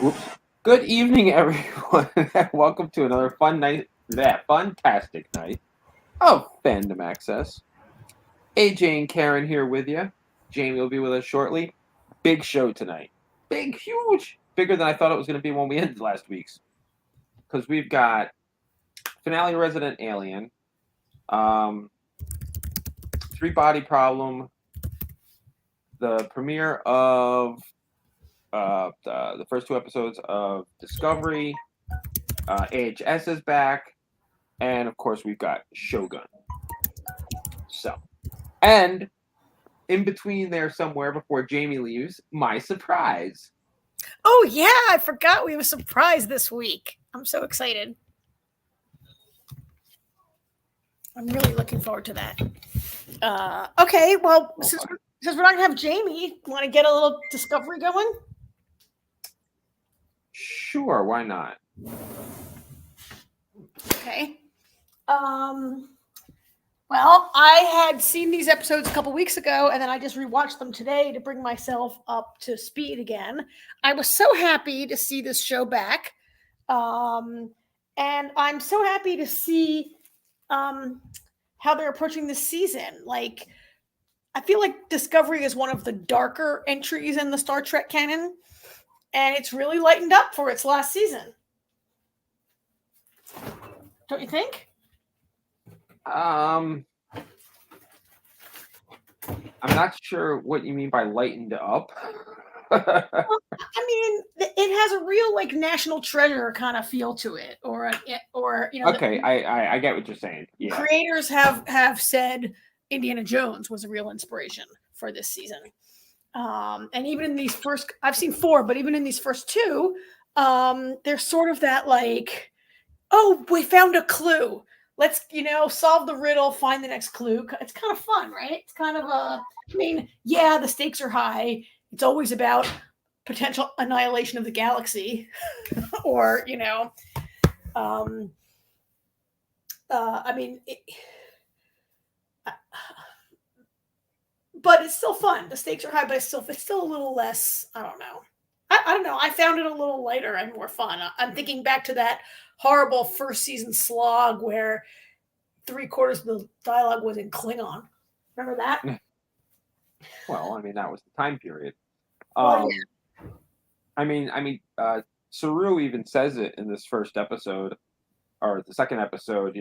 Whoops. Good evening, everyone. Welcome to another fantastic night of Fandom Access. AJ and Karen here with you. Jamie will be with us shortly. Big show tonight. Big, huge. Bigger than I thought it was going to be when we ended last week's. Because we've got finale Resident Alien, Three Body Problem, the premiere of the first two episodes of Discovery. AHS is back, and of course we've got Shogun. So, and in between there somewhere before Jamie leaves, my surprise. Oh yeah, I forgot we have a surprise this week. I'm so excited. I'm really looking forward to that. Okay, well, since we're not gonna have Jamie, want to get a little Discovery going? Sure, why not? Okay. Well, I had seen these episodes a couple weeks ago, and then I just rewatched them today to bring myself up to speed again. I was so happy to see this show back, and I'm so happy to see how they're approaching this season. Like, I feel like Discovery is one of the darker entries in the Star Trek canon, and it's really lightened up for its last season. Don't you think? I'm not sure what you mean by lightened up. Well, I mean, it has a real like national treasure kind of feel to it, or you know. Okay, I get what you're saying. Yeah. Creators have said Indiana Jones was a real inspiration for this season, and even in these first, I've seen 4, but even in these first 2, there's sort of that like, oh, we found a clue. Let's, solve the riddle, find the next clue. It's kind of fun, right? It's kind of the stakes are high. It's always about potential annihilation of the galaxy or, but it's still fun. The stakes are high, but it's still a little less, I don't know. I don't know. I found it a little lighter and more fun. I'm thinking back to that horrible first season slog where 3/4 of the dialogue was in Klingon. Remember that? Well, I mean, that was the time period. Well, yeah. Saru even says it in this first episode, or the second episode,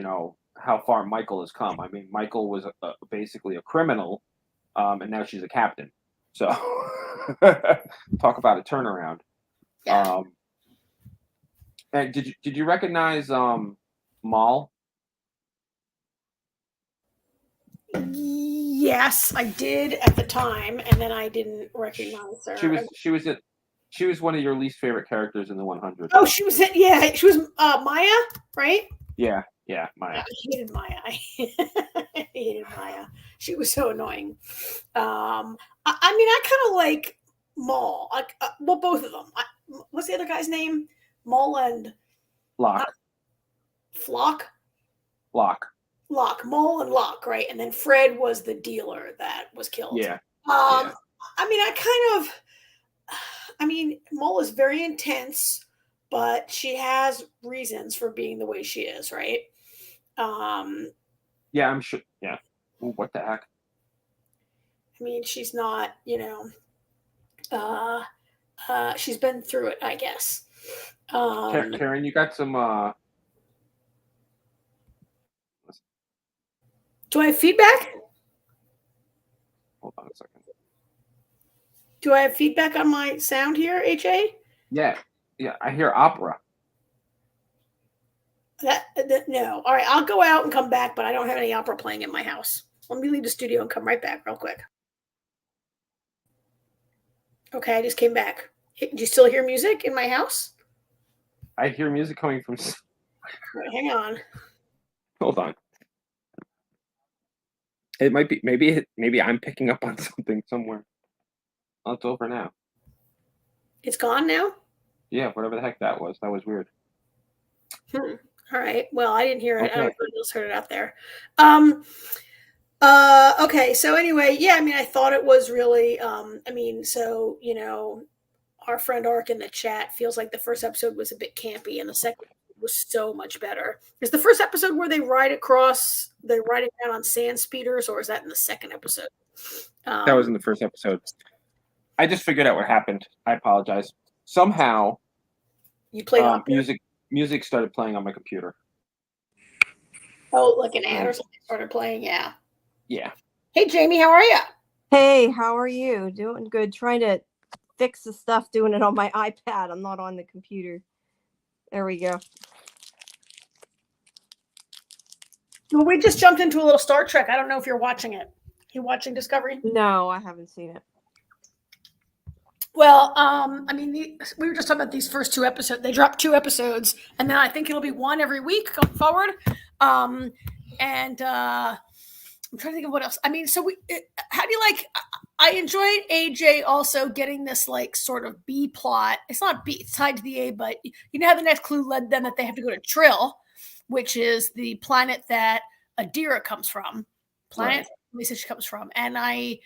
how far Michael has come. I mean, Michael was basically a criminal, and now she's a captain. So, talk about a turnaround. Yeah. And did you recognize Maul? Yes, I did at the time, and then I didn't recognize her. She was one of your least favorite characters in the 100. Oh, she was Maya, right? Yeah, Maya. I hated Maya. I hated Maya. She was so annoying. I kind of like Maul. Both of them. What's the other guy's name? Maul and Locke. Flock. Locke. Maul and Locke, right? And then Fred was the dealer that was killed. Yeah. Maul is very intense, but she has reasons for being the way she is, right? Yeah, I'm sure. Yeah. Ooh, what the heck? I mean, she's not, she's been through it, I guess. Karen, you got some. Do I have feedback? Hold on a second. Do I have feedback on my sound here, AJ? Yeah, I hear opera. No. All right, I'll go out and come back, but I don't have any opera playing in my house. Let me leave the studio and come right back real quick. Okay, I just came back. Do you still hear music in my house? I hear music coming from. Right, hang on. Hold on. It might be maybe I'm picking up on something somewhere. Oh, it's over now. It's gone now? Yeah, whatever the heck that was. That was weird. All right. Well, I didn't hear it. Okay. I don't know if anyone else heard it out there. Okay. So anyway, yeah, I thought it was really, our friend Ark in the chat feels like the first episode was a bit campy and the second was so much better. Is the first episode where they're riding down on sand speeders, or is that in the second episode? That was in the first episode. I just figured out what happened. I apologize. Somehow, you played music started playing on my computer. Oh, like an ad or something started playing. Yeah. Yeah. Hey, Jamie, how are you? Hey, how are you? Doing good. Trying to fix the stuff, doing it on my iPad. I'm not on the computer. There we go. Well, we just jumped into a little Star Trek. I don't know if you're watching it. You watching Discovery? No, I haven't seen it. Well, I mean, we were just talking about these first 2 episodes. They dropped 2 episodes, and then I think it'll be 1 every week going forward. And I'm trying to think of what else. I mean, so how do you like? I enjoyed AJ also getting this like sort of B plot. It's not B; it's tied to the A, but you know how the next clue led them that they have to go to Trill, which is the planet that Adira comes from. Planet Lisa she comes from, and I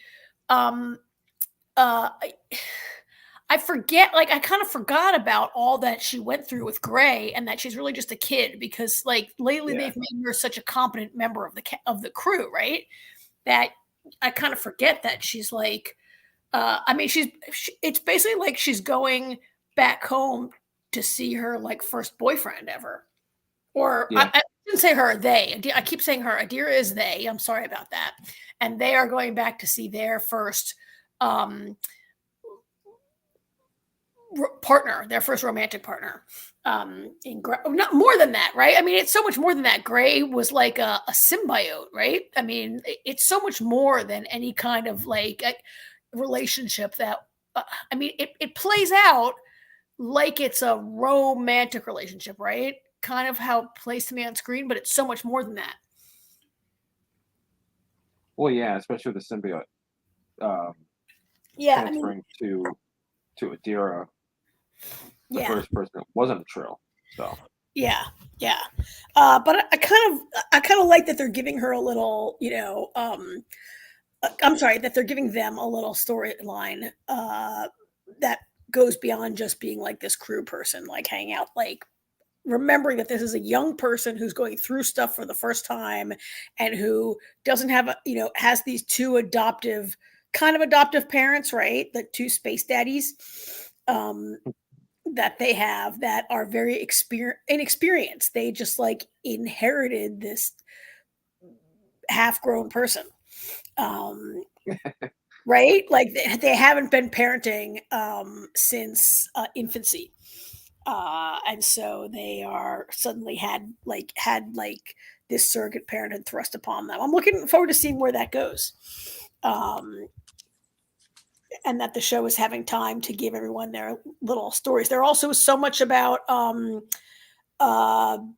forget, like, I kind of forgot about all that she went through with Gray and that she's really just a kid because, like, lately they've made her such a competent member of the crew, right? That I kind of forget that she's like, I mean, it's basically like she's going back home to see her, like, first boyfriend ever. Or I didn't say her, they. I keep saying her. Adira is they. I'm sorry about that. And they are going back to see their first partner, their first romantic partner. Not more than that, right? I mean, it's so much more than that. Gray was like a symbiote, right? I mean, it's so much more than any kind of like relationship that, I mean, it plays out like it's a romantic relationship, right? Kind of how it plays to me on screen, but it's so much more than that. Well, yeah, especially with the symbiote. Transferring to Adira. The first person wasn't a Trill, so yeah. But I kind of like that they're giving her a little, I'm sorry, that they're giving them a little storyline that goes beyond just being like this crew person, like hanging out, like remembering that this is a young person who's going through stuff for the first time and who doesn't have has these 2 adoptive parents, right? The 2 space daddies that they have that are very inexperienced. They just like inherited this half-grown person. Right? Like they haven't been parenting since infancy. And so they are suddenly had this surrogate parenthood thrust upon them. I'm looking forward to seeing where that goes. And that the show is having time to give everyone their little stories. There also is so much about Doug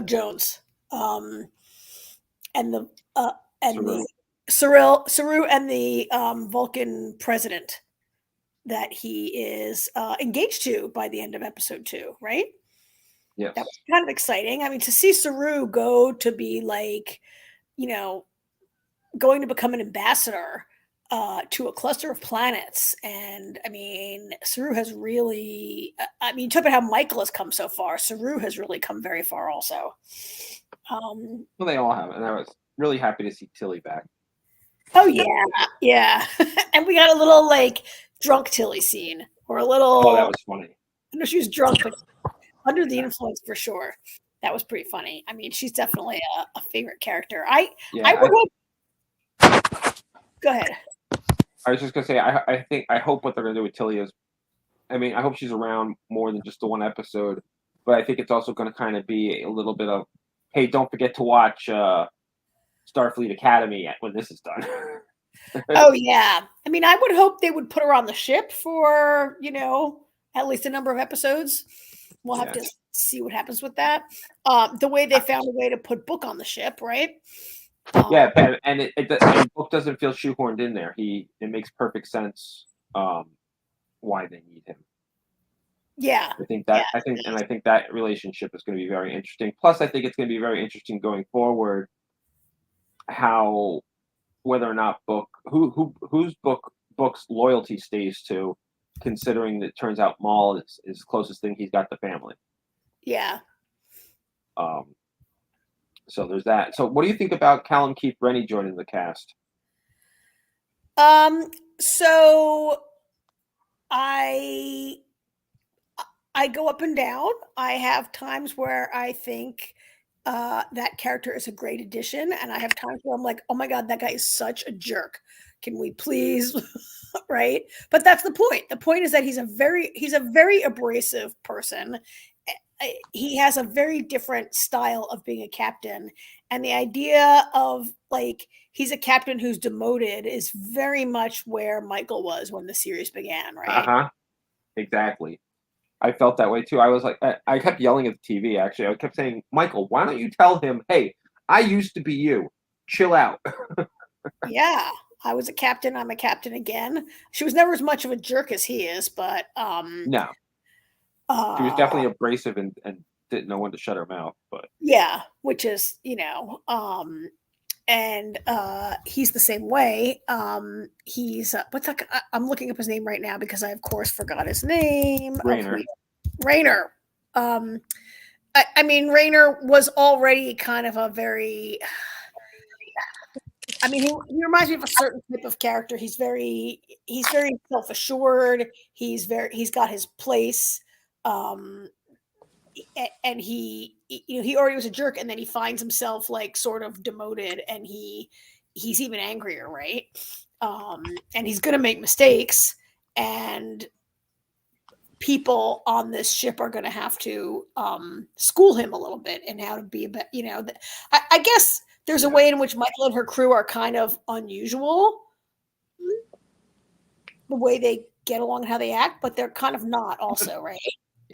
Jones and the Saru and the Vulcan president that he is engaged to by the end of episode 2, right? Yeah, that was kind of exciting. I mean, to see Saru go to be like, going to become an ambassador to a cluster of planets, and I mean, Saru has really. I mean, talk about how Michael has come so far. Saru has really come very far, also. Well, they all have, and I was really happy to see Tilly back. Oh yeah, and we got a little like drunk Tilly scene, or a little. Oh, that was funny. I know she was drunk, but under the influence for sure. That was pretty funny. I mean, she's definitely a favorite character. I would hope. Go ahead. I was just gonna say, I hope what they're gonna do with Tilly is, I mean, I hope she's around more than just the 1 episode, but I think it's also gonna kind of be a little bit of, hey, don't forget to watch Starfleet Academy when this is done. Oh yeah, I mean, I would hope they would put her on the ship for at least a number of episodes. We'll have to see what happens with that. The way they found a way to put Book on the ship, right? Yeah, and Book doesn't feel shoehorned in there. It makes perfect sense why they need him. Yeah, I think that relationship is going to be very interesting. Plus, I think it's going to be very interesting going forward whether or not Book's loyalty stays to considering that it turns out Maul is the closest thing he's got to family. Yeah. So there's that. So what do you think about Callum Keith Rennie joining the cast? So I go up and down. I have times where I think that character is a great addition, and I have times where I'm like, oh my god, that guy is such a jerk. Can we please right? But that's the point. The point is that he's a very abrasive person. He has a very different style of being a captain, and the idea of like he's a captain who's demoted is very much where Michael was when the series began, right? Exactly. I felt that way too. I was like, I kept yelling at the TV. Actually, I kept saying, Michael, why don't you tell him, hey, I used to be you. Chill out. Yeah, I was a captain. I'm a captain again. She was never as much of a jerk as he is, but No, she was definitely abrasive and didn't know when to shut her mouth. But yeah, which is and he's the same way. He's what's that? I'm looking up his name right now because I of course forgot his name. Rainer. I mean, Rainer was already kind of a very. I mean, he reminds me of a certain type of character. He's very self-assured. He's got his place. And he already was a jerk, and then he finds himself like sort of demoted, and he's even angrier, right? And he's going to make mistakes, and people on this ship are going to have to school him a little bit and how to be a bit, I guess there's a way in which Michael and her crew are kind of unusual, the way they get along and how they act, but they're kind of not also, right?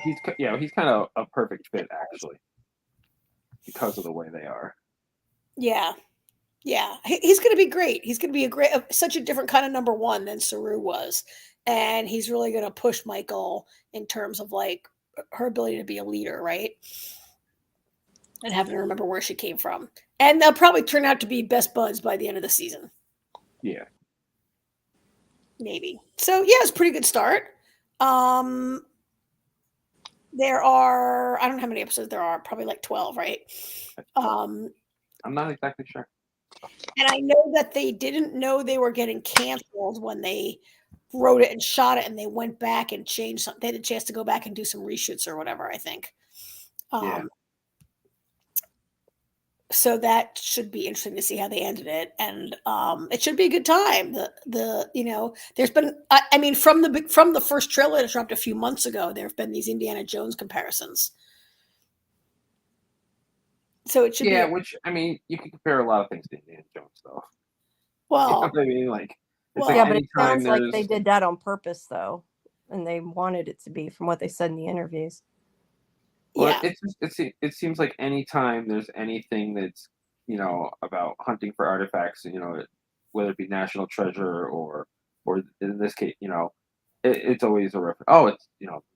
he's kind of a perfect fit actually because of the way they are. Yeah. He's going to be great. He's going to be such a different kind of number one than Saru was. And he's really going to push Michael in terms of like her ability to be a leader, right? And having to remember where she came from. And they'll probably turn out to be best buds by the end of the season. Yeah. Maybe. So yeah, it's a pretty good start. There are, I don't know how many episodes there are, probably like 12, right? I'm not exactly sure. And I know that they didn't know they were getting canceled when they wrote it and shot it, and they went back and changed something. They had a chance to go back and do some reshoots or whatever, I think. Yeah. So that should be interesting to see how they ended it, and it should be a good time. There's been, I mean, from the first trailer that dropped a few months ago, there have been these Indiana Jones comparisons. So it should be. Which I mean, you can compare a lot of things to Indiana Jones, though. Well, you know what I mean, like, but it sounds like they did that on purpose, though, and they wanted it to be, from what they said in the interviews. Well, it seems like anytime there's anything that's about hunting for artifacts, whether it be National Treasure or in this case, it's always a reference. Oh, it's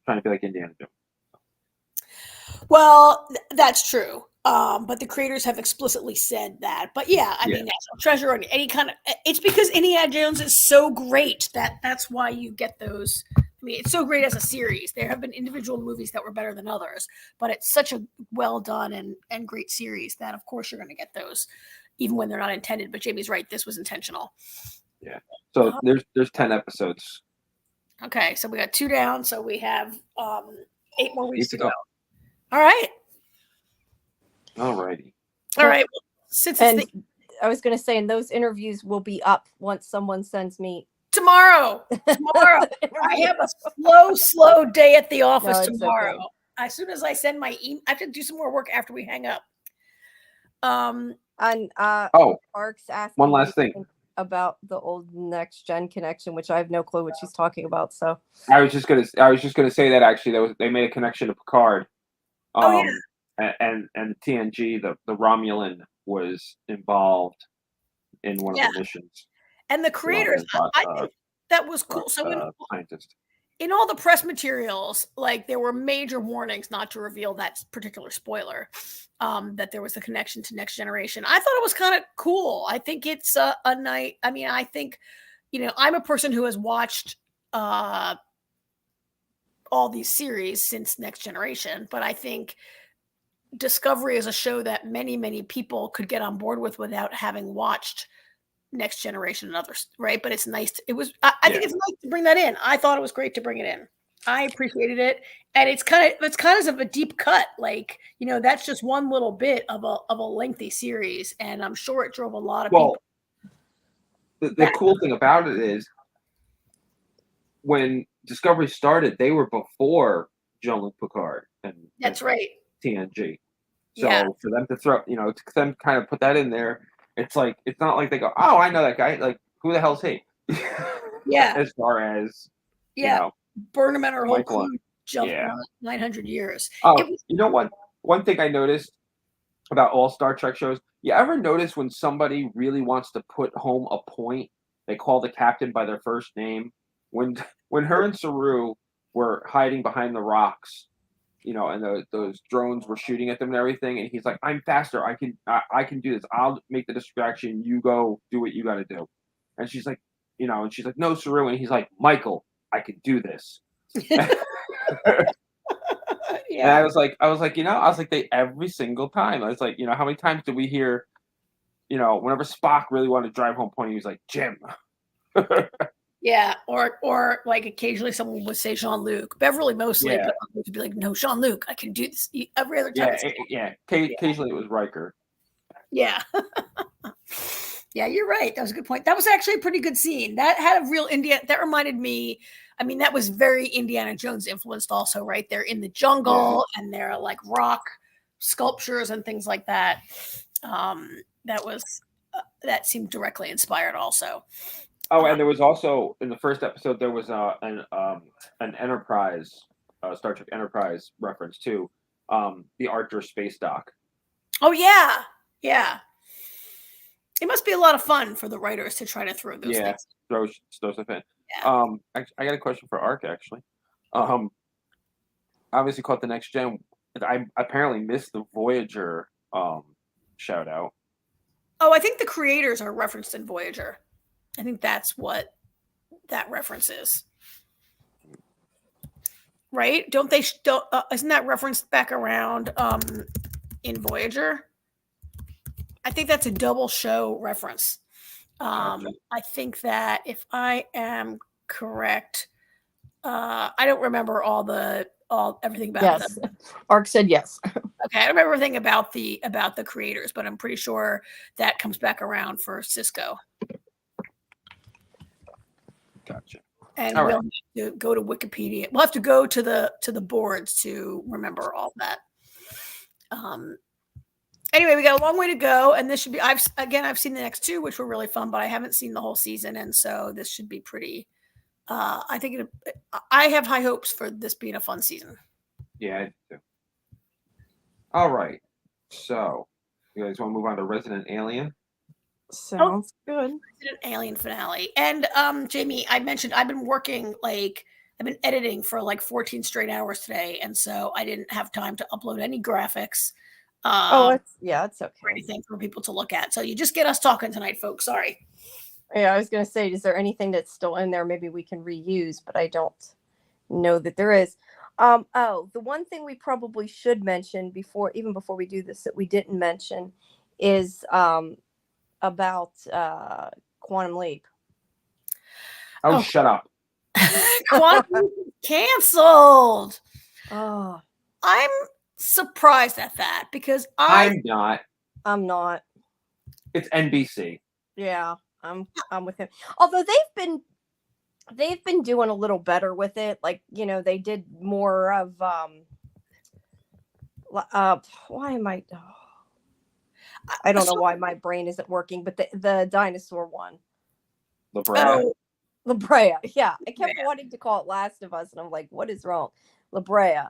trying to be like Indiana Jones. Well, that's true. But the creators have explicitly said that. But yeah, I mean, National Treasure or any kind of, it's because Indiana Jones is so great that's why you get those. I mean, it's so great as a series. There have been individual movies that were better than others, but it's such a well done and great series that of course you're going to get those, even when they're not intended. But Jamie's right; this was intentional. Yeah. So there's 10 episodes. Okay, so we got 2 down. So we have 8 more weeks to go. All right. Alrighty. All right. Well, I was going to say, and those interviews will be up once someone sends me tomorrow. I have a slow day at the office tomorrow. Okay. As soon as I send my email, I have to do some more work after we hang up. Ark's asking one last thing about the old Next Gen connection, which I have no clue what she's talking about. So I was just gonna say that actually they made a connection to Picard. And TNG, the Romulan was involved in one of the missions. And the creators, I think that was cool. So in all the press materials, like there were major warnings not to reveal that particular spoiler, that there was a connection to Next Generation. I thought it was kind of cool. I think it's a night. I mean, I think, I'm a person who has watched all these series since Next Generation, but I think Discovery is a show that many people could get on board with without having watched Next Generation and others, right? But it's nice. I think it's nice to bring that in. I thought it was great to bring it in. I appreciated it, and it's kind of a deep cut. Like, that's just one little bit of a lengthy series, and I'm sure it drove a lot of people. The cool thing about it is when Discovery started, they were before Jean-Luc Picard and That's right. TNG. So for them to throw, to them kind of put that in there, it's like, it's not like they go, oh, I know that guy. Like, who the hell's he? Yeah. As far as, burn him and her whole Michael, crew jumped 900 years. Oh, you know what? One thing I noticed about all Star Trek shows, you ever notice when somebody really wants to put home a point, they call the captain by their first name? When her and Saru were hiding behind the rocks, and those drones were shooting at them and everything, and he's like, "I'm faster. I can do this. I'll make the distraction. You go do what you got to do." And she's like, and she's like, "No, Saru," and he's like, "Michael, I can do this." And I was like, they every single time. I was like, how many times did we hear, whenever Spock really wanted to drive home point, he was like, "Jim." Yeah, or like occasionally someone would say Jean-Luc. Beverly mostly, but would be like, "No, Jean-Luc, I can do this." Every other time. Occasionally it was Riker. Yeah. Yeah, you're right. That was a good point. That was actually a pretty good scene. That had a real Indiana. That reminded me. I mean, that was very Indiana Jones influenced, also, right? They're in the jungle and they're like rock sculptures and things like that. That seemed directly inspired, also. Oh, and there was also in the first episode there was an Enterprise, Star Trek Enterprise reference to the Archer space dock. Oh yeah. It must be a lot of fun for the writers to try to throw those things. Throw stuff in. Yeah. I got a question for Ark actually. Obviously caught the Next Gen. I apparently missed the Voyager shout out. Oh, I think the creators are referenced in Voyager. I think that's what that reference is. Right? Isn't that referenced back around in Voyager? I think that's a double show reference. I think that if I am correct, I don't remember everything about yes. them. Ark said yes. Okay, I don't remember everything about the creators, but I'm pretty sure that comes back around for Cisco. Gotcha. And we'll have to go to Wikipedia. We'll have to go to the boards to remember all that. Anyway, we got a long way to go, and this should be. I've seen the next two, which were really fun, but I haven't seen the whole season, and so this should be pretty. I think I have high hopes for this being a fun season. Yeah, I do. All right, so you guys want to move on to Resident Alien? Sounds good. Resident Alien finale, and Jamie, I mentioned I've been editing for like 14 straight hours today, and so I didn't have time to upload any graphics. It's okay. Or anything for people to look at. So you just get us talking tonight, folks. Sorry. Yeah, I was going to say, is there anything that's still in there maybe we can reuse, but I don't know that there is. The one thing we probably should mention before we do this that we didn't mention is about Quantum Leap. Oh, shut up. Quantum Leap canceled. Oh, I'm surprised at that because I'm not. It's NBC. Yeah, I'm with him. Although they've been doing a little better with it. Like, they did more of why am I I don't know why my brain isn't working, but the dinosaur one. La Brea. La Brea. Yeah. I kept wanting to call it Last of Us, and I'm like, what is wrong? La Brea.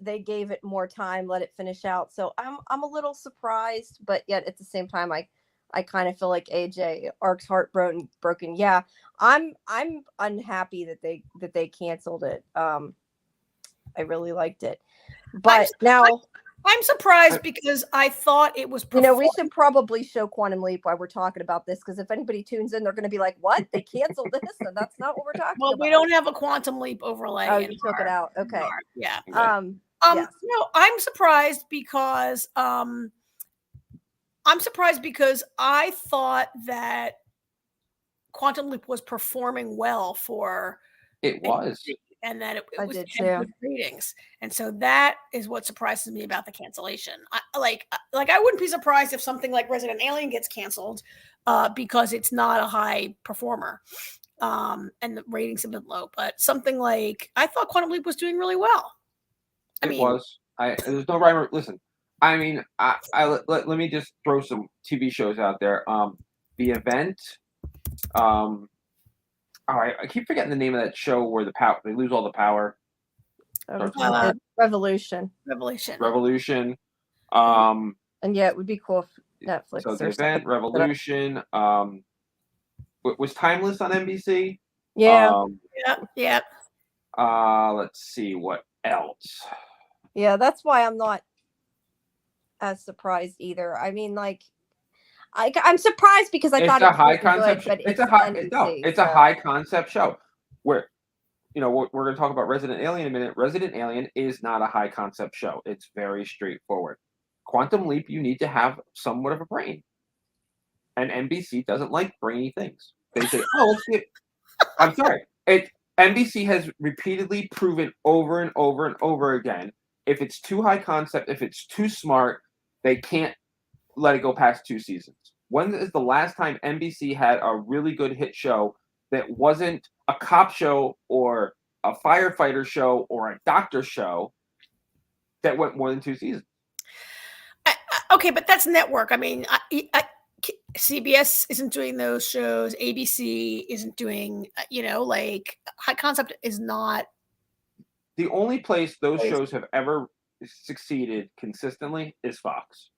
They gave it more time, let it finish out. So I'm a little surprised, but yet at the same time, I kind of feel like AJ Ark's heartbroken. Yeah, I'm unhappy that they canceled it. I really liked it, but now I'm surprised because I thought it was. We should probably show Quantum Leap while we're talking about this, because if anybody tunes in, they're going to be like, "What? They canceled this?" And that's not what we're talking about. Well, we don't have a Quantum Leap overlay. Oh, you took it out. Okay. Yeah. Yes. No, I'm surprised because I thought that Quantum Leap was performing well for It was. and that it I was did had too. good ratings. And so that is what surprises me about the cancellation. I wouldn't be surprised if something like Resident Alien gets canceled because it's not a high performer. And the ratings have been low, but something like I thought Quantum Leap was doing really well. There's no rhyme. Listen, I mean, let me just throw some TV shows out there. The Event. I keep forgetting the name of that show where they lose all the power. Revolution. Revolution. And yeah, it would be cool if Netflix. So The Event, Revolution. Was Timeless on NBC? Yeah. Yeah. Let's see what else. Yeah, that's why I'm not as surprised either. I mean, like, I'm surprised because I thought it was high concept. Good, but it's a high concept show where, we're going to talk about Resident Alien in a minute. Resident Alien is not a high concept show. It's very straightforward. Quantum Leap, you need to have somewhat of a brain, and NBC doesn't like brainy things. They say, "Oh, let's get." I'm sorry. NBC has repeatedly proven over and over and over again, if it's too high concept, if it's too smart, they can't let it go past 2 seasons. When is the last time NBC had a really good hit show that wasn't a cop show or a firefighter show or a doctor show that went more than 2 seasons? Okay, but that's network. I mean, CBS isn't doing those shows. ABC isn't doing, high concept is not. The only place those shows have ever succeeded consistently is Fox.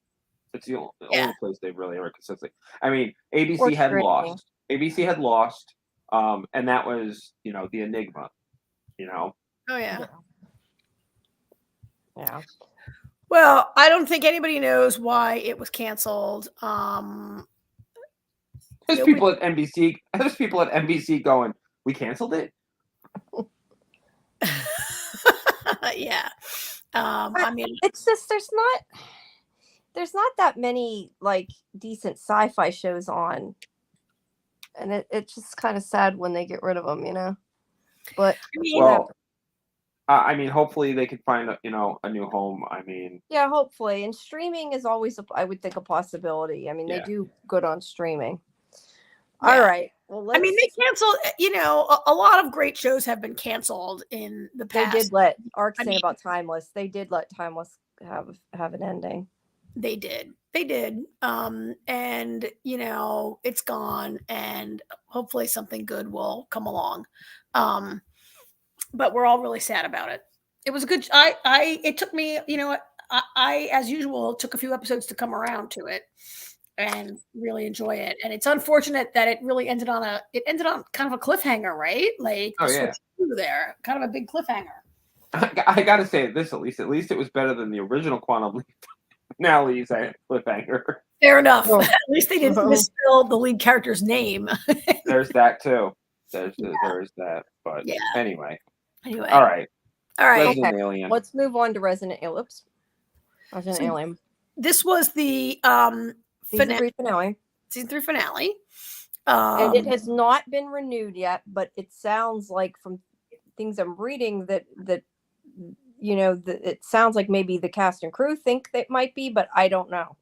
It's the only place they've really ever consistently. I mean, ABC had lost. ABC had lost, and that was, the Enigma. Oh yeah. Yeah. Well, I don't think anybody knows why it was canceled. There's people at NBC. There's people at NBC going, "We canceled it." Yeah. I mean, it's just there's not that many like decent sci-fi shows on, and it's just kind of sad when they get rid of them, But I mean, hopefully they could find a new home. I mean, yeah, hopefully. And streaming is always, I would think, a possibility. I mean, they do good on streaming. Yeah. All right. Well, they canceled. A lot of great shows have been canceled in the past. They did let about Timeless. They did let Timeless have an ending. They did. And it's gone, and hopefully something good will come along. But we're all really sad about it. It was a good. It took me. I as usual took a few episodes to come around to it and really enjoy it. And it's unfortunate that it really ended on kind of a cliffhanger, right? Like, there, kind of a big cliffhanger. I got to say this, at least it was better than the original Quantum Leap finale's cliffhanger. Fair enough. At least they didn't misspell the lead character's name. There's that too. There's that. But anyway. All right. Resident Alien. Let's move on to Resident Alien. This was the Season 3 finale. Season 3 finale. And it has not been renewed yet, but it sounds like from things I'm reading that it sounds like maybe the cast and crew think that might be, but I don't know.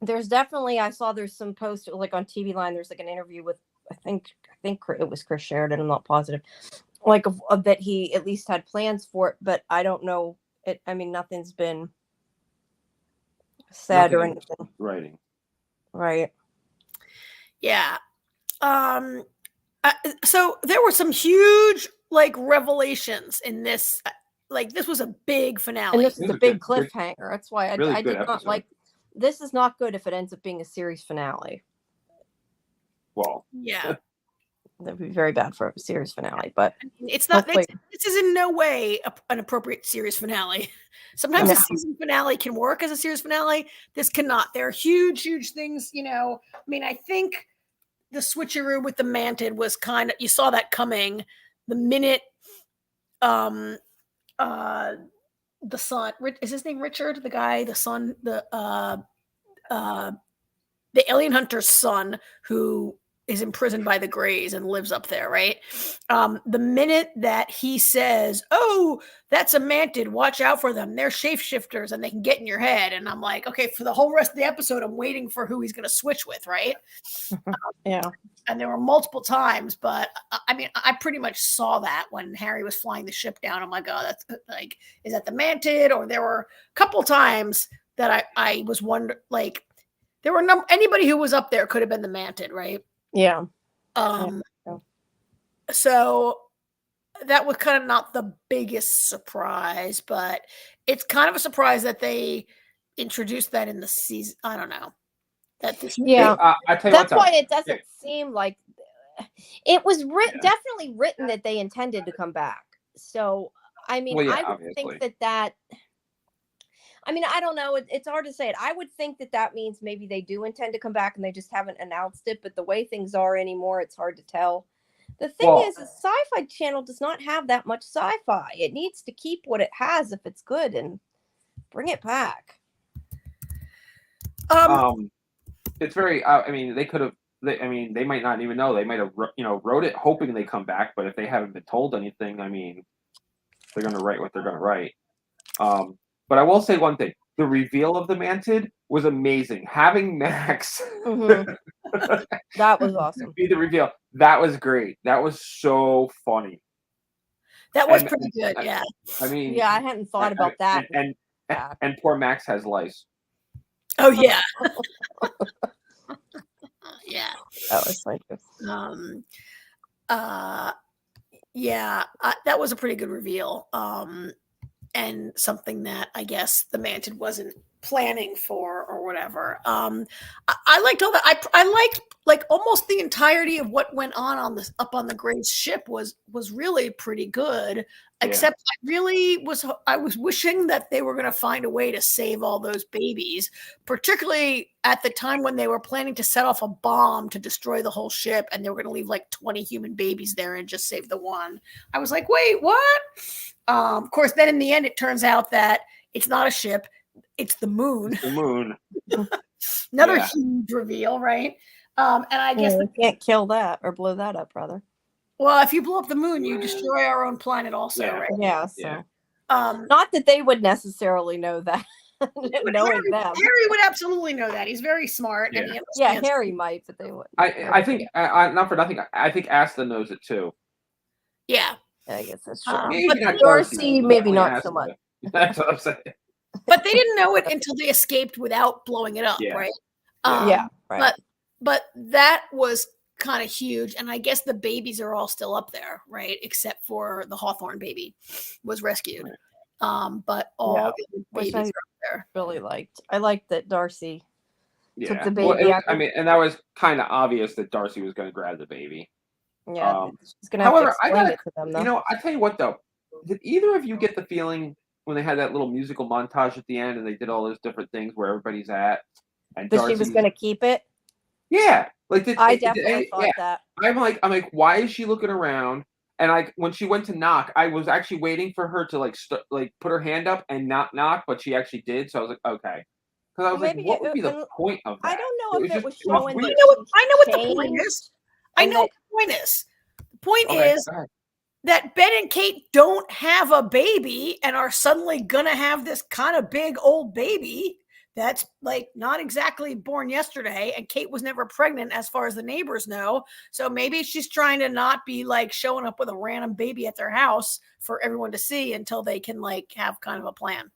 There's definitely, I saw there's some post like on TV Line. There's like an interview with I think it was Chris Sheridan. I'm not positive. Like that he at least had plans for it, but I don't know. Nothing's been said or anything. Writing. Right. Yeah. So there were some huge revelations in this. This was a big finale. And this is a big cliffhanger. That's why I did not like. This is not good if it ends up being a series finale. Well. Yeah. That'd be very bad for a series finale, but It's not. hopefully- This is in no way an appropriate series finale. Sometimes No. a season finale can work as a series finale. This cannot. There are huge, huge things. I mean, I think the switcheroo with the Mantid was kind of, you saw that coming the minute the son, is his name Richard, the guy, the son, the alien hunter's son, who is imprisoned by the Greys and lives up there, right? The minute that he says, "Oh, that's a Mantid, watch out for them. They're shapeshifters and they can get in your head." And I'm like, okay, for the whole rest of the episode, I'm waiting for who he's going to switch with, right? Yeah. And there were multiple times, but I mean, I pretty much saw that when Harry was flying the ship down. I'm like, oh, that's like, is that the Mantid? Or there were a couple times that I was wondering, like, there were anybody who was up there could have been the Mantid, right? Yeah. So that was kind of not the biggest surprise, but it's kind of a surprise that they introduced that in the season. I don't know. Yeah. I tell you That's what, why it doesn't seem like it was definitely written that they intended to come back. So, I mean, Well, yeah, I would obviously. think that I mean, I don't know. It's hard to say it. I would think that means maybe they do intend to come back and they just haven't announced it. But the way things are anymore, it's hard to tell. The thing is, the Sci-Fi Channel does not have that much sci-fi. It needs to keep what it has if it's good and bring it back. It's very. I mean, they could have. They might not even know. They might have, wrote it hoping they come back. But if they haven't been told anything, I mean, they're going to write what they're going to write. But I will say one thing: the reveal of the Mantid was amazing. Having Max, that was awesome. Be the reveal. That was great. That was so funny. That was pretty good. Yeah. I mean, yeah, I hadn't thought about that. And poor Max has lice. Oh yeah. Yeah. That was like yeah, that was a pretty good reveal. And something that I guess the Mantid wasn't planning for or whatever. I liked all that. I liked like almost the entirety of what went on up on the Grey's ship was really pretty good. Except I was wishing that they were going to find a way to save all those babies, particularly at the time when they were planning to set off a bomb to destroy the whole ship, and they were going to leave like 20 human babies there and just save the one. I was like, wait, what? Of course, then in the end, it turns out that it's not a ship. It's the moon. It's the moon. Another huge reveal, right? And I guess you can't kill that or blow that up, brother. Well, if you blow up the moon, you destroy our own planet also, right? Yeah. So, not that they would necessarily know that. Knowing Harry would absolutely know that. He's very smart. Yeah, and Harry might, but they would. I think, not for nothing, I think Asta knows it too. Yeah. I guess that's true. Maybe not Darcy, maybe not so much. That's what I'm saying. But they didn't know it until they escaped without blowing it up, right? Right. But that was kind of huge, and I guess the babies are all still up there, right? Except for the Hawthorne baby was rescued. But all the babies are up there. Really liked. I liked that Darcy took the baby. Well, and that was kind of obvious that Darcy was going to grab the baby. Yeah, she's going to have to explain it to them, though. I tell you what, though, did either of you get the feeling when they had that little musical montage at the end and they did all those different things where everybody's at, and that she was going to keep it? Yeah, I definitely thought that. I'm like, why is she looking around? And when she went to knock, I was actually waiting for her to put her hand up and not knock, but she actually did. So I was like, okay, because I was like, what would be the point of that? I don't know if it was showing. I know what the point is. I know what the point is. The point is that Ben and Kate don't have a baby and are suddenly gonna have this kind of big old baby that's like not exactly born yesterday, and Kate was never pregnant as far as the neighbors know. So maybe she's trying to not be like showing up with a random baby at their house for everyone to see until they can like have kind of a plan.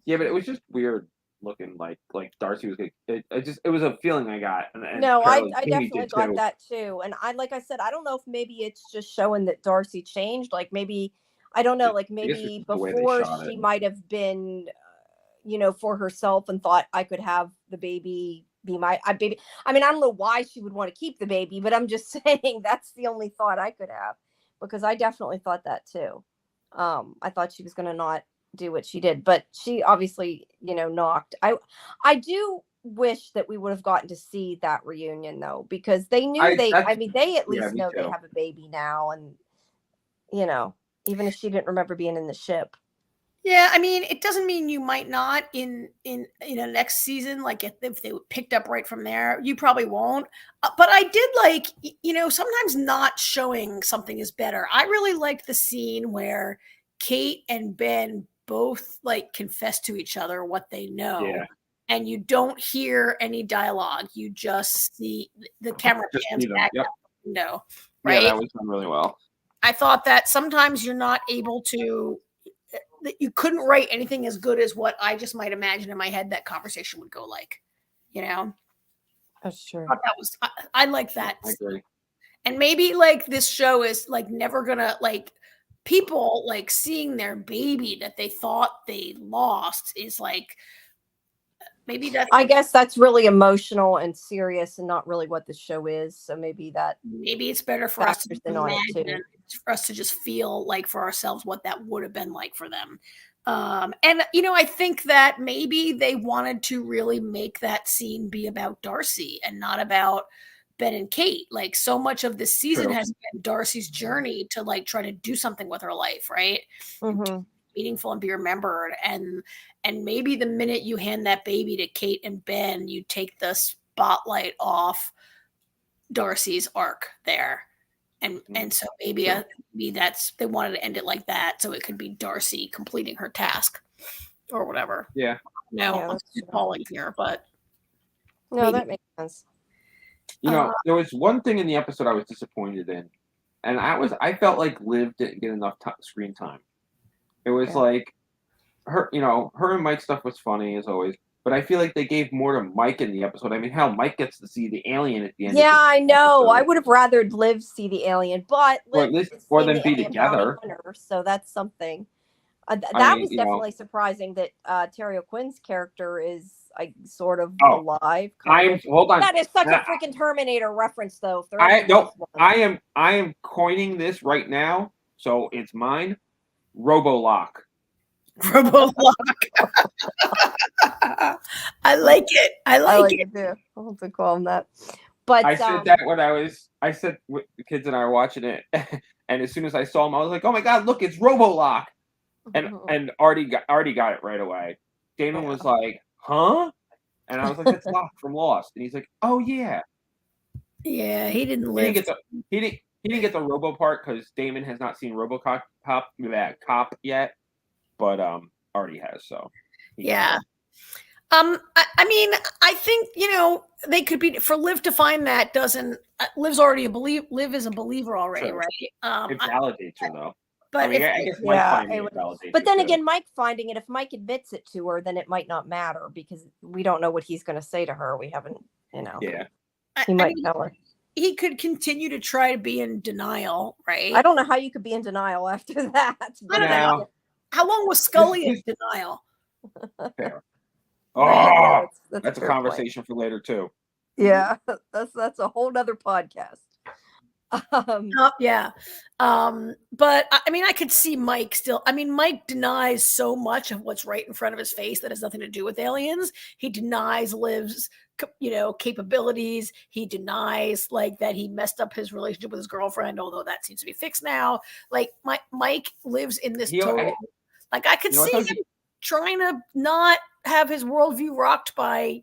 Yeah, but it was just weird looking, like Darcy was like, it was a feeling I got. And no, I definitely got that too. And like I said, I don't know if maybe it's just showing that Darcy changed. Like maybe, I don't know, like maybe before she might have been, for herself and thought I could have the baby be my baby. I mean, I don't know why she would want to keep the baby, but I'm just saying that's the only thought I could have, because I definitely thought that too. I thought she was going to not do what she did, but she obviously, knocked. I do wish that we would have gotten to see that reunion though, because they knew they at least know they have a baby now, and even if she didn't remember being in the ship. Yeah, I mean, it doesn't mean you might not in next season. Like if they picked up right from there, you probably won't. But I did like, sometimes not showing something is better. I really liked the scene where Kate and Ben both like confess to each other what they know, and you don't hear any dialogue. You just see the camera pans back out the window. Right? Yeah, that was done really well. I thought that sometimes you're not able to. That you couldn't write anything as good as what I just might imagine in my head that conversation would go like, That's true. That was I like that. I agree. And maybe like this show is like never gonna like people like seeing their baby that they thought they lost is like maybe that's. I guess that's really emotional and serious and not really what the show is. So maybe it's better for us to imagine, for us to just feel like for ourselves what that would have been like for them. And I think that maybe they wanted to really make that scene be about Darcy and not about Ben and Kate. Like so much of this season has been Darcy's journey to like try to do something with her life, right? Mm-hmm. Meaningful and be remembered, and maybe the minute you hand that baby to Kate and Ben, you take the spotlight off Darcy's arc there, and so maybe that's they wanted to end it like that, so it could be Darcy completing her task or whatever. Yeah. No, I'm falling here, but no, that makes sense. There was one thing in the episode I was disappointed in, and I felt like Liv didn't get enough screen time. It was like her and Mike's stuff was funny as always, but I feel like they gave more to Mike in the episode. I mean, hell, Mike gets to see the alien at the end. Yeah, I know. Episode. I would have rather Liv see the alien, but or them be together. So that's something. That was definitely surprising that Terry O'Quinn's character is sort of alive. Hold on. That is such a freaking Terminator reference, though. I am coining this right now, so it's mine. Robo-Lock. Robolock. I like it. I like it too. I'll have to call him that. But I said that when I said the kids and I were watching it, and as soon as I saw him, I was like, "Oh my god, look, it's Robolock!" And Artie got it right away. Damon was like, "Huh?" And I was like, "That's Locke from Lost." And he's like, "Oh yeah." Yeah, he didn't live. He didn't get the Robo part because Damon has not seen RoboCop Cop yet, but Artie has. So yeah. I mean, I think they could be for Liv to find that doesn't. Liv's already Liv is a believer already, right? It validates her though. But I guess Mike finding it validates. But then again, Mike finding it, if Mike admits it to her, then it might not matter because we don't know what he's going to say to her. We haven't, Yeah. He might tell her. He could continue to try to be in denial, right? I don't know how you could be in denial after that. I don't know. How long was Scully in denial? Fair. Oh, that's a conversation for later too. Yeah, that's a whole nother podcast. Yeah. But I mean, I could see Mike still. I mean, Mike denies so much of what's right in front of his face that has nothing to do with aliens. He denies Liv's, capabilities. He denies that he messed up his relationship with his girlfriend, although that seems to be fixed now. Like Mike lives in this total. I could see him trying to not have his worldview rocked by,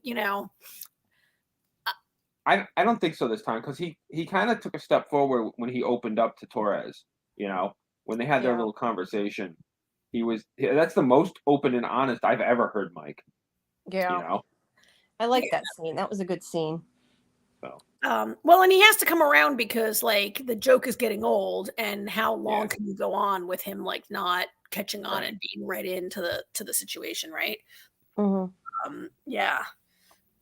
I don't think so this time because he kind of took a step forward when he opened up to Torres. When they had their little conversation, that's the most open and honest I've ever heard Mike. Yeah, I like that scene. That was a good scene. So. Well, and he has to come around because the joke is getting old, and how long can you go on with him not catching on and being read into the situation, right? Mm-hmm. Yeah.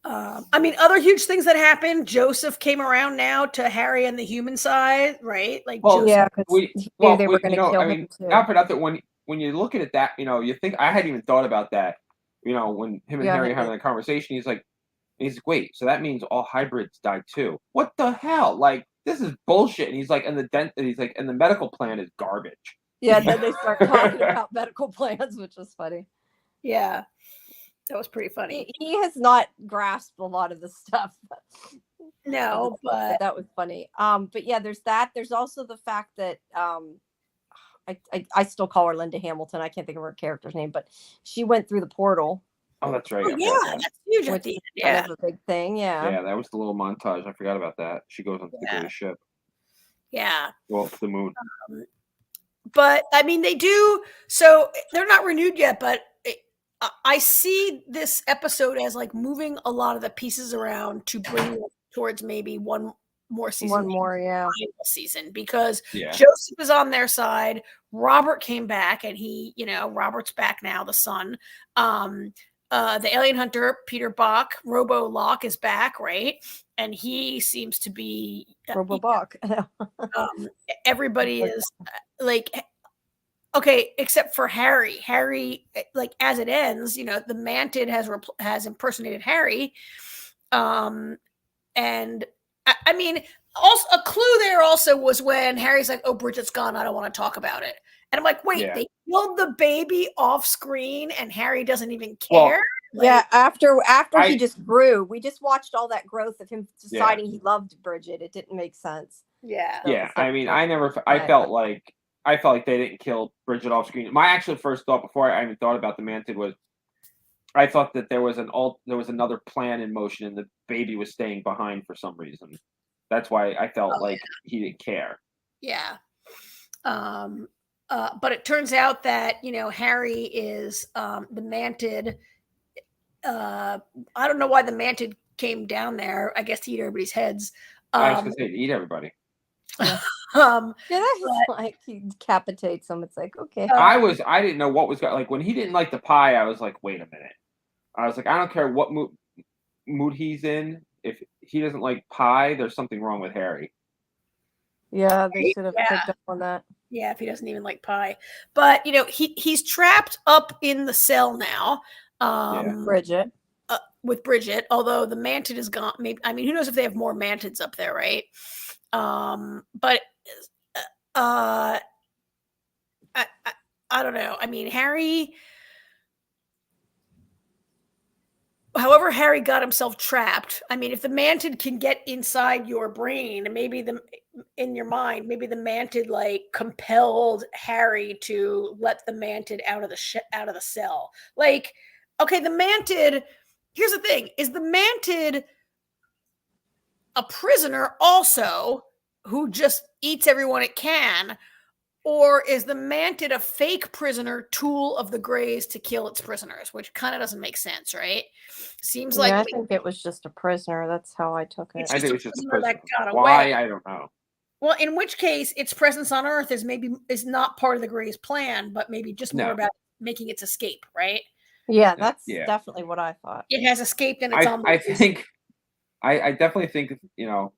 I mean, other huge things that happened. Joseph came around now to Harry and the human side, right? They were going to kill him too. Not for nothing. When you look at it, you think I hadn't even thought about that. When him and Harry are having a conversation, he's like, He's like, wait, so that means all hybrids die too? What the hell? Like, this is bullshit. And he's like, and the medical plan is garbage. Yeah, then they start talking about medical plans, which was funny. Yeah, that was pretty funny. He has not grasped a lot of the stuff. No, but that was funny. But yeah, there's that. There's also the fact that I still call her Linda Hamilton. I can't think of her character's name, but she went through the portal. Oh, that's right. oh, yeah, that's huge at Which the is end. kind Yeah, of a big thing. Yeah. Yeah, that was the little montage. I forgot about that. She goes on Yeah. the ship. yeah. Go up to the moon. But I mean, they do. So they're not renewed yet, but I see this episode as like moving a lot of the pieces around to bring towards maybe one more season. One more, yeah. Final season, because Yeah. Joseph is on their side. Robert came back, and Robert's back now, the son. The alien hunter, Peter Bach, Robo Locke, is back, right? And he seems to be Robobach. everybody is like, okay, except for Harry. Harry, like, as it ends, the Mantid has impersonated Harry. And I mean, also a clue there also was when Harry's like, "Oh, Bridget's gone. I don't want to talk about it." And I'm like, "Wait, Yeah. they killed the baby off screen, and Harry doesn't even Well, care." Yeah, after I- he just grew, we just watched all that growth of him deciding he loved Bridget. It didn't make sense. Yeah. So Yeah, it's I like- mean, I felt like they didn't kill Bridget off screen. My actual first thought before I even thought about the Mantid was, I thought that there was another plan in motion, and the baby was staying behind for some reason. That's why I felt like he didn't care. Yeah. But it turns out that, Harry is the Mantid. I don't know why the Mantid came down there. I guess to eat everybody's heads. I was gonna say to eat everybody. Yeah, that's like he decapitates them. It's like, okay. I didn't know what was going. Like when he didn't like the pie, I was like, wait a minute. I was like, I don't care what mood he's in. If he doesn't like pie, there's something wrong with Harry. Yeah, they should have Yeah. picked up on that. Yeah, if he doesn't even like pie. But, he's trapped up in the cell now. Bridget. With Bridget, although the Mantid is gone. Maybe, I mean, who knows if they have more Mantids up there, right? But I don't know. I mean, Harry. However, Harry got himself trapped. I mean, if the Mantid can get inside your brain, maybe in your mind, maybe the Mantid like compelled Harry to let the Mantid out of the cell. Like, okay, the Mantid. Here's the thing: is the Mantid a prisoner also who just eats everyone it can, or is the Mantid a fake prisoner, tool of the Greys to kill its prisoners? Which kind of doesn't make sense, right? Seems like I think it was just a prisoner. That's how I took it. I think it's just a prisoner that prisoner. got Why? away. I don't know. Well, in which case, its presence on Earth is not part of the Greys' plan, but maybe just more No. about making its escape, right? Yeah, that's Yeah. definitely what I thought. It has escaped and it's on the I think I definitely think the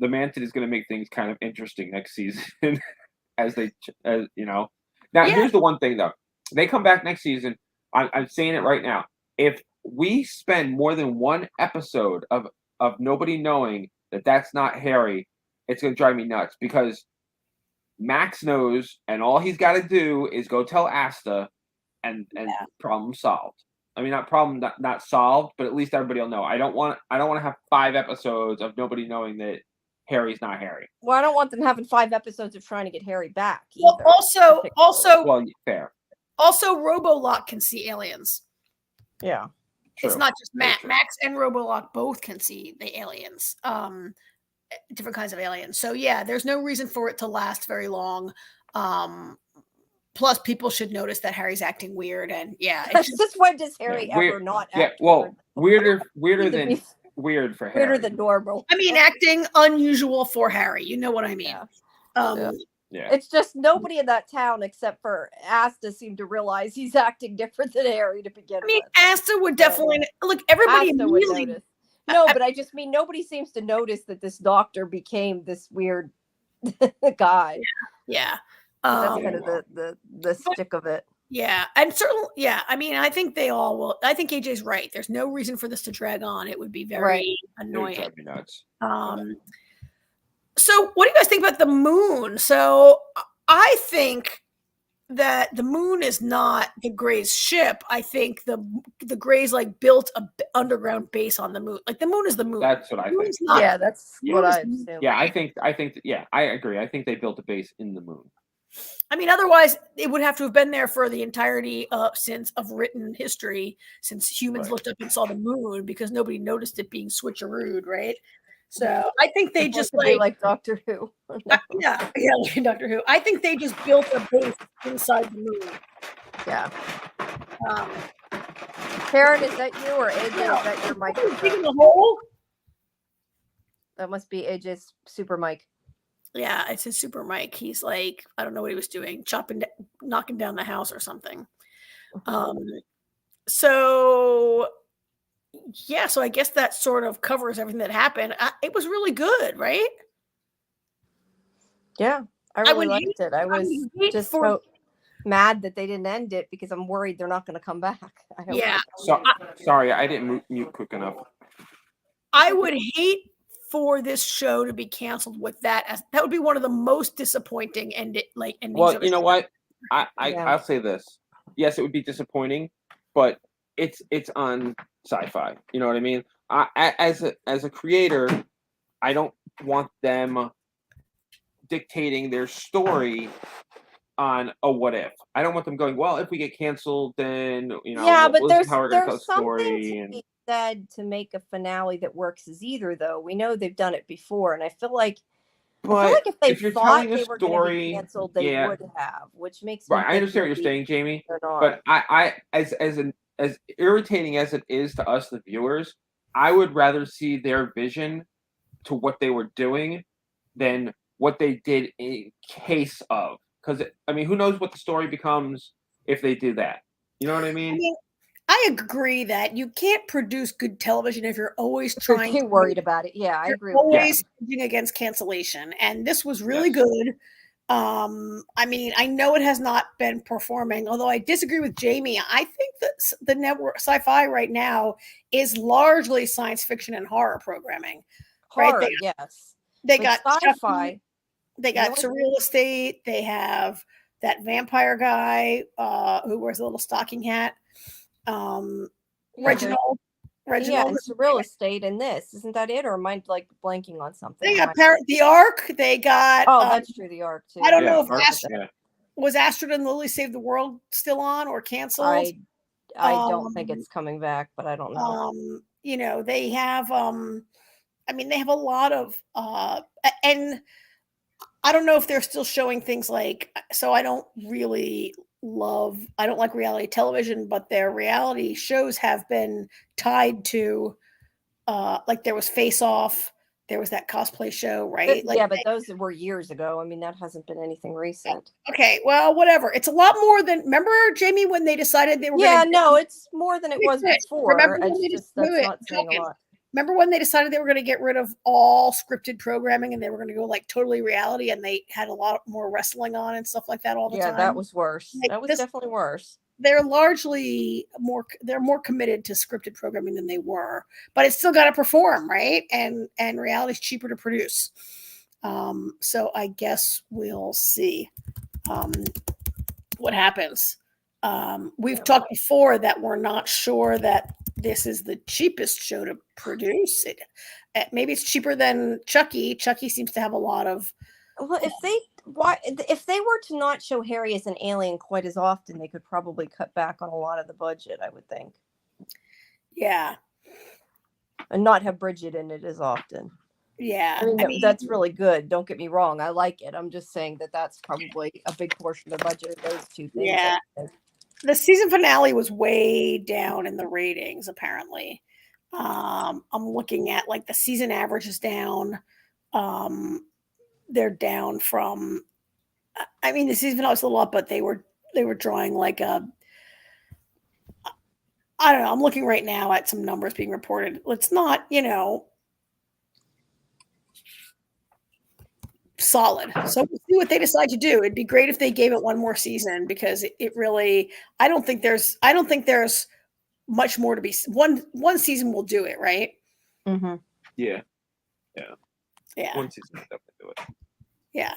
Mantid is going to make things kind of interesting next season as now. Yeah. Here's the one thing though: they come back next season. I'm saying it right now. If we spend more than one episode of nobody knowing that that's not Harry, it's going to drive me nuts, because Max knows, and all he's got to do is go tell Asta, and problem solved. I mean, not solved, but at least everybody will know. I don't want to have 5 episodes of nobody knowing that Harry's not Harry. Well, I don't want them having 5 episodes of trying to get Harry back. Well, either. Well, fair. Also, Robolock can see aliens. Yeah. True. It's not just Very Max. true. Max and Robolock both can see the aliens, different kinds of aliens. So yeah, there's no reason for it to last very long. Plus, people should notice that Harry's acting weird, and That's just when does Harry weird- ever not Yeah, act well, weird? weirder Need to than be weird for Harry. weirder than normal. I mean, acting unusual for Harry. You know what I mean? Yeah. Um, Yeah. It's just nobody in that town except for Asta seemed to realize he's acting different than Harry to begin I mean, with. Asta would definitely look. Everybody Asta would immediately. notice. No, but I just mean nobody seems to notice that this doctor became this weird guy. Yeah. That's Um, kind of the stick of it. Yeah, and certainly, yeah. I mean, I think they all will. I think AJ's right. There's no reason for this to drag on. It would be very Right. It would annoying. drive me nuts. So what do you guys think about the moon? So I think that the moon is not the Grey's ship. I think the Greys like built a underground base on the moon. Like the moon is the moon. That's what I The moon think. is not- Yeah, that's the what moon is- I assume. Yeah, I think. Yeah, I agree. I think they built a base in the moon. I mean, otherwise it would have to have been there for the entirety since of written history, since humans Right. looked up and saw the moon because nobody noticed it being switcherooed, right? So I think they It just could be like Doctor Who. yeah, like Doctor Who. I think they just built a base inside the moon. Yeah. Um, Karen, is that you or AJ? Is that your digging microphone? the hole. That must be AJ's super mic. Yeah, it's his super mic. He's like, I don't know what he was doing, knocking down the house or something. So yeah, so I guess that sort of covers everything that happened. It was really good, right? Yeah, I I really would liked hate- it. I was would hate just for- mad that they didn't end it because I'm worried they're not going to come back. I hope Yeah. they come back. Sorry, I didn't mute quick enough. I would hate for this show to be canceled with that. That would be one of the most disappointing endings. Well, of a you know show. what? Yeah. I'll say this. Yes, it would be disappointing, but it's on SciFi. You know what I mean? As a creator, I don't want them dictating their story on a what if. I don't want them going, well, if we get canceled, then Yeah, but this is how we're gonna tell there's the story. something to be said to make a finale that works as either, though. We know they've done it before, and I feel like if they if you're thought telling they a were going to story, be canceled, they yeah. would have, which makes me Right, I think understand what you're maybe saying, Jamie. they're not. But I as irritating as it is to us, the viewers, I would rather see their vision to what they were doing than what they did in case of. Because I mean, who knows what the story becomes if they do that? You know what I mean? I agree that you can't produce good television if you're always If you're trying too worried about it. Yeah, I you're agree with always hedging against cancellation. And this was really Yes. good. I mean, I know it has not been performing, although I disagree with Jamie. I think that the network SciFi right now is largely science fiction and horror programming. horror. Right? Yes, They but got sci-fi. They got Really? Surreal Estate. They have that vampire guy who wears a little stocking hat. Reginald. Yeah, and Surreal Estate in this. Isn't that it? Or am I like blanking on something? They got the Ark. They got. Oh, that's true. The Ark too. I don't know if yeah. was Astrid and Lily Save the World still on or canceled. I don't think it's coming back, but I don't know. They have. I mean, they have a lot of. And I don't know if they're still showing things like. So I don't like reality television, but their reality shows have been tied to, like there was Face Off, there was that cosplay show, right? But those were years ago. I mean, that hasn't been anything recent. Okay, well, whatever. It's a lot more than. Remember, Jamie, when they decided they were. It's more than it was before. That's not saying a lot. Remember when they decided they were going to get rid of all scripted programming and they were going to go like totally reality, and they had a lot more wrestling on and stuff like that all the time? Yeah, that was worse. Like, that was definitely worse. They're largely they're more committed to scripted programming than they were, but it's still got to perform, right? And reality's cheaper to produce. So I guess we'll see what happens. We've talked before that we're not sure that this is the cheapest show to produce. Maybe it's cheaper than Chucky. Chucky seems to have a lot of. Well, if they were to not show Harry as an alien quite as often, they could probably cut back on a lot of the budget, I would think. Yeah. And not have Bridget in it as often. Yeah. I mean, that's really good. Don't get me wrong. I like it. I'm just saying that's probably a big portion of the budget of those two things. Yeah. The season finale was way down in the ratings, apparently. I'm looking at like the season average is down. They're down from, I mean, the season finale was a little up, but they were drawing like I don't know. I'm looking right now at some numbers being reported. It's not, solid. So we'll see what they decide to do. It'd be great if they gave it one more season because it really. I don't think there's much more to be. One season will do it, right? Mm-hmm. Yeah. Yeah. One season will definitely do it. Yeah.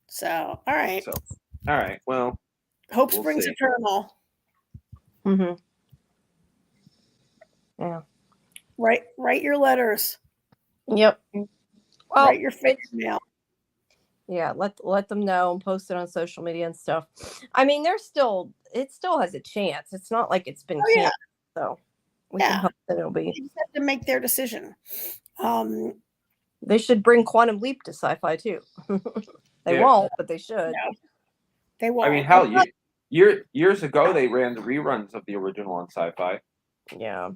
So, all right. So, all right. Well, Hope we'll springs see. eternal. Mm-hmm. Yeah. Write your letters. Yep. Well, Write your fan mail. Yeah, let them know and post it on social media and stuff. I mean, it still has a chance. It's not like it's been canceled, so we can hope that it'll be. They just have to make their decision. They should bring Quantum Leap to SciFi too. They won't, but they should. No, they won't. I mean, hell, years ago they ran the reruns of the original on SciFi. Yeah,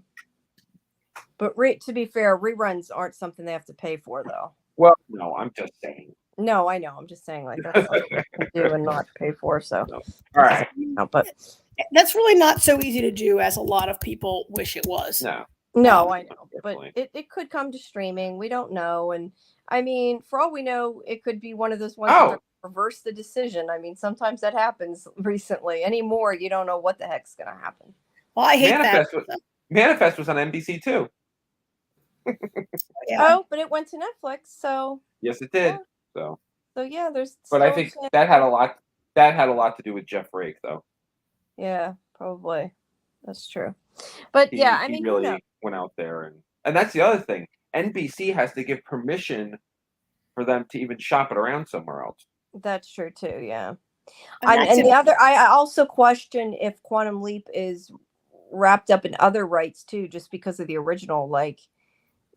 but to be fair, reruns aren't something they have to pay for, though. Well, no, I'm just saying. No, I know. I'm just saying, like, that's something to do and not pay for. So, no. All right. No, but that's really not so easy to do as a lot of people wish it was. No, I know. But it could come to streaming. We don't know. And I mean, for all we know, it could be one of those ones that reverse the decision. I mean, sometimes that happens recently. Anymore, you don't know what the heck's going to happen. Well, I hate that. Manifest was on NBC too. Yeah. Oh, but it went to Netflix, so yes, it did. Yeah. So yeah, there's. But I think that had a lot. That had a lot to do with Jeff Rake, though. Yeah, probably. That's true. But He I mean, really went out there, and that's the other thing. NBC has to give permission for them to even shop it around somewhere else. That's true too. Yeah. And the other, I also question if Quantum Leap is wrapped up in other rights too, just because of the original. Like,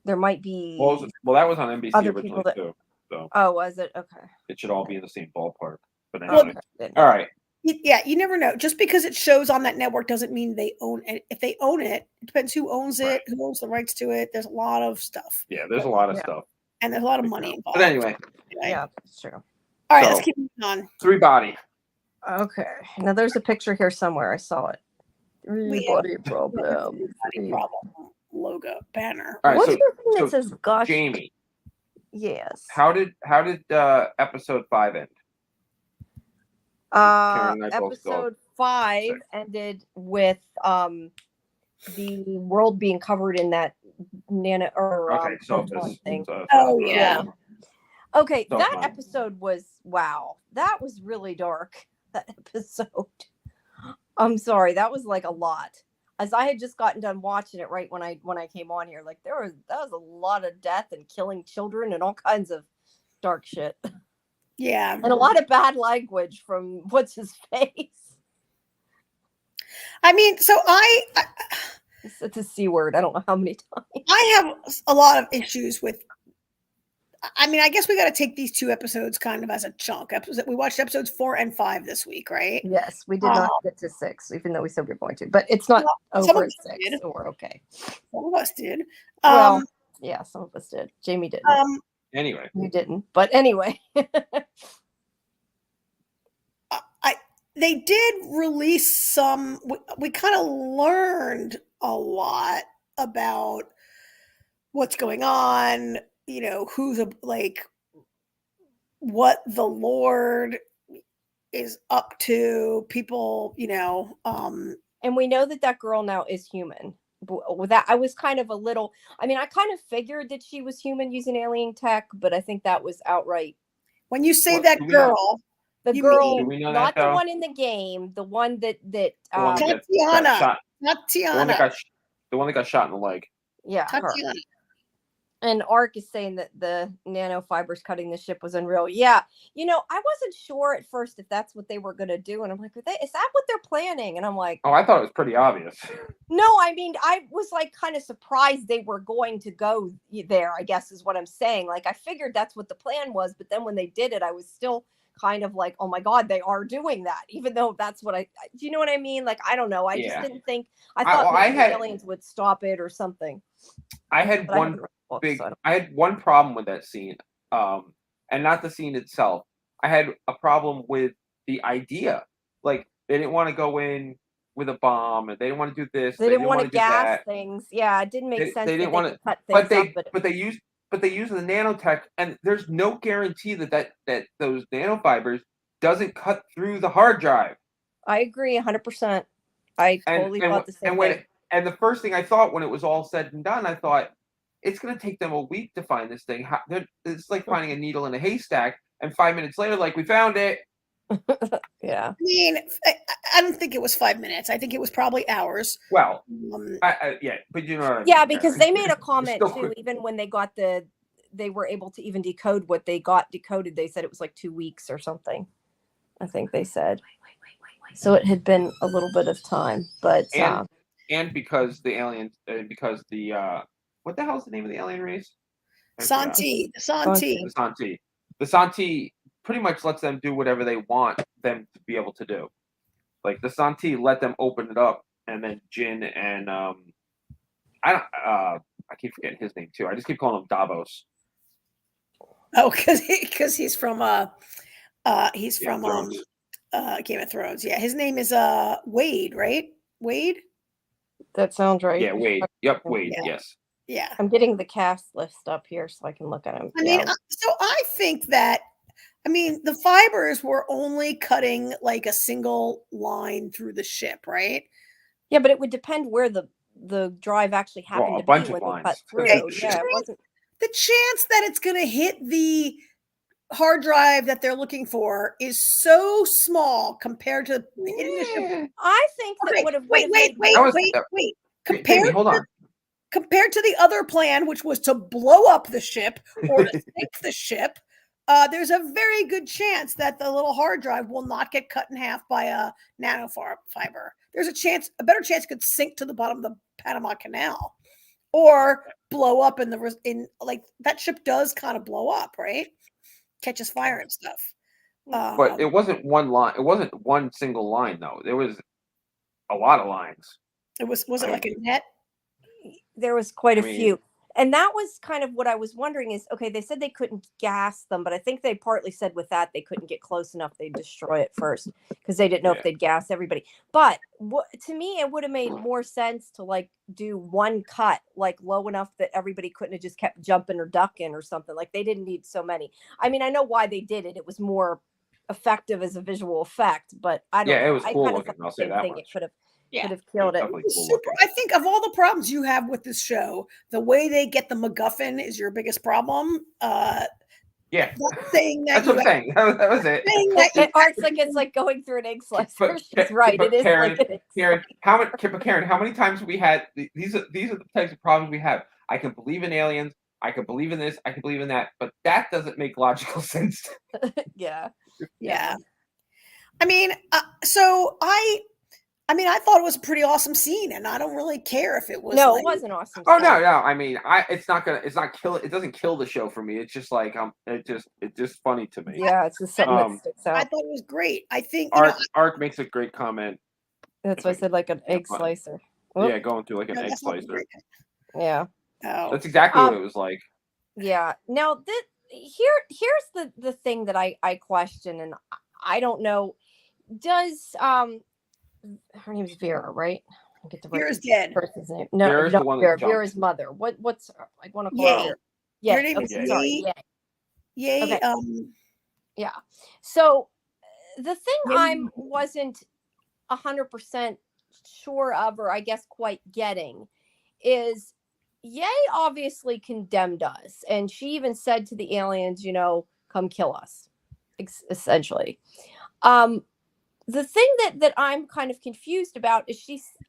there might be. Well, that was on NBC originally too. So. Oh, was it? Okay. It should all be in the same ballpark. But anyway, all right. Yeah, you never know. Just because it shows on that network doesn't mean they own it. If they own it, it depends who owns it, who owns the rights to it. There's a lot of stuff. Yeah, there's a lot of stuff. And there's a lot of money involved. But anyway. Yeah, that's true. All right, let's keep moving on. 3-body. Okay. Now there's a picture here somewhere. I saw it. 3-body problem. 3-body problem logo banner. All right, what's the thing that says "Gosh"? Jamie. Yes. How did episode 5 end? Episode 5 ended with the world being covered in that nano or thing. Okay, that episode was that was really dark. That episode. I'm sorry, that was like a lot. As I had just gotten done watching it right when I came on here, like that was a lot of death and killing children and all kinds of dark shit. Yeah, and a lot of bad language from what's his face. I mean, so it's a C word. I don't know how many times. I have a lot of issues with. I mean, I guess we got to take these 2 episodes kind of as a chunk. We watched episodes 4 and 5 this week, right? Yes, we did not get to 6, even though we said we were going to. But it's not over at 6, so we're okay. Some of us did. Well, yeah, some of us did. Jamie didn't. Anyway, you didn't. But anyway, they did release some. We kind of learned a lot about what's going on. You know, what the Lord is up to, people, and we know that girl now is human. With that, I was kind of I kind of figured that she was human using alien tech, but I think that was outright. When you say that girl, the girl, not the one in the game, the one that Tatiana, not Tiana, the one that got shot in the leg. Yeah, Tatiana. And Ark is saying that the nanofibers cutting the ship was unreal. Yeah. I wasn't sure at first if that's what they were going to do. And I'm like, is that what they're planning? And I'm like, oh, I thought it was pretty obvious. No, I mean, I was like kind of surprised they were going to go there, I guess is what I'm saying. Like, I figured that's what the plan was. But then when they did it, I was still kind of like, oh my God, they are doing that. Even though that's what do you know what I mean? Like, I don't know. I just didn't think, I thought aliens would stop it or something. I had one problem with that scene, and not the scene itself. I had a problem with the idea. Like, they didn't want to go in with a bomb, and they didn't want to do this. They didn't want to gas things. Yeah, it didn't make sense. They didn't want to cut things but but they use the nanotech, and there's no guarantee that those nanofibers doesn't cut through the hard drive. I agree 100%. I totally thought the same thing. And the first thing I thought when it was all said and done, I thought it's going to take them a week to find this thing. It's like finding a needle in a haystack, and 5 minutes later, like, we found it. Yeah. I mean, I don't think it was 5 minutes. I think it was probably hours. Well, yeah, but you know what I mean. Yeah, because they made a comment still too. quick. Even when they were able to even decode what they got decoded, they said it was like 2 weeks or something. I think they said. So it had been a little bit of time, but and because the aliens, because the what the hell is the name of the alien race? Santi. The Santi pretty much lets them do whatever they want them to be able to do. Like the Santi let them open it up, and then Jin and I keep forgetting his name too. I just keep calling him Davos. Oh, because he's from Game of Thrones. Yeah, his name is Wade, right? Wade. that sounds right. Yeah, Wade. Yep, Wade. Yeah. Yes. Yeah. I'm getting the cast list up here so I can look at them. I mean, so I think that, I mean, the fibers were only cutting like a single line through the ship, right? Yeah, but it would depend where the drive actually happened a to bunch be of when lines. they cut through. Okay, Yeah, it wasn't. The chance that it's going to hit the hard drive that they're looking for is so small compared to hitting the ship. I think that Okay, would have. wait. Jamie, hold on. Compared to the other plan, which was to blow up the ship or to sink the ship, there's a very good chance that the little hard drive will not get cut in half by a nanofiber. There's a better chance it could sink to the bottom of the Panama Canal or blow up in like that ship does kind of blow up, right? Catches fire and stuff. But it wasn't one line. It wasn't one single line though. There was a lot of lines. It was it like a net? There was quite a few. And that was kind of what I was wondering is, okay, they said they couldn't gas them, but I think they partly said with that they couldn't get close enough. They'd destroy it first because they didn't know if they'd gas everybody. But to me, it would have made more sense to like do one cut, like low enough that everybody couldn't have just kept jumping or ducking or something. Like they didn't need so many. I mean, I know why they did it. It was more effective as a visual effect, but I don't know. Yeah, it was cool kind of looking. I'll say that much. It could have. Yeah. Could have killed it. Super. I think of all the problems you have with this show, the way they get the MacGuffin is your biggest problem. Yeah, that's what I'm saying. That was it. It's like going through an egg slicer. She's right. It is Karen, like an egg Karen, Karen, how many times have we had these are the types of problems we have. I can believe in aliens. I can believe in this. I can believe in that. But that doesn't make logical sense. Yeah. I mean, I thought it was a pretty awesome scene, and I don't really care if it was. No, it wasn't awesome. Oh no. I mean, it doesn't kill the show for me. It's just like it's just funny to me. Yeah, it's just something that sticks out. I thought it was great. I think Ark makes a great comment. That's why I said like an egg slicer. Yeah, going through like an egg slicer. Yeah. Oh. That's exactly what it was like. Yeah. Now here's the thing that I question, and I don't know. Does her name's Vera, right? I get the Vera's dead. Person's name. No, Vera's the one that Vera's mother. What's I want to call her? Yeah. Her name is Yay. Yay. Okay. Yeah. So the thing I wasn't 100% sure of, or I guess quite getting, is Yay obviously condemned us, and she even said to the aliens, come kill us, essentially. The thing that I'm kind of confused about is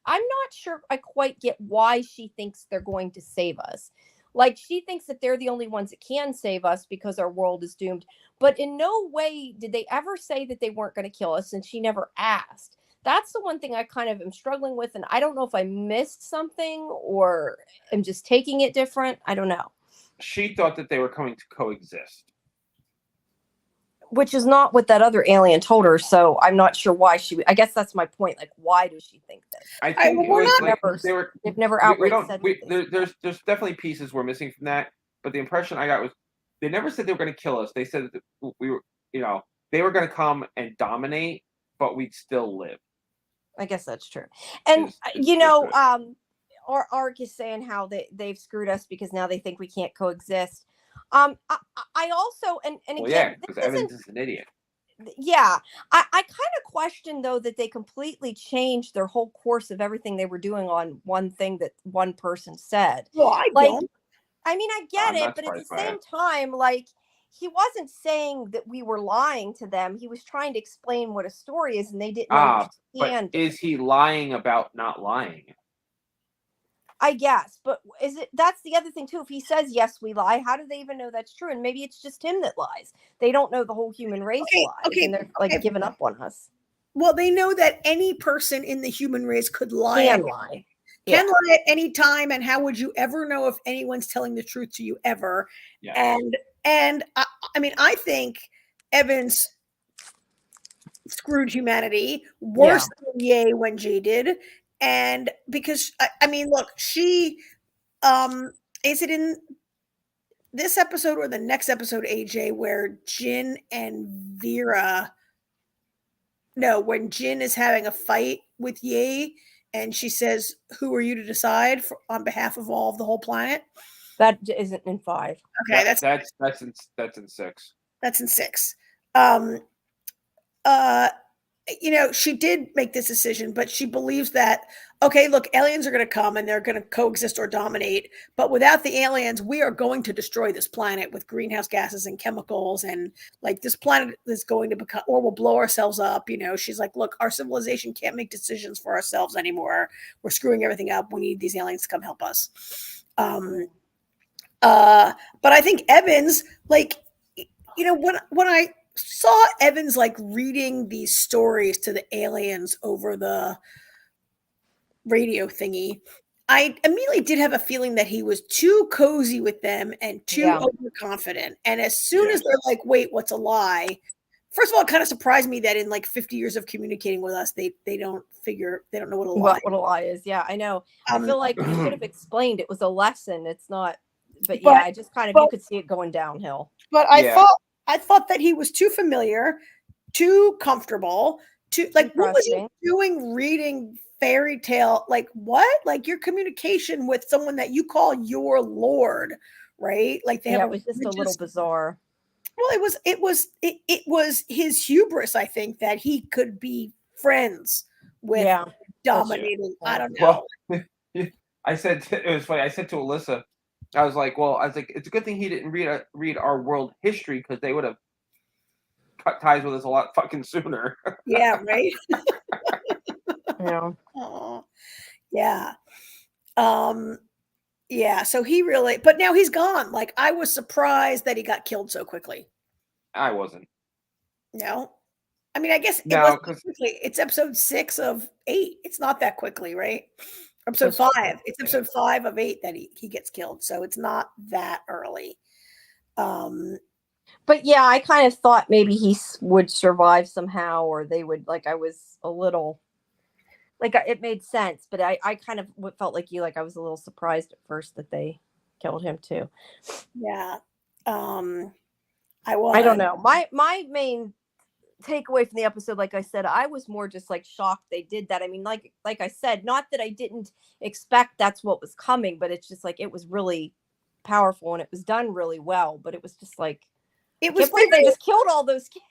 I'm not sure I quite get why she thinks they're going to save us. Like she thinks that they're the only ones that can save us because our world is doomed. But in no way did they ever say that they weren't going to kill us, and she never asked. That's the one thing I kind of am struggling with, and I don't know if I missed something or am just taking it different. I don't know. She thought that they were coming to coexist. Which is not what that other alien told her, so I'm not sure why I guess that's my point. Like, why does she think this? I think they've never outright said there's definitely pieces we're missing from that, but the impression I got was they never said they were going to kill us. They said that we were, they were going to come and dominate, but we'd still live. I guess that's true. And Ark is saying how they've screwed us because now they think we can't coexist. I also and Well, yeah, again, because this Evans isn't. is an idiot. Yeah, I kind of question though that they completely changed their whole course of everything they were doing on one thing that one person said. Well, I Like, don't. I mean, I get I'm it, not but at the surprised by same it. time, like, he wasn't saying that we were lying to them. He was trying to explain what a story is, and they didn't But understand it. is he lying about not lying? I guess, but is it? That's the other thing too. If he says yes, we lie, how do they even know that's true? And maybe it's just him that lies. They don't know the whole human race Okay, lies, and okay, they're like okay. giving up on us. Well, they know that any person in the human race could lie. Can lie. Can Yeah. lie at any time, and how would you ever know if anyone's telling the truth to you ever? Yes. And I mean, I think Evans screwed humanity worse than Ye when Jay did, and because I mean, look, she is it in this episode or the next episode, AJ, where Jin and Vera. No, when Jin is having a fight with Ye, and she says, "Who are you to decide on behalf of all of the whole planet?" That isn't in 5. Okay, that's in 6. that's in 6. Um, uh, you know, she did make this decision, but she believes that, okay, look, aliens are going to come and they're going to coexist or dominate. But without the aliens, we are going to destroy this planet with greenhouse gases and chemicals. And like this planet is going to become, or we'll blow ourselves up. You know, she's like, look, our civilization can't make decisions for ourselves anymore. We're screwing everything up. We need these aliens to come help us. But I think Evans, like, you know, when I saw Evans like reading these stories to the aliens over the radio thingy, I immediately did have a feeling that he was too cozy with them and too overconfident. And as soon as they're like, wait, what's a lie? First of all, it kind of surprised me that in like 50 years of communicating with us, they don't know what a lie. What a lie is. Yeah, I know. I feel like he should have explained it was a lesson. It's not, but yeah, I just kind of you could see it going downhill. But I thought that he was too familiar, too comfortable, too like what was he doing reading fairy tale? Like what? Like your communication with someone that you call your lord, right? Like they have it was just a little bizarre. Well, it was his hubris, I think, that he could be friends with dominating. I don't know. Well, I said it was funny. I said to Alyssa, I was like, it's a good thing he didn't read our world history because they would have cut ties with us a lot fucking sooner. Yeah, right. Yeah. Oh, yeah. Yeah. So he really, but now he's gone. Like I was surprised that he got killed so quickly. I wasn't. No. I mean, I guess it No, wasn't quickly. It's episode 6 of 8. It's not that quickly, right? Episode 5. It's episode 5 of 8 that he gets killed. So it's not that early. But yeah, I kind of thought maybe he would survive somehow, or they would, like, I was a little, like, it made sense, but I kind of felt like you, like, I was a little surprised at first that they killed him too. Yeah. I was. I don't know. My main takeaway from the episode, like I said, I was more just like shocked they did that. I mean, like I said, not that I didn't expect that's what was coming, but it's just like it was really powerful and it was done really well. But it was just like they just killed all those kids.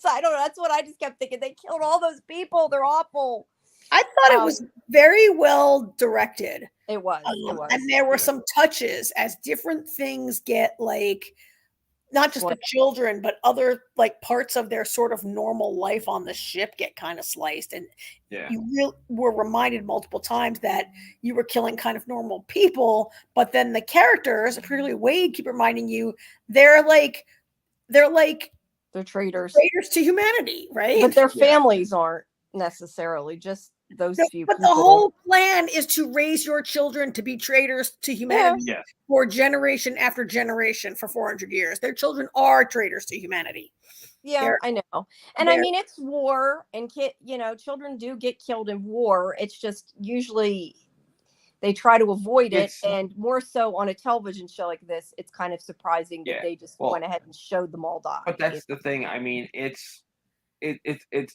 I don't know. That's what I just kept thinking. They killed all those people. They're awful. I thought it was very well directed. It was. And there were some touches as different things get like not just the children, but other like parts of their sort of normal life on the ship get kind of sliced. And you were reminded multiple times that you were killing kind of normal people, but then the characters, particularly Wade, keep reminding you they're traitors to humanity, right? But their families aren't necessarily, just those few people. But the whole plan is to raise your children to be traitors to humanity for generation after generation for 400 years. Their children are traitors to humanity. Yeah, I know. And I mean, it's war, and children do get killed in war. It's just usually they try to avoid it, and more so on a television show like this, it's kind of surprising that they just went ahead and showed them all die. But that's the thing. I mean, it's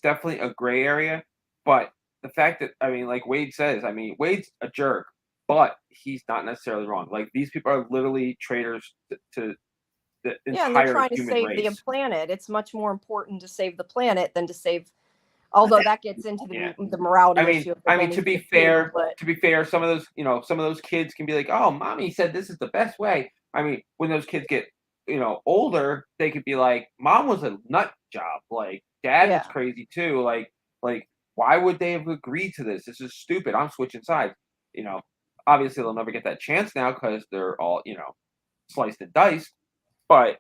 definitely a gray area, but the fact that, I mean, like Wade says, I mean, Wade's a jerk, but he's not necessarily wrong. Like, these people are literally traitors to the Yeah, and they're entire trying to human save race. the planet. It's much more important to save the planet than to save. Although that gets into Yeah. the morality issue. Of the I mean, men to be who feel, fair, but some of those kids can be like, "Oh, mommy said this is the best way." I mean, when those kids get, older, they could be like, "Mom was a nut job. Like, dad was yeah, crazy too. Like, why would they have agreed to this? This is stupid. I'm switching sides." You know, obviously they'll never get that chance now because they're all, sliced and diced. But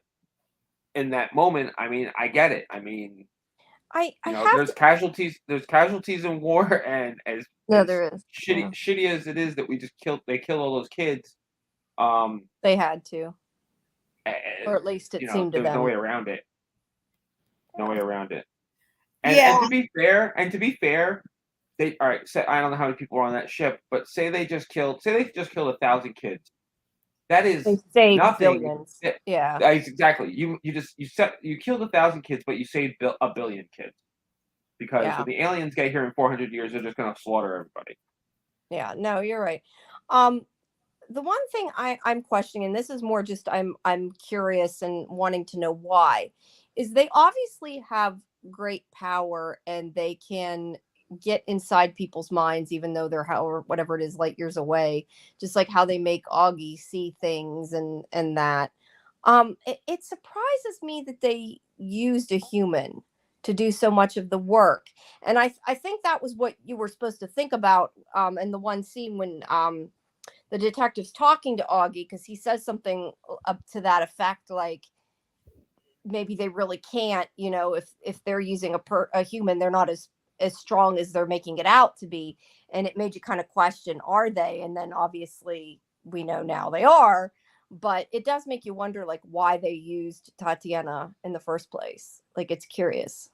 in that moment, I mean, I get it. I mean, I have there's to. casualties in war, and No, as there is. Yeah, shitty as it is that they killed all those kids, um, they had to, eh, or at least it seemed to there's no them. way around it. No way around it. And Yeah. to be fair, they all right. Say I don't know how many people were on that ship, but say they just killed 1,000 kids. That is They saved nothing. billions. That- Yeah, exactly. You killed 1,000 kids, but you saved a billion kids. Because yeah, when the aliens get here in 400 years, they're just going to slaughter everybody. yeah. No, you're right. Um, the one thing I'm questioning, and this is more just I'm curious and wanting to know why, is they obviously have great power and they can get inside people's minds, even though they're however whatever it is light years away. Just like how they make Augie see things and that. It surprises me that they used a human to do so much of the work, and I think that was what you were supposed to think about in the one scene when the detective's talking to Augie, because he says something up to that effect, like maybe they really can't, if they're using a human, they're not as strong as they're making it out to be, and it made you kind of question, are they? And then obviously we know now they are, but it does make you wonder, like, why they used Tatiana in the first place. Like, it's curious.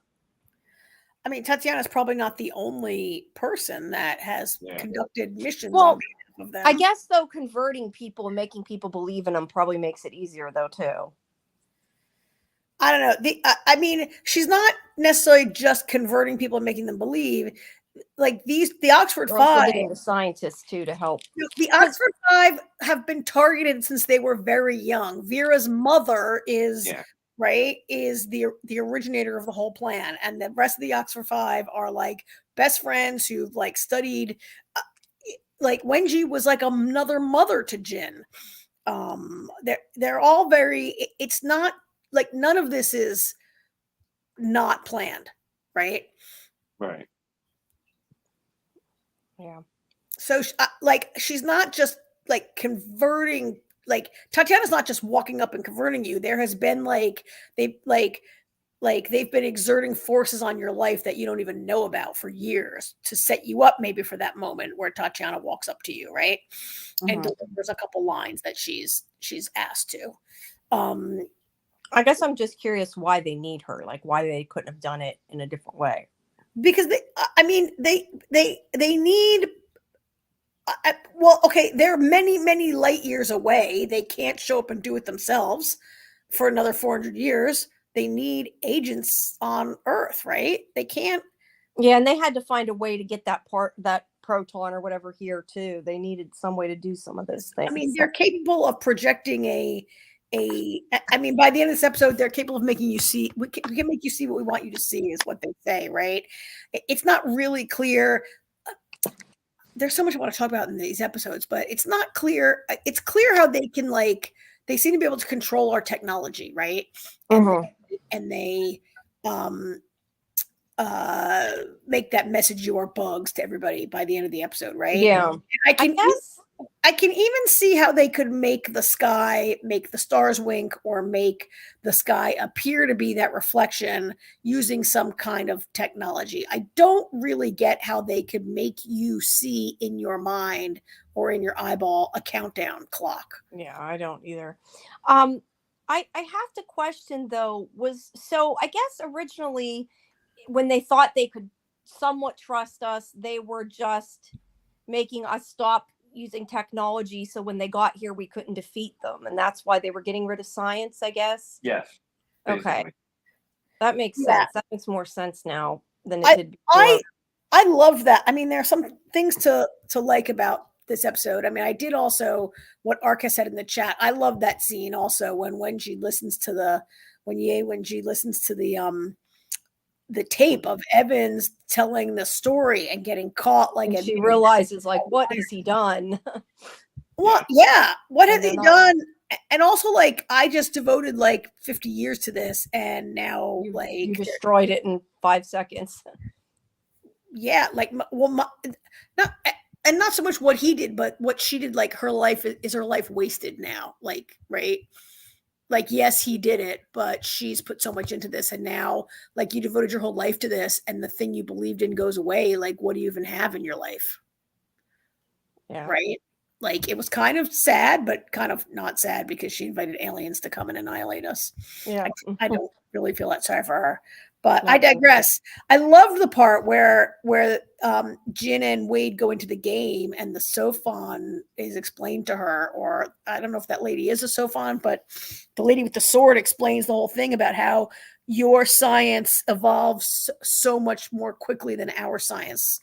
I mean, Tatiana's probably not the only person that has Yeah. conducted missions Well, on behalf of them. I guess though, converting people and making people believe in them probably makes it easier though too. I don't know. I mean, she's not necessarily just converting people and making them believe. Like the Oxford They're also Five, getting the scientists too to help. the Oxford Five have been targeted since they were very young. Vera's mother is Yeah. right, is the originator of the whole plan, and the rest of the Oxford Five are like best friends who've like studied. Like Wenji was like another mother to Jin. They're all very. It's not like none of this is not planned, right? Right. Yeah. So like she's not just like converting. Like Tatiana's not just walking up and converting you. There has been they've been exerting forces on your life that you don't even know about for years to set you up maybe for that moment where Tatiana walks up to you, right? And delivers a couple lines that she's asked to. I guess I'm just curious why they need her, like why they couldn't have done it in a different way. Because they need well, okay, they're many light years away. They can't show up and do it themselves for another 400 years. They need agents on Earth, right? They can't. Yeah, and they had to find a way to get that proton or whatever here too. They needed some way to do some of those things. I mean, they're capable of projecting I mean, by the end of this episode, they're capable of making you see. We can make you see what we want you to see, is what they say, right? It's not really clear. There's so much I want to talk about in these episodes, but it's not clear. It's clear how they can they seem to be able to control our technology, right? And they make that message you are bugs to everybody by the end of the episode, right? Yeah. I can even see how they could make the sky, make the stars wink, or make the sky appear to be that reflection using some kind of technology. I don't really get how they could make you see in your mind or in your eyeball a countdown clock. Yeah, I don't either. I have to question though, I guess originally when they thought they could somewhat trust us, they were just making us stop using technology, so when they got here we couldn't defeat them, and that's why they were getting rid of science, I guess. Yes. Basically. Okay, that makes sense. Yeah. That makes more sense now than it did before. I love that. I mean, there are some things to like about this episode. I mean, I did also what Arca said in the chat. I love that scene also when she listens to when she listens to the tape of Evans telling the story and getting caught, like, And and she realizes, like, what has he done? What? Yeah. What has And he they're not- done? And also, like, I just devoted like 50 years to this, and now, you like, destroyed it in 5 seconds. yeah, like, not and not so much what he did, but what she did. Like, her life is her life wasted now? Like, right? Like, yes, he did it, but she's put so much into this, and now, like, you devoted your whole life to this, and the thing you believed in goes away. Like, what do you even have in your life? Yeah. Right? Like, it was kind of sad, but kind of not sad because she invited aliens to come and annihilate us. Yeah. I don't really feel that sorry for her, but No. I digress. I love the part where Jin and Wade go into the game and the Sophon is explained to her, or I don't know if that lady is a Sophon, but the lady with the sword explains the whole thing about how your science evolves so much more quickly than our science.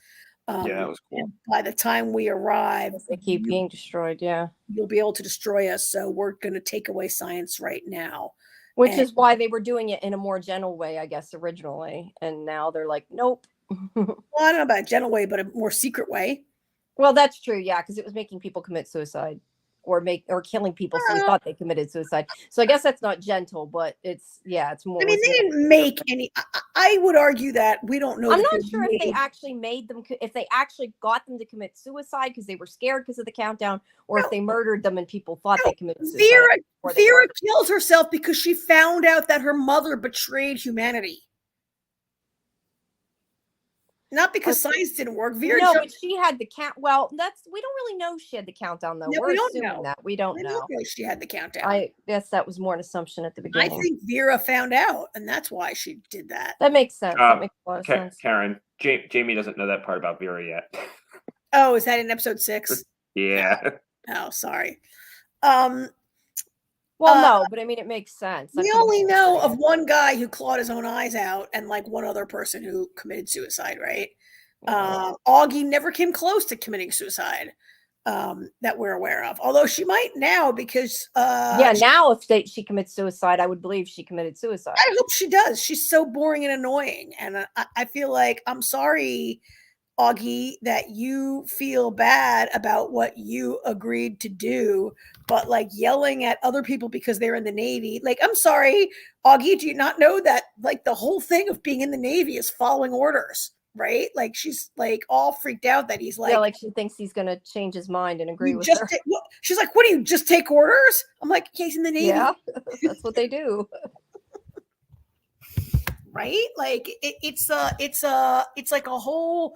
Yeah, that was cool. And by the time we arrive, They keep being destroyed. Yeah. you'll be able to destroy us. So we're going to take away science right now. Which And- is why they were doing it in a more gentle way, I guess, originally. And now they're like, nope. Well, I don't know about a gentle way, but a more secret way. Well, that's true. Yeah. Because it was making people commit suicide or killing people. So we thought they committed suicide. So I guess that's not gentle, but it's more. I mean, they didn't make any. I would argue that we don't know. I'm that not they sure if they made- actually made them, if they actually got them to commit suicide because they were scared because of the countdown, or if they murdered them and people thought they committed suicide. Vera kills herself because she found out that her mother betrayed humanity. Not because science didn't work. Vera No, but she had the count. Well, we don't really know she had the countdown though. No, We're we don't assuming know. that we don't know. She had the countdown. I guess that was more an assumption at the I beginning. think Vera found out, and that's why she did that. That makes sense. That makes a lot of sense. Karen, Jamie doesn't know that part about Vera yet. Oh, is that in episode 6? Yeah. Oh, sorry. Well, no, but I mean, it makes sense. We only know of one guy who clawed his own eyes out, and like one other person who committed suicide, right? Augie never came close to committing suicide that we're aware of. Although she might now because now if she commits suicide, I would believe she committed suicide. I hope she does. She's so boring and annoying, and I feel like I'm sorry, Augie, that you feel bad about what you agreed to do, but like yelling at other people because they're in the Navy. Like, I'm sorry, Augie, do you not know that like the whole thing of being in the Navy is following orders, right? Like, she's like all freaked out that he's like, like she thinks he's going to change his mind and agree with her. She's like, what do you just take orders? I'm like, yeah, he's in the Navy. Yeah, that's what they do. Right? Like it's like a whole,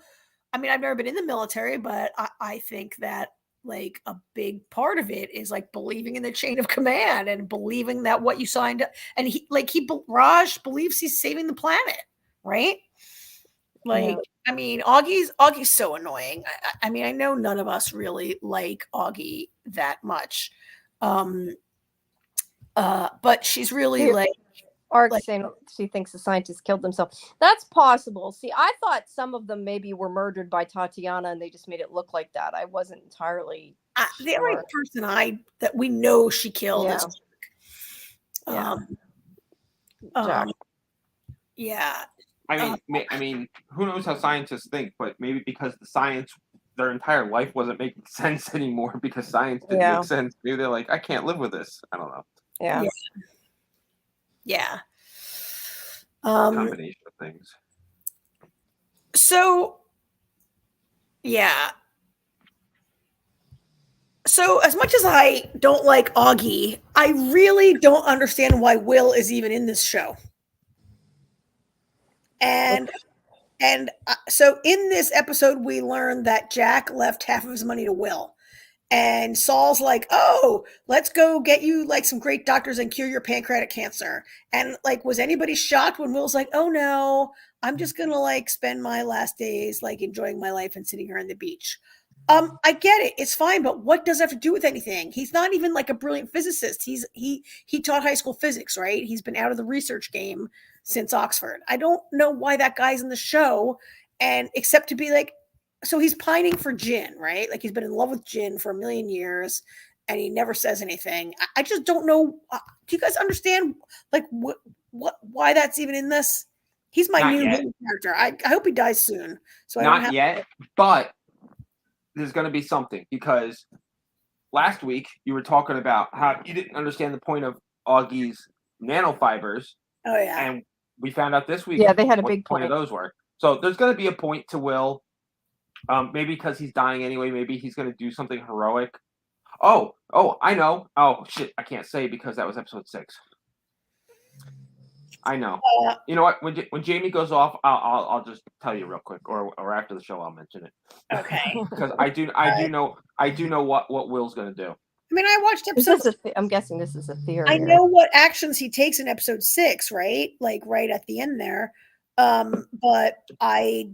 I mean, I've never been in the military, but I think that like a big part of it is like believing in the chain of command and believing that what you signed up, and Raj believes he's saving the planet, right? Like, I mean, Augie's so annoying. I mean, I know none of us really like Augie that much. But she's really like, saying she thinks the scientist killed themselves. That's possible. See, I thought some of them maybe were murdered by Tatiana and they just made it look like that. I wasn't entirely the only person that we know she killed is yeah. I mean, who knows how scientists think, but maybe because their entire life wasn't making sense anymore because science didn't make sense. Maybe they're like, I can't live with this. I don't know. Yeah. Combination of things. So, yeah. So, as much as I don't like Augie, I really don't understand why Will is even in this show. And so in this episode, we learned that Jack left half of his money to Will. And Saul's like, oh, let's go get you like some great doctors and cure your pancreatic cancer. And like, was anybody shocked when Will's like, oh no, I'm just going to like spend my last days like enjoying my life and sitting here on the beach. I get it. It's fine. But what does it have to do with anything? He's not even like a brilliant physicist. He taught high school physics, right? He's been out of the research game since Oxford. I don't know why that guy's in the show, and except to be like so he's pining for Jin, right? Like he's been in love with Jin for a million years, and he never says anything. I just don't know. Do you guys understand like why that's even in this? He's my Not new yet. character. I hope he dies soon. So I don't Not have yet, but there's going to be something, because last week you were talking about how you didn't understand the point of Augie's nanofibers, Oh yeah. and we found out this week Yeah, they had a what big the point of those were. So there's going to be a point to Will, maybe because he's dying anyway. Maybe he's going to do something heroic. Oh, I know. Oh shit, I can't say because that was episode 6. I know. You know what? When Jamie goes off, I'll just tell you real quick, or after the show I'll mention it. Okay. Because I do know what Will's gonna do. I mean, I watched episode. I'm guessing this is a theory. I know what actions he takes in episode 6, right? Like right at the end there. But I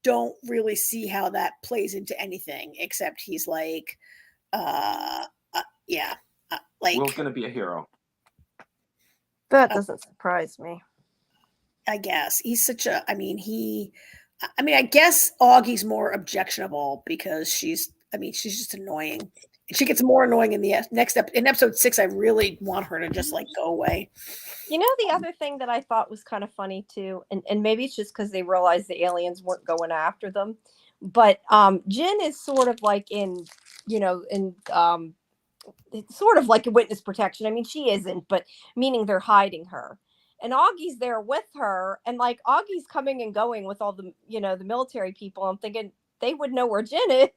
don't really see how that plays into anything except he's like, like Will's gonna be a hero. That doesn't surprise me. I guess he's such a. I mean, I guess Augie's more objectionable because she's just annoying. She gets more annoying in the next in episode 6. I really want her to just like go away. You know, the other thing that I thought was kind of funny too, and maybe it's just because they realized the aliens weren't going after them, but Jin is sort of like it's sort of like a witness protection. I mean, she isn't, but meaning they're hiding her. And Augie's there with her, and like Augie's coming and going with all the the military people. I'm thinking they would know where Jin is.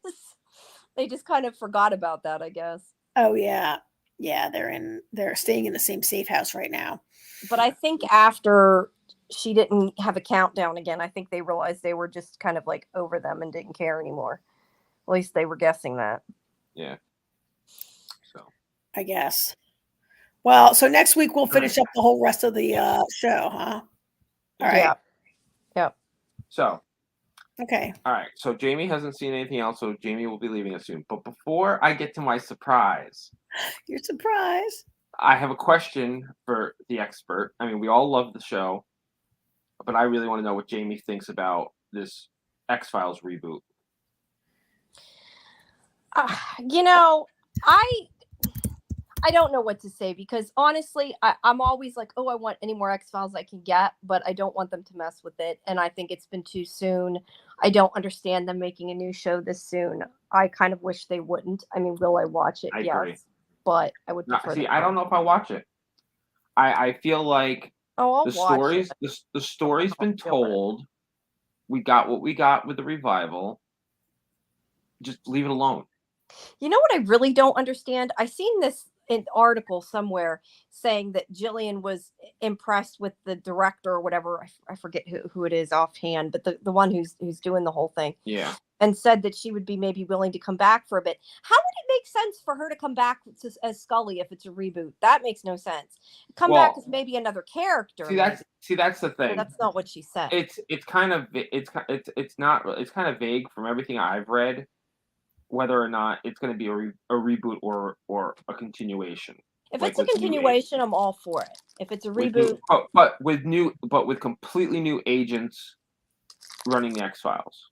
They just kind of forgot about that, I guess. Oh yeah. Yeah, they're staying in the same safe house right now. But I think after she didn't have a countdown again, I think they realized they were just kind of like over them and didn't care anymore. At least they were guessing that. Yeah. So I guess. Well, so next week we'll finish up the whole rest of the show, huh? All right. Yeah. So. Okay. All right. So Jamie hasn't seen anything else, so Jamie will be leaving us soon. But before I get to my surprise, you're surprised. I have a question for the expert. I mean, we all love the show, but I really want to know what Jamie thinks about this X-Files reboot. I don't know what to say because honestly, I'm always like, oh, I want any more X-Files I can get, but I don't want them to mess with it. And I think it's been too soon. I don't understand them making a new show this soon. I kind of wish they wouldn't. I mean, will I watch it? I agree. But I would prefer I don't know if I watch it. I feel like the story's been told. We got what we got with the revival. Just leave it alone. You know what I really don't understand? I seen this an article somewhere saying that Jillian was impressed with the director or whatever. I forget who it is offhand, but the one who's doing the whole thing. Yeah. And said that she would be maybe willing to come back for a bit. How would it make sense for her to come back as Scully if it's a reboot? That makes no sense. Back as maybe another character. That's the thing. Well, that's not what she said. It's kind of vague from everything I've read, whether or not it's going to be a reboot or a continuation. If it's a continuation, I'm all for it. If it's a reboot, but with completely new agents running the X-Files.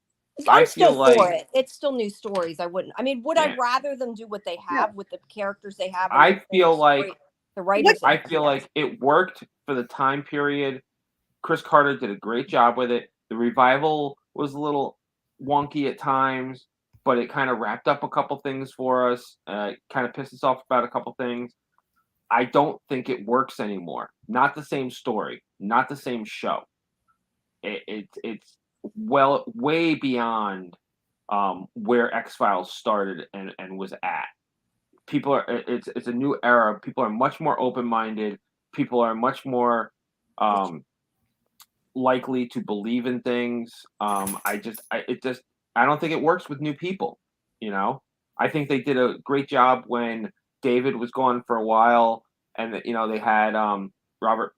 I'm still for it. It's still new stories. I wouldn't. I mean, would I rather them do what they have with the characters they have? I feel like the writers. I feel like it worked for the time period. Chris Carter did a great job with it. The revival was a little wonky at times, but it kind of wrapped up a couple things for us. Kind of pissed us off about a couple things. I don't think it works anymore. Not the same story. Not the same show. It's way beyond where X-Files started and was at. People are it's a new era. People are much more open-minded. People are much more likely to believe in things. I don't think it works with new people. I think they did a great job when David was gone for a while, and they had Robert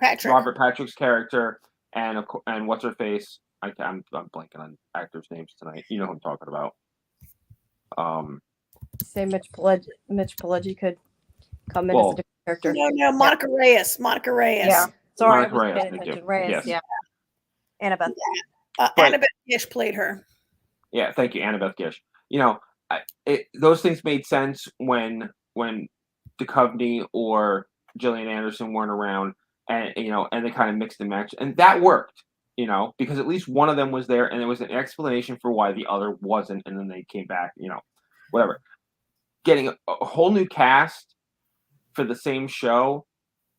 Patrick's character, and what's her face? I'm blanking on actors' names tonight. You know who I'm talking about. Say Mitch Pileggi could come in as a different character. No, Monica Reyes. Yeah, sorry, Monica Reyes. Reyes. Yes. Yeah. Annabeth. But- Annabeth Gish played her. Yeah, thank you, Annabeth Gish. You know, those things made sense when Duchovny or Gillian Anderson weren't around, and and they kind of mixed and matched, and that worked. Because at least one of them was there, and there was an explanation for why the other wasn't, and then they came back. Whatever. Getting a whole new cast for the same show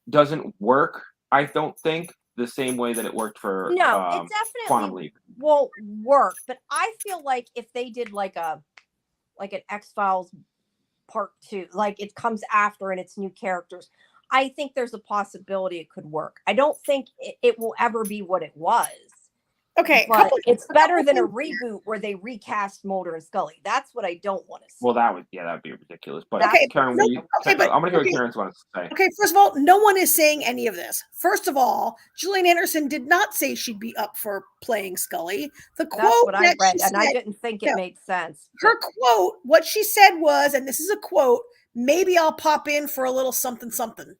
doesn't work. I don't think the same way that it worked for No, it Quantum definitely Leap. won't work. But I feel like if they did like an X-Files part 2, like it comes after and it's new characters, I think there's a possibility it could work. I don't think it will ever be what it was. Okay, But it's better than a reboot where they recast Mulder and Scully. That's what I don't want to see. Well, that'd be ridiculous. But Okay, Karen, but I'm gonna hear what Karen's wants to say. Okay, first of all, no one is saying any of this. First of all, Gillian Anderson did not say she'd be up for playing Scully. That's what I read, and I didn't think it made sense. Her quote, what she said was, and this is a quote, "Maybe I'll pop in for a little something something."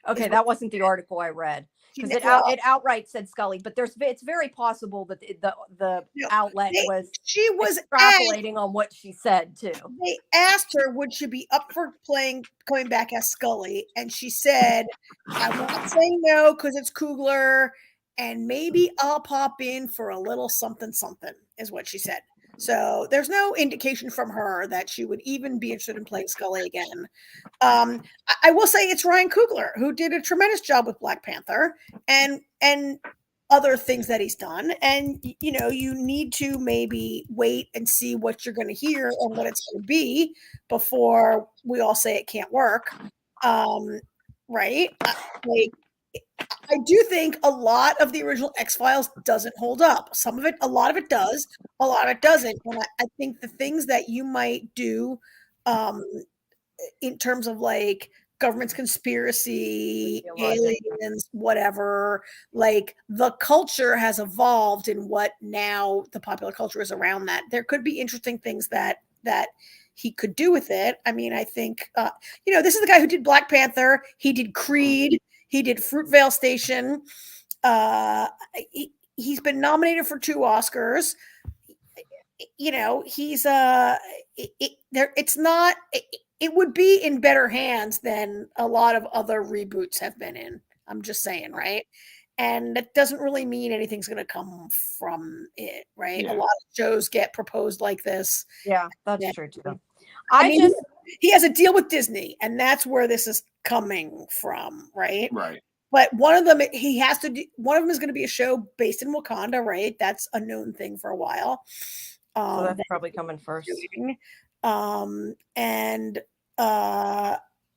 Okay, that wasn't the article I read. Because it outright said Scully, but it's very possible that the outlet was extrapolating on what she said too. They asked her, would she be up for coming back as Scully, and she said, "I'm not saying no because it's Coogler, and maybe I'll pop in for a little something something," is what she said. So there's no indication from her that she would even be interested in playing Scully again. I will say it's Ryan Coogler, who did a tremendous job with Black Panther and other things that he's done. And, you need to maybe wait and see what you're going to hear and what it's going to be before we all say it can't work. Right? I do think a lot of the original X-Files doesn't hold up. A lot of it does, a lot of it doesn't. And I think the things that you might do in terms of like government's conspiracy, aliens, whatever, like the culture has evolved in what now the popular culture is around that. There could be interesting things that he could do with it. I mean, I think, this is the guy who did Black Panther. He did Creed. He did Fruitvale Station. He's been nominated for 2 Oscars. He's it would be in better hands than a lot of other reboots have been in. I'm just saying, right? And that doesn't really mean anything's going to come from it, right? Yeah. A lot of shows get proposed like this. Yeah, that's true too. He has a deal with Disney, and that's where this is coming from, right? Right. But one of them one of them is going to be a show based in Wakanda, right? That's a known thing for a while. So that's probably coming first.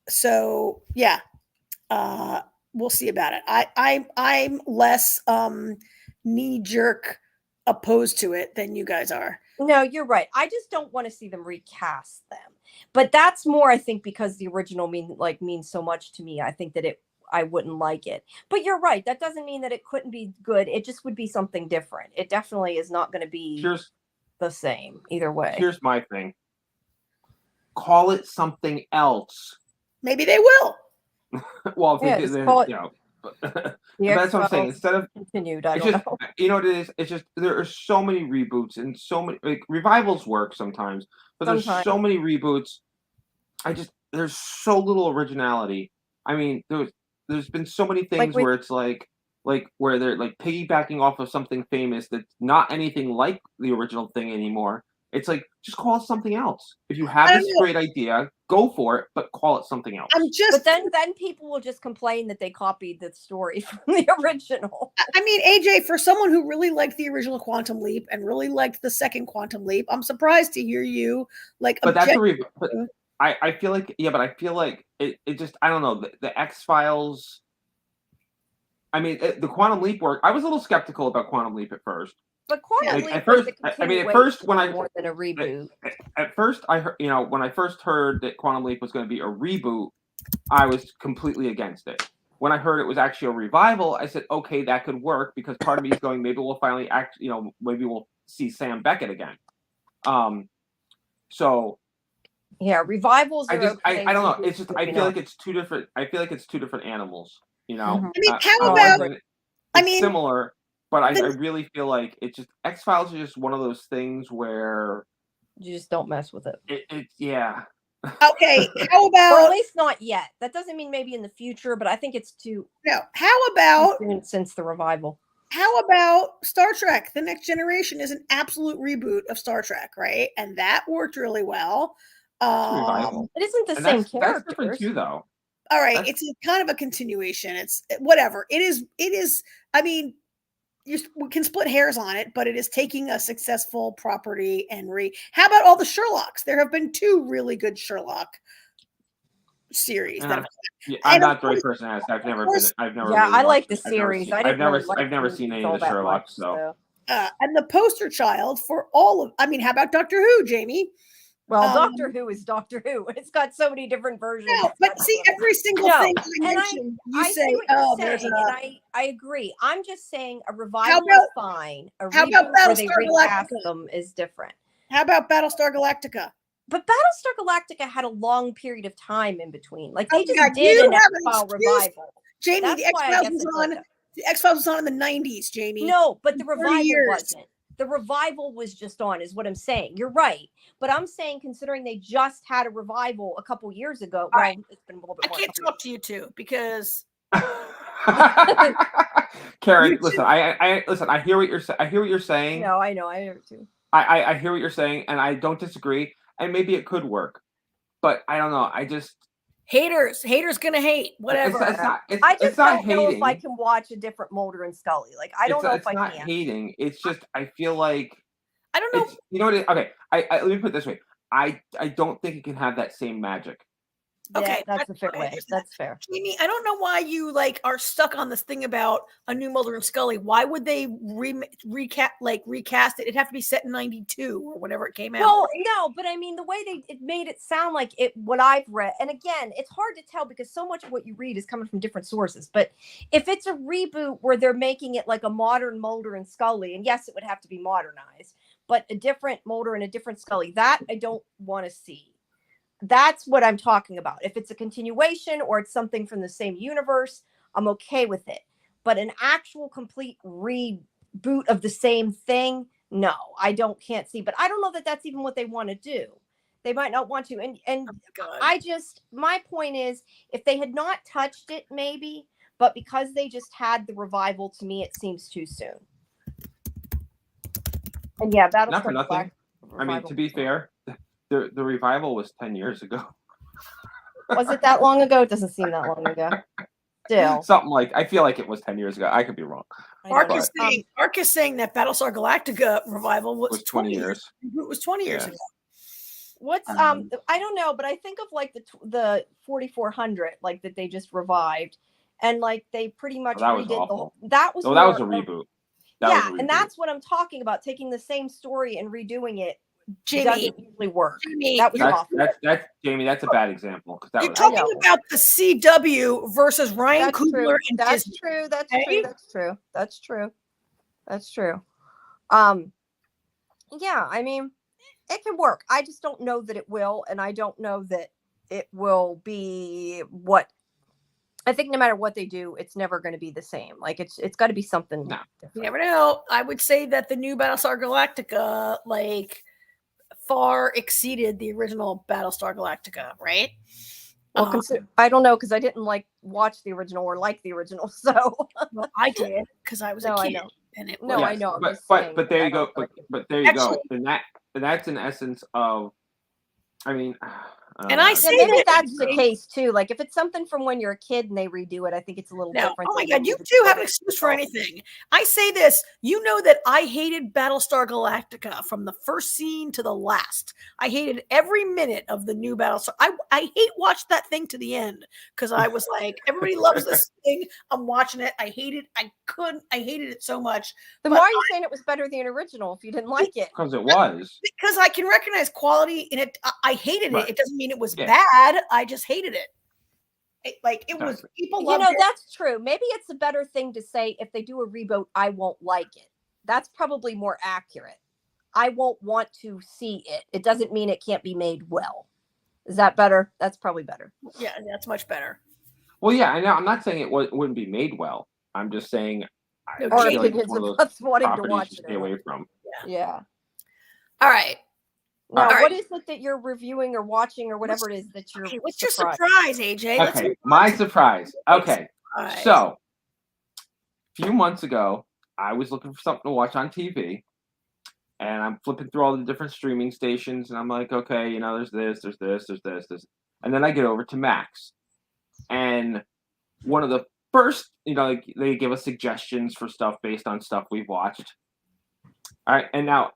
So yeah, we'll see about it. I'm less knee-jerk opposed to it than you guys are. No, you're right. I just don't want to see them recast them. But that's more, I think, because the original means so much to me. I think that I wouldn't like it. But you're right. That doesn't mean that it couldn't be good. It just would be something different. It definitely is not going to be the same either way. Here's my thing. Call it something else. Maybe they will. Well, if they did, but that's what I'm saying. Instead of continued, I don't know. You know what it is? It's just there are so many reboots and so many revivals work sometimes, but there's so many reboots. There's so little originality. I mean, there's been so many things where it's like where they're like piggybacking off of something famous that's not anything like the original thing anymore. It's like, just call it something else. If you have this great idea, go for it, but call it something else. But then people will just complain that they copied the story from the original. I mean, AJ, for someone who really liked the original Quantum Leap and really liked the second Quantum Leap, I'm surprised to hear you But that's a review. But I feel like, but I feel like it just, I don't know, the X-Files. I mean, the Quantum Leap work. I was a little skeptical about Quantum Leap at first. But Quantum Leap at first, when more than a reboot. At first, I heard, when I first heard that Quantum Leap was going to be a reboot, I was completely against it. When I heard it was actually a revival, I said, okay, that could work, because part of me is going, maybe we'll finally maybe we'll see Sam Beckett again. So yeah, revivals. I don't know. It's just I feel like it's two different. I feel like it's two different animals. I mean, how about? It's similar. But I really feel like it's just X-Files is just one of those things where You just don't mess with it. it's yeah. Okay, how Or about at least not yet. That doesn't mean maybe in the future, but I think it's too no? How about soon since the revival. Star Trek? The Next Generation is an absolute reboot of Star Trek, right? And that worked really well. Revival. It isn't the And same that's different characters. too, though. All right, That's- it's kind of a continuation. It's whatever. It is. I mean, we can split hairs on it, but it is taking a successful property and how about all the Sherlocks? There have been 2 really good Sherlock series that have Yeah, I'm And of not the right course- person to ask. I've never course- been. I've never. Yeah, really I like watched the it. I've never series. seen- I didn't I've never. really like I've never the seen any movies of the all that Sherlock. much, So and the poster child for all of. I mean, how about Doctor Who, Jamie? Well, Um, Doctor Who is Doctor Who. It's got so many different versions. No, but see, every single No, thing I and I- mentioned, you I say, see what you're "Oh, there's saying, a." and I agree. I'm just saying a revival about- is fine. A how about reboot where they Battlestar recast Galactica? them is different. How about Battlestar Galactica? But Battlestar Galactica had a long period of time in between. Like they Oh, just God, did you an have an X-File excuse. revival. Jamie, That's the X why I Files guess was it's on. like that. The X Files was on in the '90s, Jamie. No, but the 30 revival years. wasn't. The revival was just on, is what I'm saying. You're right. But I'm saying, considering they just had a revival a couple years ago, well, right. it's been a little bit I more. can't talk to you 2 because Karen, You listen. I listen. I hear what you're saying. I hear what you're saying. No, I know. I hear it too. I hear what you're saying, and I don't disagree. And maybe it could work, but I don't know. I just haters gonna hate whatever. It's not. I just it's not don't know hating. if I can watch a different Mulder and Scully. Like I don't know if It's I not can. hating. It's just I feel like I don't know. it's. You know what? Okay. Let me put it this way. I don't think it can have that same magic. Yeah, Okay, that's a fair fine. way. That's fair. Jamie, I don't know why you are stuck on this thing about a new Mulder and Scully. Why would they recast it? It'd have to be set in '92 or whenever it came out. Well, no, but I mean the way it made it sound like it. What I've read, and again, it's hard to tell because so much of what you read is coming from different sources. But if it's a reboot where they're making it like a modern Mulder and Scully, and yes, it would have to be modernized, but a different Mulder and a different Scully, that I don't want to see. That's what I'm talking about. If it's a continuation or it's something from the same universe, I'm okay with it. But an actual complete reboot of the same thing, no, can't see. But I don't know that that's even what they want to do. They might not want to. And my point is, if they had not touched it, maybe, but because they just had the revival, to me, it seems too soon. And yeah, Battlestar Not for nothing. I mean, to be fair, the revival was 10 years ago. Was it that long ago? It doesn't seem that long ago. Still. Something like, I feel like it was 10 years ago. I could be wrong. Mark is saying that Battlestar Galactica revival was 20 years. It was 20 years ago. What's I don't know, but I think of like the 4400 like that they just revived, and like they pretty much redid the whole. That was a reboot. And that's what I'm talking about. Taking the same story and redoing it. Jamie, doesn't usually work. Jamie, that was awful. That's Jamie. That's a bad example. You're talking about the CW versus Ryan Coogler and that's Disney. True. That's true. That's true. That's true. Yeah, I mean, it can work. I just don't know that it will, and I don't know that it will be what. I think no matter what they do, it's never going to be the same. Like it's got to be something. No. You never know. I would say that the new Battlestar Galactica, far exceeded the original Battlestar Galactica, right? Well, I don't know because I didn't watch the original or like the original, so well, I did because I was a kid. I know. And it no, was, I know. But there you go. But there you go. And that's an essence of. I mean. And I say maybe that's the case too. Like if it's something from when you're a kid and they redo it, I think it's a little different. Oh my God, you do have an excuse for anything. I say this, you know that I hated Battlestar Galactica from the first scene to the last. I hated every minute of the new Battlestar. I watched that thing to the end because I was like, everybody loves this thing. I'm watching it. I hated it so much. Then why are you saying it was better than the original if you didn't like it? Because it was. Because I can recognize quality in it. I hated it. It doesn't mean it was bad. I just hated it. It was people loved it. That's true. Maybe it's a better thing to say if they do a reboot, I won't like it. That's probably more accurate. I won't want to see it. It doesn't mean it can't be made well. Is that better? That's probably better. Yeah, that's much better. Well, yeah, I know. I'm not saying it wouldn't be made well. I'm just saying I Our feel like it's opinions one of of those us wanting to properties watch you it. stay away from. Yeah. All right. Now, All what right. is it that you're reviewing or watching or whatever it is that you're Okay, what's surprised? your surprise, AJ? Let's Okay, move on my to surprise. Okay, surprise. so a few months ago, I was looking for something to watch on TV, and I'm flipping through all the different streaming stations, and I'm like, okay, there's this, and then I get over to Max, and one of the first, like, they give us suggestions for stuff based on stuff we've watched. All right, and now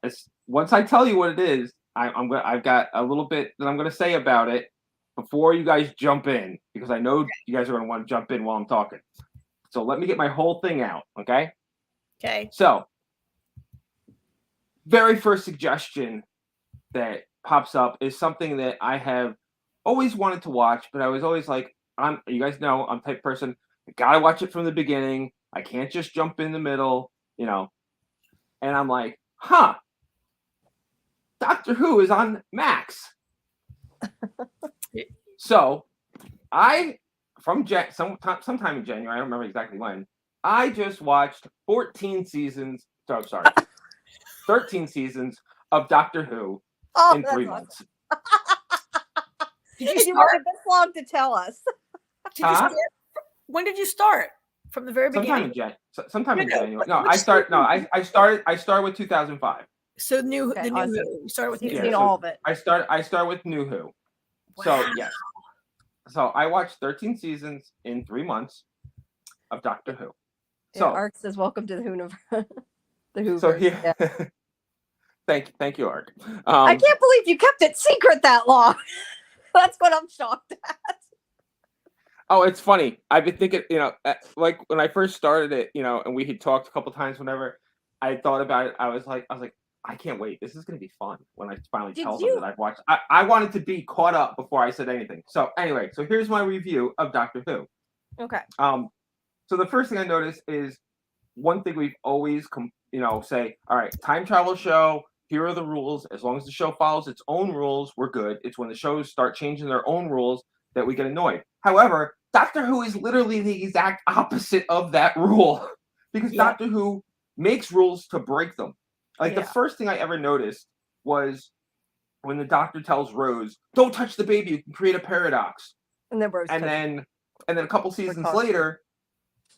once I tell you what it is, I've got a little bit that I'm gonna say about it before you guys jump in, because I know you guys are gonna want to jump in while I'm talking. So let me get my whole thing out, okay? Okay. So, very first suggestion that pops up is something that I have always wanted to watch, but I was always like, you guys know, I'm the type of person, I gotta watch it from the beginning. I can't just jump in the middle, And I'm like, Doctor Who is on Max. So, sometime in January, I don't remember exactly when, I just watched 13 seasons of Doctor Who in 3 months. Did you You start? waited this long to tell us. Did you start? When did you start? From the very beginning. Sometime in January. No, Which season? I started with 2005. So Okay, the new awesome. Who. You started with You've New seen Who. all of it. I start with New Who. Wow. So yes. So I watched 13 seasons in 3 months of Doctor Who. So Ark says, "Welcome to the Who." The Who. So here, thank you, Ark. I can't believe you kept it secret that long. That's what I'm shocked at. Oh, it's funny. I've been thinking, like when I first started it, and we had talked a couple times. Whenever I thought about it, I was like, I can't wait. This is going to be fun when I finally tell them that I've watched. I wanted to be caught up before I said anything. So anyway, here's my review of Doctor Who. Okay. So the first thing I noticed is one thing we've always say, all right, time travel show, here are the rules. As long as the show follows its own rules, we're good. It's when the shows start changing their own rules that we get annoyed. However, Doctor Who is literally the exact opposite of that rule, because Doctor Who makes rules to break them. Like the first thing I ever noticed was when the doctor tells Rose, "Don't touch the baby, you can create a paradox." And then Rose then a couple seasons later,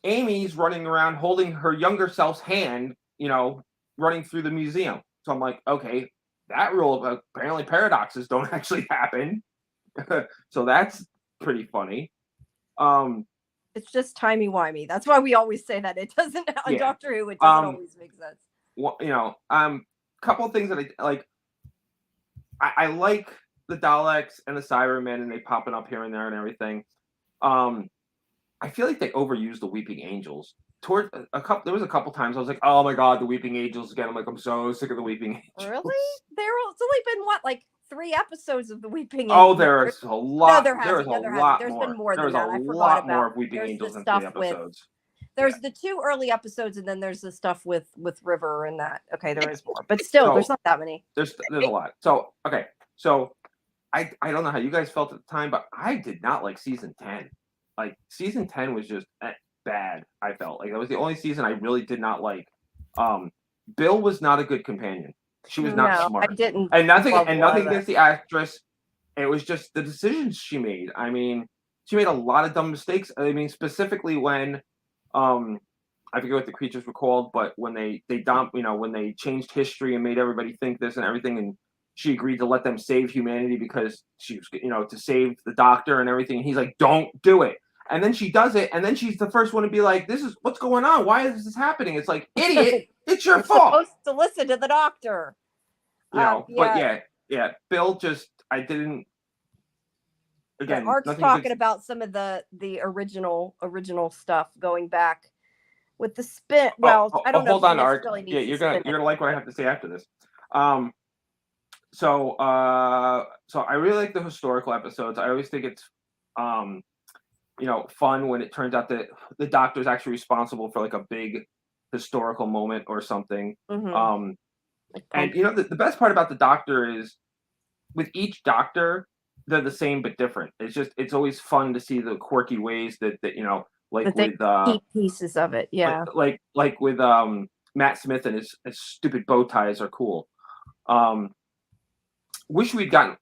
Amy's running around holding her younger self's hand, running through the museum. So I'm like, okay, that rule, apparently paradoxes don't actually happen. So that's pretty funny. It's just timey-wimey. That's why we always say that. It doesn't, on Doctor Who, it doesn't always make sense. Well, couple of things that I like. I like the Daleks and the Cybermen, and they popping up here and there and everything. I feel like they overused the Weeping Angels. There was a couple times I was like, "Oh my god, the Weeping Angels again!" I'm like, I'm so sick of the Weeping Angels. Really? It's only been like 3 episodes of the Weeping Angels. Oh, there's a lot. No, there has been more than that. I forgot about. More of Weeping Angels in 3 episodes. There's the 2 early episodes, and then there's the stuff with River and that. Okay, there is more, but still, there's not that many. There's a lot. So okay, so I don't know how you guys felt at the time, but I did not like season 10. Like season 10 was just bad. I felt like that was the only season I really did not like. Bill was not a good companion. She was not smart. I didn't. And nothing against the actress. It was just the decisions she made. I mean, she made a lot of dumb mistakes. I mean, specifically when I forget what the creatures were called, but when they when they changed history and made everybody think this and everything, and she agreed to let them save humanity because she was, to save the doctor and everything. And he's like, "Don't do it." And then she does it, and then she's the first one to be like, "This is what's going on. Why is this happening?" It's like, idiot, it's your fault. Supposed to listen to the doctor. But yeah, Bill just, I didn't. Again, Mark's talking about some of the original stuff going back with the spin. Well, I don't know. Hold on, Art. Yeah, you're gonna like what I have to say after this. So I really like the historical episodes. I always think it's fun when it turns out that the doctor is actually responsible for like a big historical moment or something. Mm-hmm. And the best part about the doctor is with each doctor, they're the same but different. It's always fun to see the quirky ways that But they keep pieces of it, yeah. Like with Matt Smith and his stupid bow ties are cool. I wish we got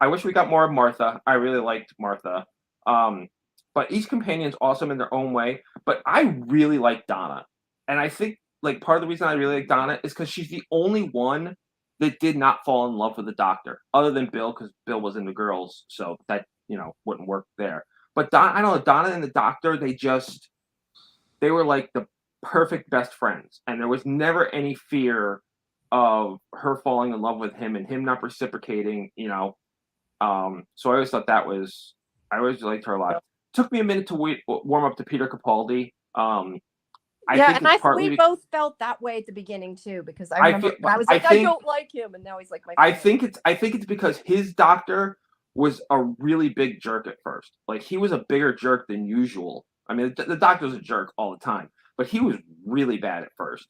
more of Martha. I really liked Martha. But each companion's awesome in their own way. But I really like Donna. And I think like part of the reason I really like Donna is because she's the only one that did not fall in love with the Doctor, other than Bill, because Bill was into girls, so that wouldn't work there. But I don't know, Donna and the Doctor, they were like the perfect best friends, and there was never any fear of her falling in love with him and him not reciprocating. So I always thought I always liked her a lot. Took me a minute to warm up to Peter Capaldi. We both felt that way at the beginning too, because I remember I was like, I don't like him, and now he's like my favorite. I think it's because his Doctor was a really big jerk at first. Like, he was a bigger jerk than usual. I mean, the Doctor's a jerk all the time, but he was really bad at first.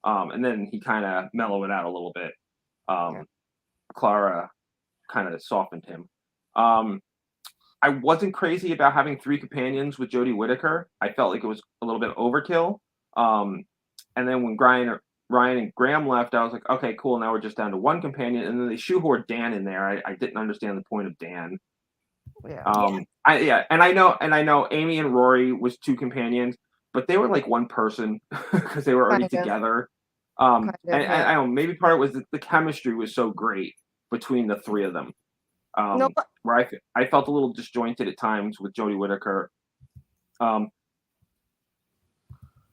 And then he kind of mellowed it out a little bit. Clara kind of softened him. I wasn't crazy about having 3 companions with Jodie Whittaker. I felt like it was a little bit overkill. And then when Ryan and Graham left, I was like, okay, cool. Now we're just down to 1 companion. And then they shoehorned Dan in there. I didn't understand the point of Dan. Yeah. And I know Amy and Rory was 2 companions, but they were like 1 person because they were already together. And I don't know, maybe part of it was the chemistry was so great between the 3 of them. Where I felt a little disjointed at times with Jodie Whittaker.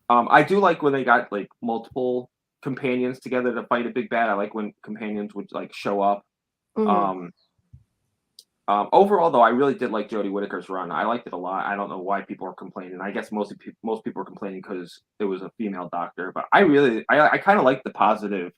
I do like when they got like multiple companions together to fight a big bad. I like when companions would like show up. Mm-hmm. Overall, though, I really did like Jodie Whittaker's run. I liked it a lot. I don't know why people are complaining. I guess most people are complaining because it was a female Doctor. But I kind of like the positive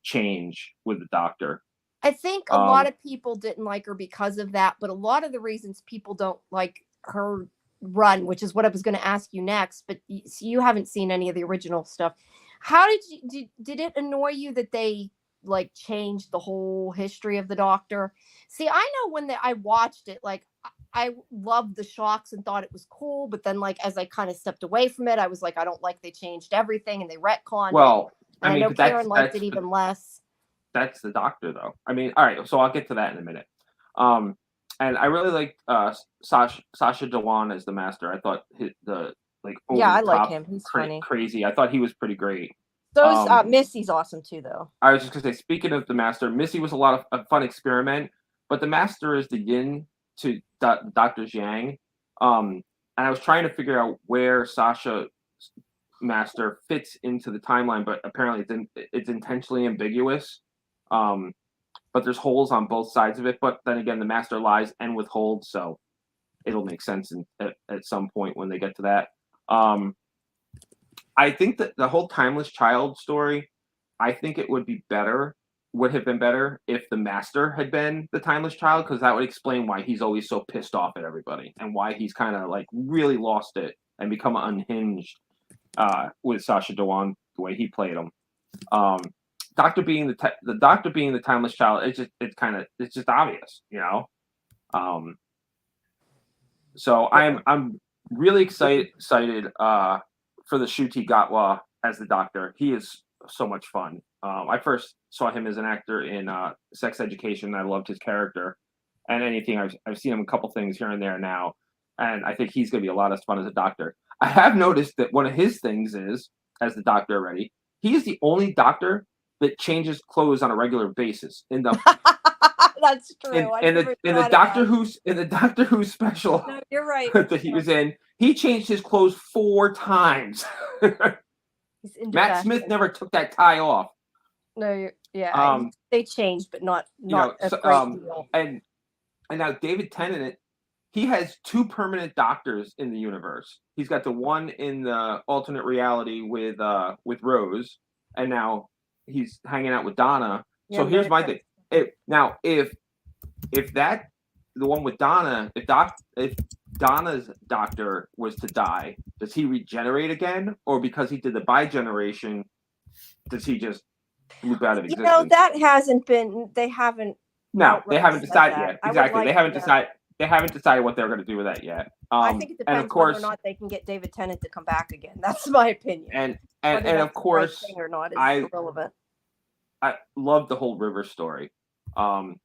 change with the Doctor. I think a lot of people didn't like her because of that, but a lot of the reasons people don't like her run, which is what I was going to ask you next, but you haven't seen any of the original stuff. How did it annoy you that they like changed the whole history of the Doctor? See, I know when I watched it, like I loved the shocks and thought it was cool, but then like as I kind of stepped away from it, I was like, I don't like they changed everything and they retconned. Well, I know Karen liked it even less. That's the Doctor, though. I mean, all right, so I'll get to that in a minute. And I really liked Sacha Dhawan as the Master. I thought I like him. He's funny, crazy. I thought he was pretty great. So Missy's awesome too, though. I was just gonna say, speaking of the Master, Missy was a lot of a fun experiment, but the Master is the yin to Doctor's yang. And I was trying to figure out where Sasha's Master fits into the timeline, but apparently it's intentionally ambiguous. But there's holes on both sides of it. But then again, the Master lies and withholds, so it'll make sense at some point when they get to that. I think that the whole Timeless Child story, I think it would have been better if the Master had been the Timeless Child, because that would explain why he's always so pissed off at everybody and why he's kind of like really lost it and become unhinged with Sacha Dhawan the way he played him. Doctor being the Doctor being the Timeless Child, it's just obvious, So I'm really excited for the Ncuti Gatwa as the Doctor. He is so much fun. I first saw him as an actor in Sex Education. I loved his character, and anything I've seen him a couple things here and there now, and I think he's going to be a lot of fun as a Doctor. I have noticed that one of his things is, as the Doctor already, he is the only Doctor that changes clothes on a regular basis. In the that's true. In the Doctor Who special, no, you're right. that he was in, he changed his clothes 4 times. Matt Smith never took that tie off. No, they changed, but not a great deal. And now David Tennant, he has 2 permanent Doctors in the universe. He's got the one in the alternate reality with Rose, and now he's hanging out with Donna. So here's my thing. If the one with Donna, if Donna's Doctor was to die, does he regenerate again, or because he did the bi-generation, does he just loop out of existence? That hasn't been. They haven't. No, they haven't decided yet. Exactly, they haven't decided what they're going to do with that yet. I think it and depends of course, whether or not they can get David Tennant to come back again. That's my opinion. and Whether and that's of the right course, thing or not is I irrelevant. I love the whole River story. And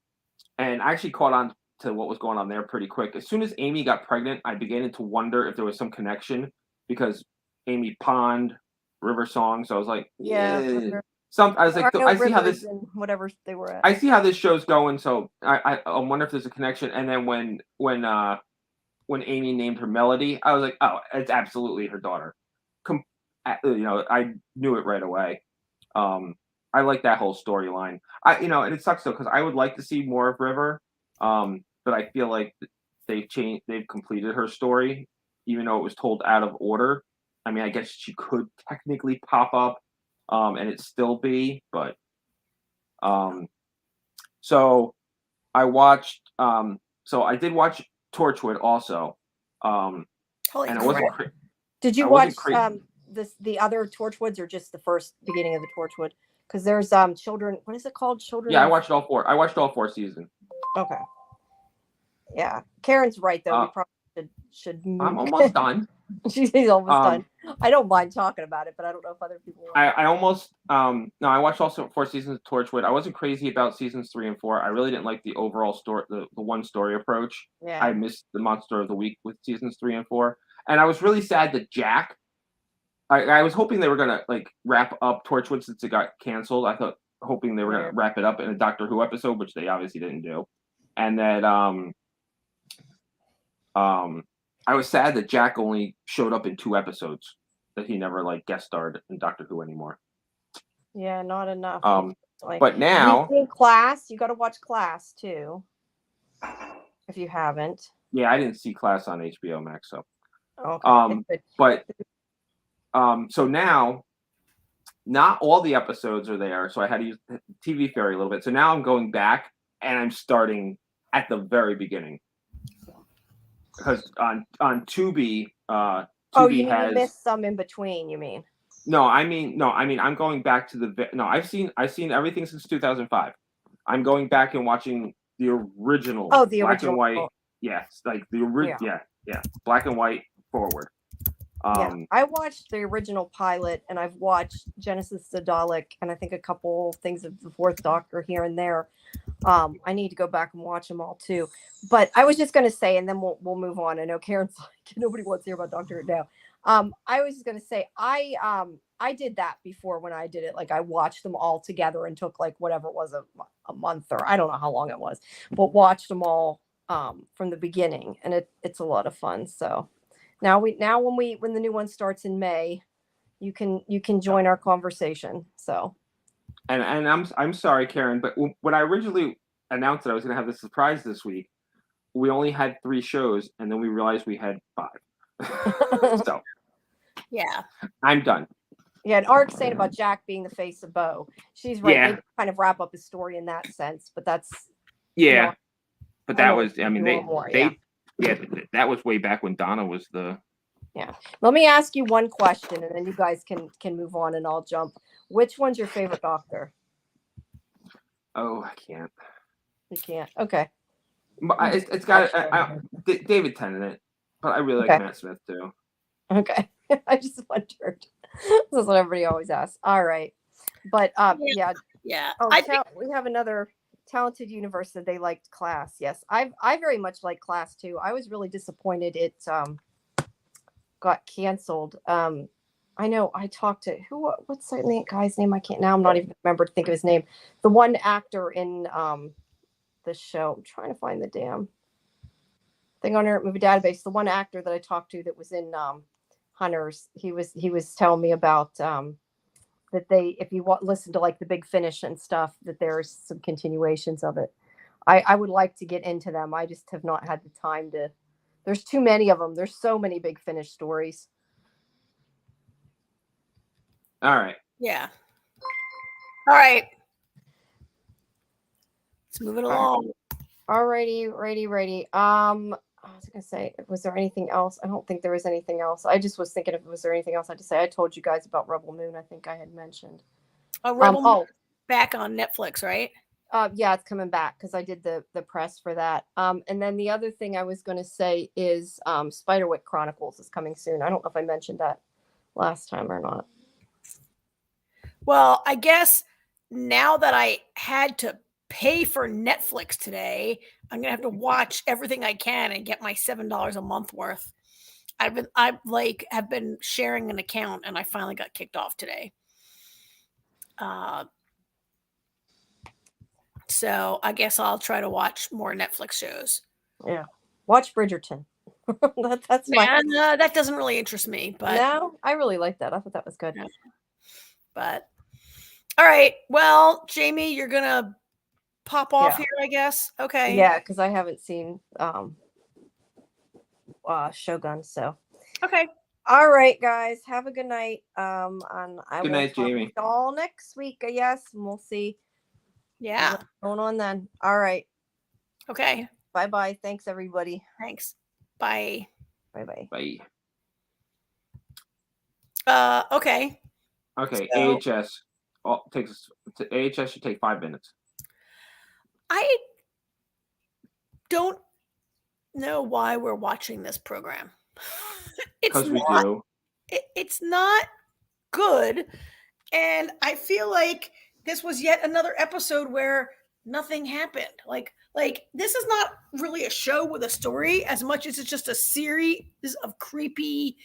I actually caught on to what was going on there pretty quick. As soon as Amy got pregnant, I began to wonder if there was some connection because Amy Pond, River Song. So I was like, Yeah. I was like, I see how this, and whatever they were at. I see how this show's going. So I wonder if there's a connection. And then when Amy named her Melody, I was like, oh, it's absolutely her daughter. I knew it right away. I like that whole storyline. And it sucks though because I would like to see more of River, but I feel like they've completed her story, even though it was told out of order. I mean, I guess she could technically pop up, and it still be, but so I watched. So I did watch Torchwood also, and I wasn't. Did you watch the other Torchwoods or just the first beginning of the Torchwood? Because there's children. What is it called? Children. Yeah, I watched all four. I watched all four seasons. Okay. Yeah, Karen's right though. We probably should move. I'm almost done. She's almost done. I don't mind talking about it, but I don't know if other people. I almost no. I watched also 4 seasons of Torchwood. I wasn't crazy about seasons 3 and 4. I really didn't like the overall story, the one story approach. Yeah. I missed the Monster of the Week with seasons 3 and 4, and I was really sad that Jack. I was hoping they were gonna like wrap up Torchwood since it got canceled. Hoping they were gonna wrap it up in a Doctor Who episode, which they obviously didn't do, and that I was sad that Jack only showed up in 2 episodes. That he never like guest starred in Doctor Who anymore. Yeah, not enough. But now in Class, you got to watch Class too. If you haven't. Yeah, I didn't see Class on HBO Max, so. Okay. But so now, not all the episodes are there, so I had to use TV Fairy a little bit. So now I'm going back and I'm starting at the very beginning because on Tubi. You missed some in between. You mean? No, I mean I'm going back to I've seen everything since 2005. I'm going back and watching the original. Oh, the black original. And white. Yes, like the original. Yeah, black and white forward. I watched the original pilot, and I've watched Genesis the Dalek, and I think a couple things of the Fourth Doctor here and there. I need to go back and watch them all too. But I was just going to say, and then we'll move on. I know Karen's like, nobody wants to hear about Doctor Who now. I was just going to say, I did that before when I did it. Like I watched them all together and took like whatever it was a month or I don't know how long it was, but watched them all from the beginning, and it's a lot of fun. So now when the new one starts in May, you can join our conversation. So. And I'm sorry, Karen, but when I originally announced that I was going to have this surprise this week, we only had 3 shows, and then we realized we had 5. So, yeah, I'm done. Yeah, and Ark's saying about Jack being the face of Bo. She's right. Yeah. They kind of wrap up the story in that sense, but that's but that was that was way back when Donna was the. Yeah. Let me ask you one question, and then you guys can move on, and I'll jump. Which one's your favorite Doctor? Oh, I can't. You can't. Okay. It's got David Tennant, but I really like Matt Smith too. Okay. I just wondered. That's what everybody always asks. All right. But yeah. Oh, we have another talented universe that they liked Class. Yes. I very much like Class too. I was really disappointed it got canceled. I know I talked to what's that guy's name? I can't now. I'm not even remember to think of his name. The one actor in the show. I'm trying to find the damn thing on our movie database. The one actor that I talked to that was in Hunters. He was telling me about that if you listen to like the Big Finish and stuff, that there's some continuations of it. I would like to get into them. I just have not had the time to. There's too many of them. There's so many Big Finish stories. All right. Yeah. All right. Let's move it along. All righty. I was gonna say, was there anything else? I don't think there was anything else. I just was thinking, was there anything else I had to say? I told you guys about Rebel Moon. I think I had mentioned. Rebel Moon back on Netflix, right? Yeah, it's coming back because I did the press for that. And then the other thing I was going to say is Spiderwick Chronicles is coming soon. I don't know if I mentioned that last time or not. Well, I guess now that I had to pay for Netflix today, I'm gonna have to watch everything I can and get my $7 a month worth. I've been sharing an account and I finally got kicked off today. So I guess I'll try to watch more Netflix shows. Yeah, watch Bridgerton. That's my. And that doesn't really interest me, but No, I really like that. I thought that was good. Yeah. But all right, well, Jamie, you're gonna pop off here, I guess. Okay. Yeah, because I haven't seen Shogun. So Okay. all right, guys, have a good night. And I Good will night, talk Jamie. to y'all next week, I guess, and we'll see Yeah. what's going on then. All right. Okay. Bye. Thanks, everybody. Thanks. Bye. Bye. Bye. Okay. Okay, So- AHS AHS should take 5 minutes. I don't know why we're watching this program. Because we not, do. It's not good. And I feel like this was yet another episode where nothing happened. Like this is not really a show with a story as much as it's just a series of creepy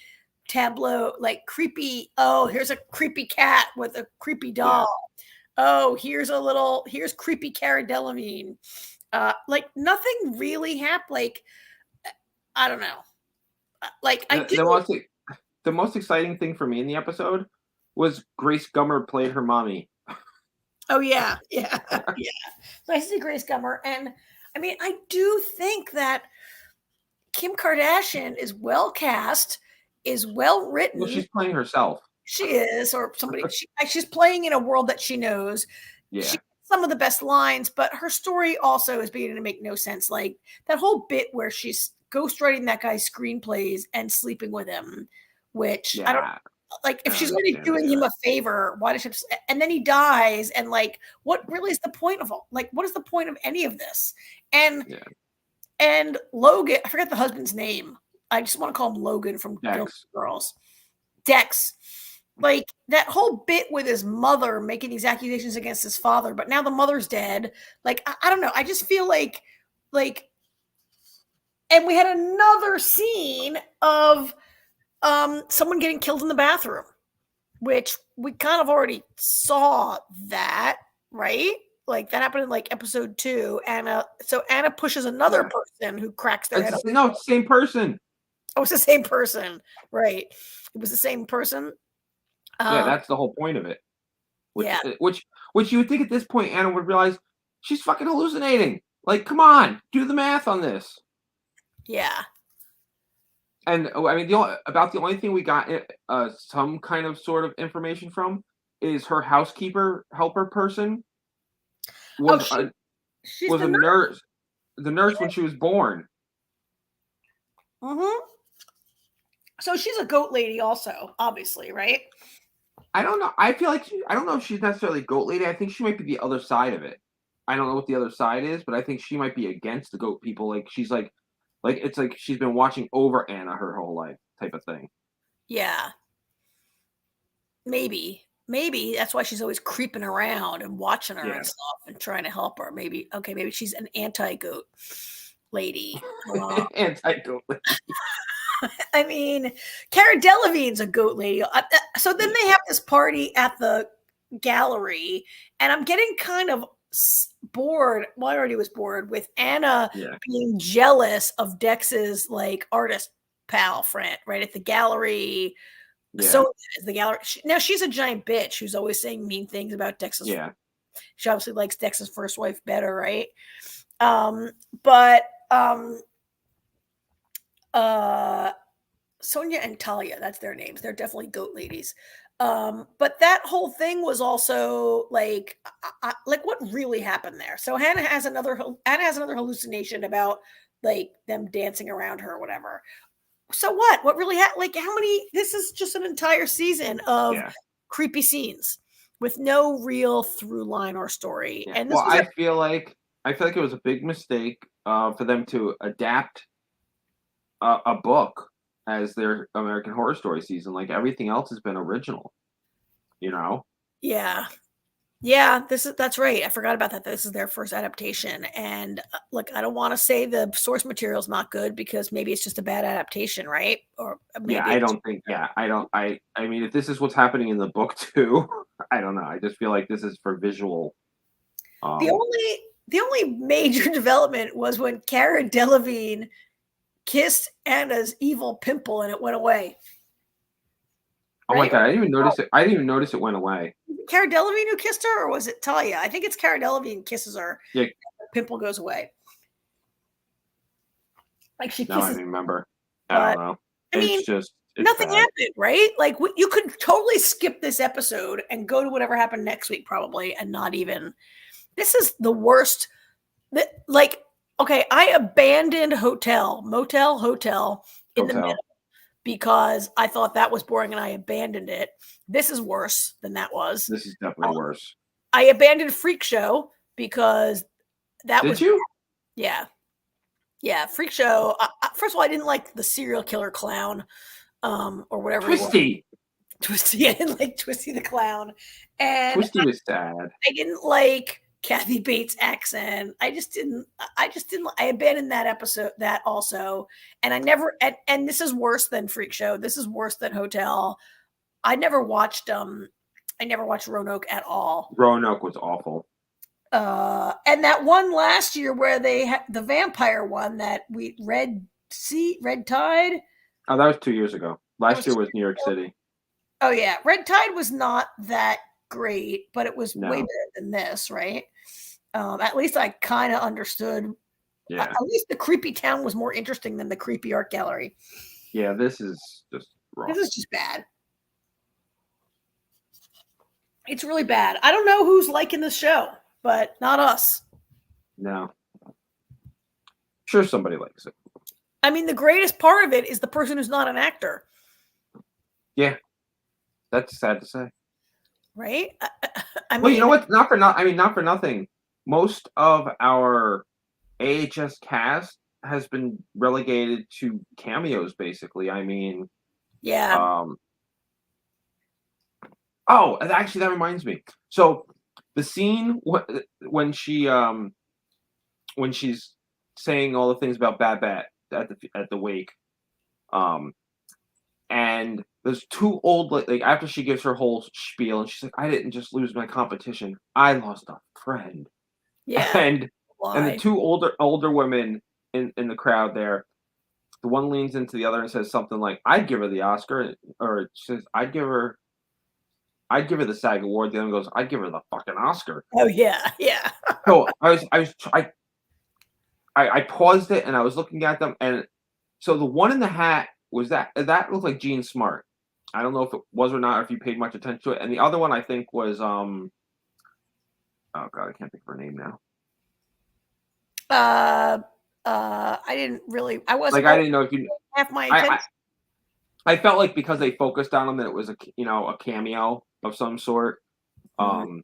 tableau, like creepy, oh, here's a creepy cat with a creepy doll. Yeah. Oh, here's creepy Cara Delevingne. Like nothing really happened. Like, I don't know. Like the most exciting thing for me in the episode was Grace Gummer played her mommy. Oh yeah. Nice to see Grace Gummer. And I mean, I do think that Kim Kardashian is well cast, is well written. Well, she's playing herself. She is, or somebody. She's playing in a world that she knows. Yeah. She some of the best lines, but her story also is beginning to make no sense. Like that whole bit where she's ghostwriting that guy's screenplays and sleeping with him, which I don't like. If she's already doing him a favor, why does she? And then he dies, and like, what really is the point of all? Like, what is the point of any of this? And Logan, I forgot the husband's name. I just want to call him Logan from Gilmore Girls. Dex. Like that whole bit with his mother making these accusations against his father, but now the mother's dead. Like, I don't know. I just feel like, and we had another scene of someone getting killed in the bathroom, which we kind of already saw that, right? Like that happened in like episode 2. Anna pushes another person who cracks their head. No, it's the same person. Oh, it's the same person, right? It was the same person. Yeah, that's the whole point of it. Which you would think at this point Anna would realize she's fucking hallucinating. Like, come on, do the math on this. Yeah. And I mean, the only thing we got some kind of sort of information from is her housekeeper helper person was a nurse. The nurse when she was born. Mm-hmm. So she's a goat lady, also, obviously, right? I don't know. I feel like I don't know if she's necessarily goat lady. I think she might be the other side of it. I don't know what the other side is, but I think she might be against the goat people. Like she's like it's like she's been watching over Anna her whole life, type of thing. Yeah. Maybe that's why she's always creeping around and watching her and stuff and trying to help her. Maybe she's an anti-goat lady. Anti-goat lady. I mean, Cara Delevingne's a goat lady. So then they have this party at the gallery, and I'm getting kind of bored. Well, I already was bored with Anna being jealous of Dex's like artist pal friend, right at the gallery. Yeah. So the gallery. Now she's a giant bitch who's always saying mean things about Dex's. Yeah. She obviously likes Dex's first wife better, right? Sonia and Talia, that's their names. They're definitely goat ladies. But that whole thing was also like what really happened there. So Hannah has another hallucination about like them dancing around her or whatever. So what really happened? Like how many? This is just an entire season of creepy scenes. with no real through line or story. Yeah. And this Well, was I feel like it was a big mistake for them to adapt a book as their American Horror Story season. Like everything else has been original. You know. yeah. That's right. I forgot about that. This is their first adaptation. And look, I don't want to say the source material is not good because maybe it's just a bad adaptation, right? Or maybe Yeah, I don't think. Yeah, I don't. I mean, if this is what's happening in the book too, I don't know. I just feel like this is for visual. The only major development was when Cara Delevingne kissed Anna's evil pimple and it went away. Oh my Right? god! I didn't even notice it. I didn't even notice it went away. Cara Delevingne who kissed her, or was it Talia? I think it's Cara Delevingne kisses her. Yeah. The pimple goes away. Like she Now I kisses. don't remember. I But, don't know. I mean, It's nothing bad. happened, right? Like you could totally skip this episode and go to whatever happened next week, probably, and not even. This is the worst. Like, okay, I abandoned motel in the middle because I thought that was boring and I abandoned it. This is worse than that was. This is definitely worse. I abandoned Freak Show because that was. Did you? Yeah. Yeah, Freak Show. First of all, I didn't like the serial killer clown, or whatever. Twisty. Twisty. I didn't like Twisty the clown, and Twisty was sad. I didn't like Kathy Bates' accent. I just didn't. I abandoned that episode. That also, and I never. And this is worse than Freak Show. This is worse than Hotel. I never watched. I never watched Roanoke at all. Roanoke was awful. And that one last year where they had the vampire one that Red Tide. Oh, that was 2 years ago. Last year was New York City. Oh yeah, Red Tide was not that great, but it was No. way better than this, right? At least I kind of understood. Yeah. At least the creepy town was more interesting than the creepy art gallery. Yeah, this is just wrong. This is just bad. It's really bad. I don't know who's liking this show, but not us. No. Sure, somebody likes it. I mean, the greatest part of it is the person who's not an actor. Yeah. That's sad to say. Right? I mean, Well, you know what? Not for nothing. Most of our AHS cast has been relegated to cameos, basically. I mean, yeah. Oh, actually, that reminds me. So the scene when she's saying all the things about Babette at the wake, and there's two old like after she gives her whole spiel, and she's like, "I didn't just lose my competition; I lost a friend." Yeah. And the two older women in the crowd there, the one leans into the other and says something like, "I'd give her the Oscar," or she says, I'd give her the SAG award." The other one goes, "I'd give her the fucking Oscar." Oh yeah, yeah. So I paused it and I was looking at them, and so the one in the hat was that looked like Gene Smart. I don't know if it was or not, or if you paid much attention to it. And the other one I think was oh god, I can't think of her name now. I didn't really. I wasn't like I didn't know if you half my attention. I felt like because they focused on him that it was a cameo of some sort. I'm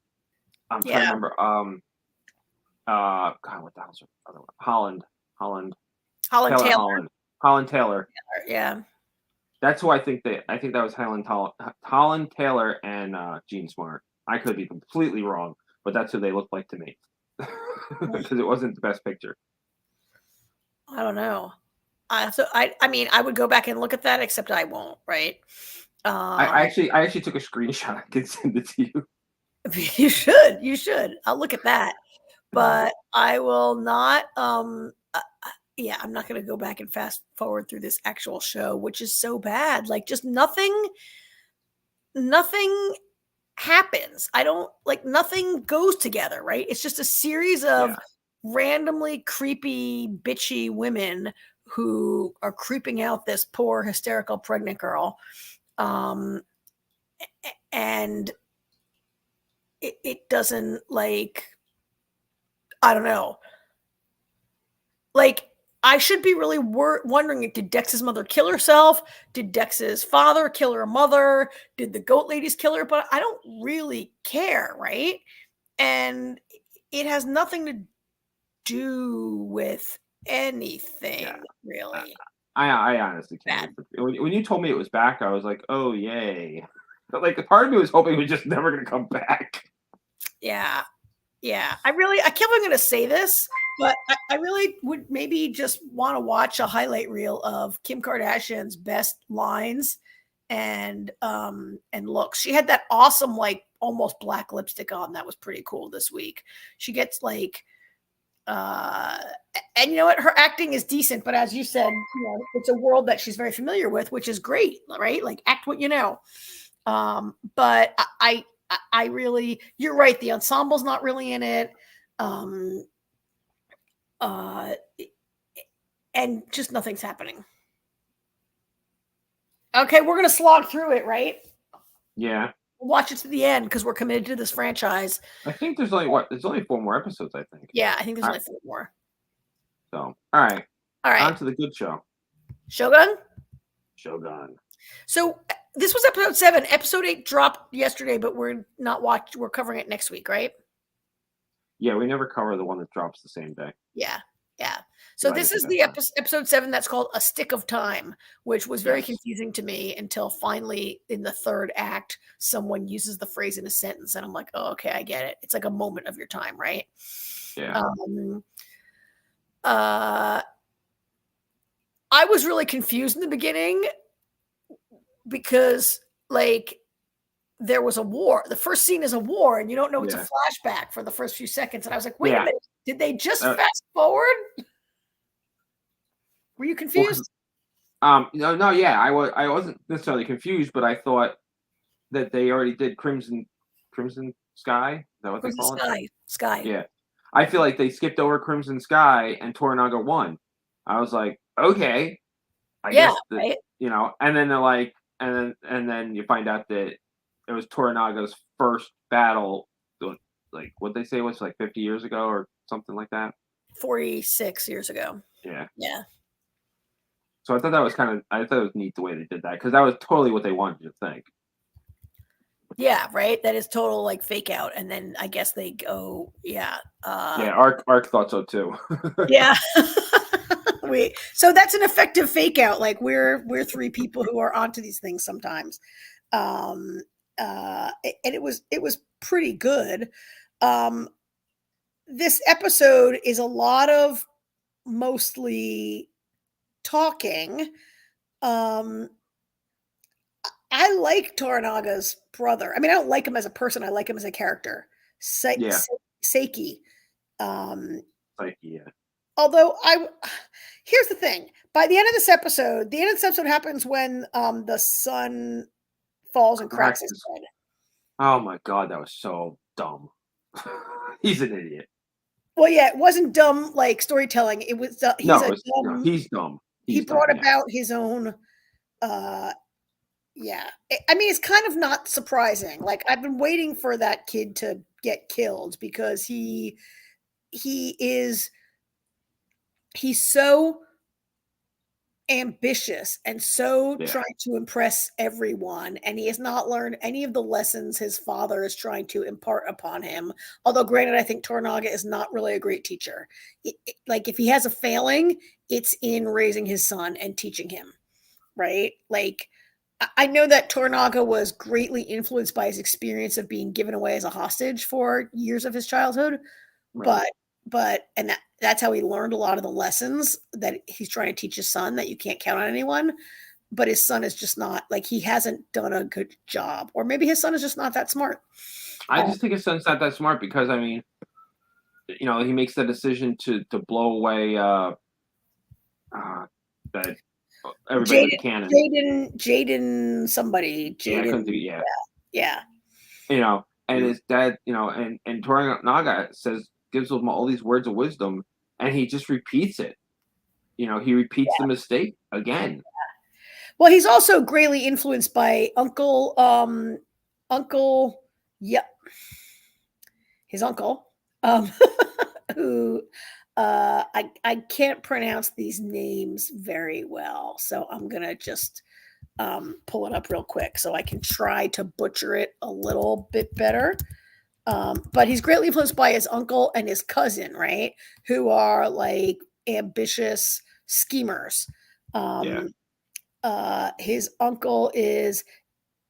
trying to remember. God, what the hell's her other one? Holland Taylor. Yeah. That's who I think that was Holland Taylor and Gene Smart. I could be completely wrong, but that's who they look like to me. Because it wasn't the best picture. I don't know. I mean, I would go back and look at that, except I won't. Right? I actually took a screenshot. I could send it to you. You should. I'll look at that, but I will not. Yeah, I'm not going to go back and fast forward through this actual show, which is so bad. Like, just nothing happens. Nothing goes together, right? It's just a series of randomly creepy, bitchy women who are creeping out this poor, hysterical, pregnant girl. And it doesn't, like, I don't know. Like, I should be really wondering, did Dex's mother kill herself? Did Dex's father kill her mother? Did the goat ladies kill her? But I don't really care, right? And it has nothing to do with anything, really. I honestly can't. When you told me it was back, I was like, oh, yay. But like, the part of me was hoping it was just never going to come back. Yeah. I can't believe I'm going to say this, but I really would maybe just want to watch a highlight reel of Kim Kardashian's best lines and looks. She had that awesome, like almost black lipstick on. That was pretty cool this week. She gets like, and you know what? Her acting is decent, but as you said, it's a world that she's very familiar with, which is great, right? Like act what you know. But I really, you're right. The ensemble's not really in it. And just nothing's happening. Okay, we're gonna slog through it, right? Yeah. We'll watch it to the end because we're committed to this franchise. I think there's only 4 more episodes, I think. Yeah, I think there's only 4 more. So, all right. On to the good show. Shogun. So this was episode 7. Episode 8 dropped yesterday, but we're covering it next week, right? Yeah, we never cover the one that drops the same day. Yeah. So this is the episode 7 that's called A Stick of Time, which was very confusing to me until finally in the 3rd act, someone uses the phrase in a sentence. And I'm like, oh, okay, I get it. It's like a moment of your time, right? Yeah. I was really confused in the beginning because like there was a war. The first scene is a war and you don't know it's a flashback for the first few seconds. And I was like, wait a minute, did they just fast forward? Were you confused? No, yeah, I wasn't necessarily confused, but I thought that they already did Crimson Sky. Is that what they call it? Sky. Yeah. I feel like they skipped over Crimson Sky and Toranaga won. I was like, okay. I guess right? And then they're like, and then you find out that it was Toranaga's first battle, like what they say was like 50 years ago or something like that. 46 years ago. Yeah. So I thought it was neat the way they did that because that was totally what they wanted you to think. Yeah, right. That is total like fake out, and then I guess they go, Ark thought so too. Yeah. So that's an effective fake out. Like we're 3 people who are onto these things sometimes, and it was pretty good. This episode is a lot of mostly talking. I like Toranaga's brother. I mean, I don't like him as a person. I like him as a character. Seiki. Yeah. Although here's the thing. By the end of this episode, happens when the sun falls and cracks his head. Oh my god, that was so dumb. He's an idiot. Well, yeah, it wasn't dumb like storytelling. It was he's dumb. He brought about his own yeah. I mean, it's kind of not surprising. Like I've been waiting for that kid to get killed because he's so ambitious and so trying to impress everyone, and he has not learned any of the lessons his father is trying to impart upon him. Although granted, I think Toranaga is not really a great teacher. Like if he has a failing, it's in raising his son and teaching him, right? Like I know that Toranaga was greatly influenced by his experience of being given away as a hostage for years of his childhood, right. but that's how he learned a lot of the lessons that he's trying to teach his son, that you can't count on anyone. But his son is just not, like, he hasn't done a good job, or maybe his son is just not that smart. I just think his son's not that smart because, I mean, he makes the decision to blow away that everybody with a cannon. Jaden somebody. Yeah. And his dad, and Toranaga gives him all these words of wisdom, and he just repeats it. He repeats the mistake again. Well, he's also greatly influenced by his uncle, who I can't pronounce these names very well, so I'm gonna just pull it up real quick so I can try to butcher it a little bit better. But he's greatly influenced by his uncle and his cousin, right? Who are like ambitious schemers. His uncle is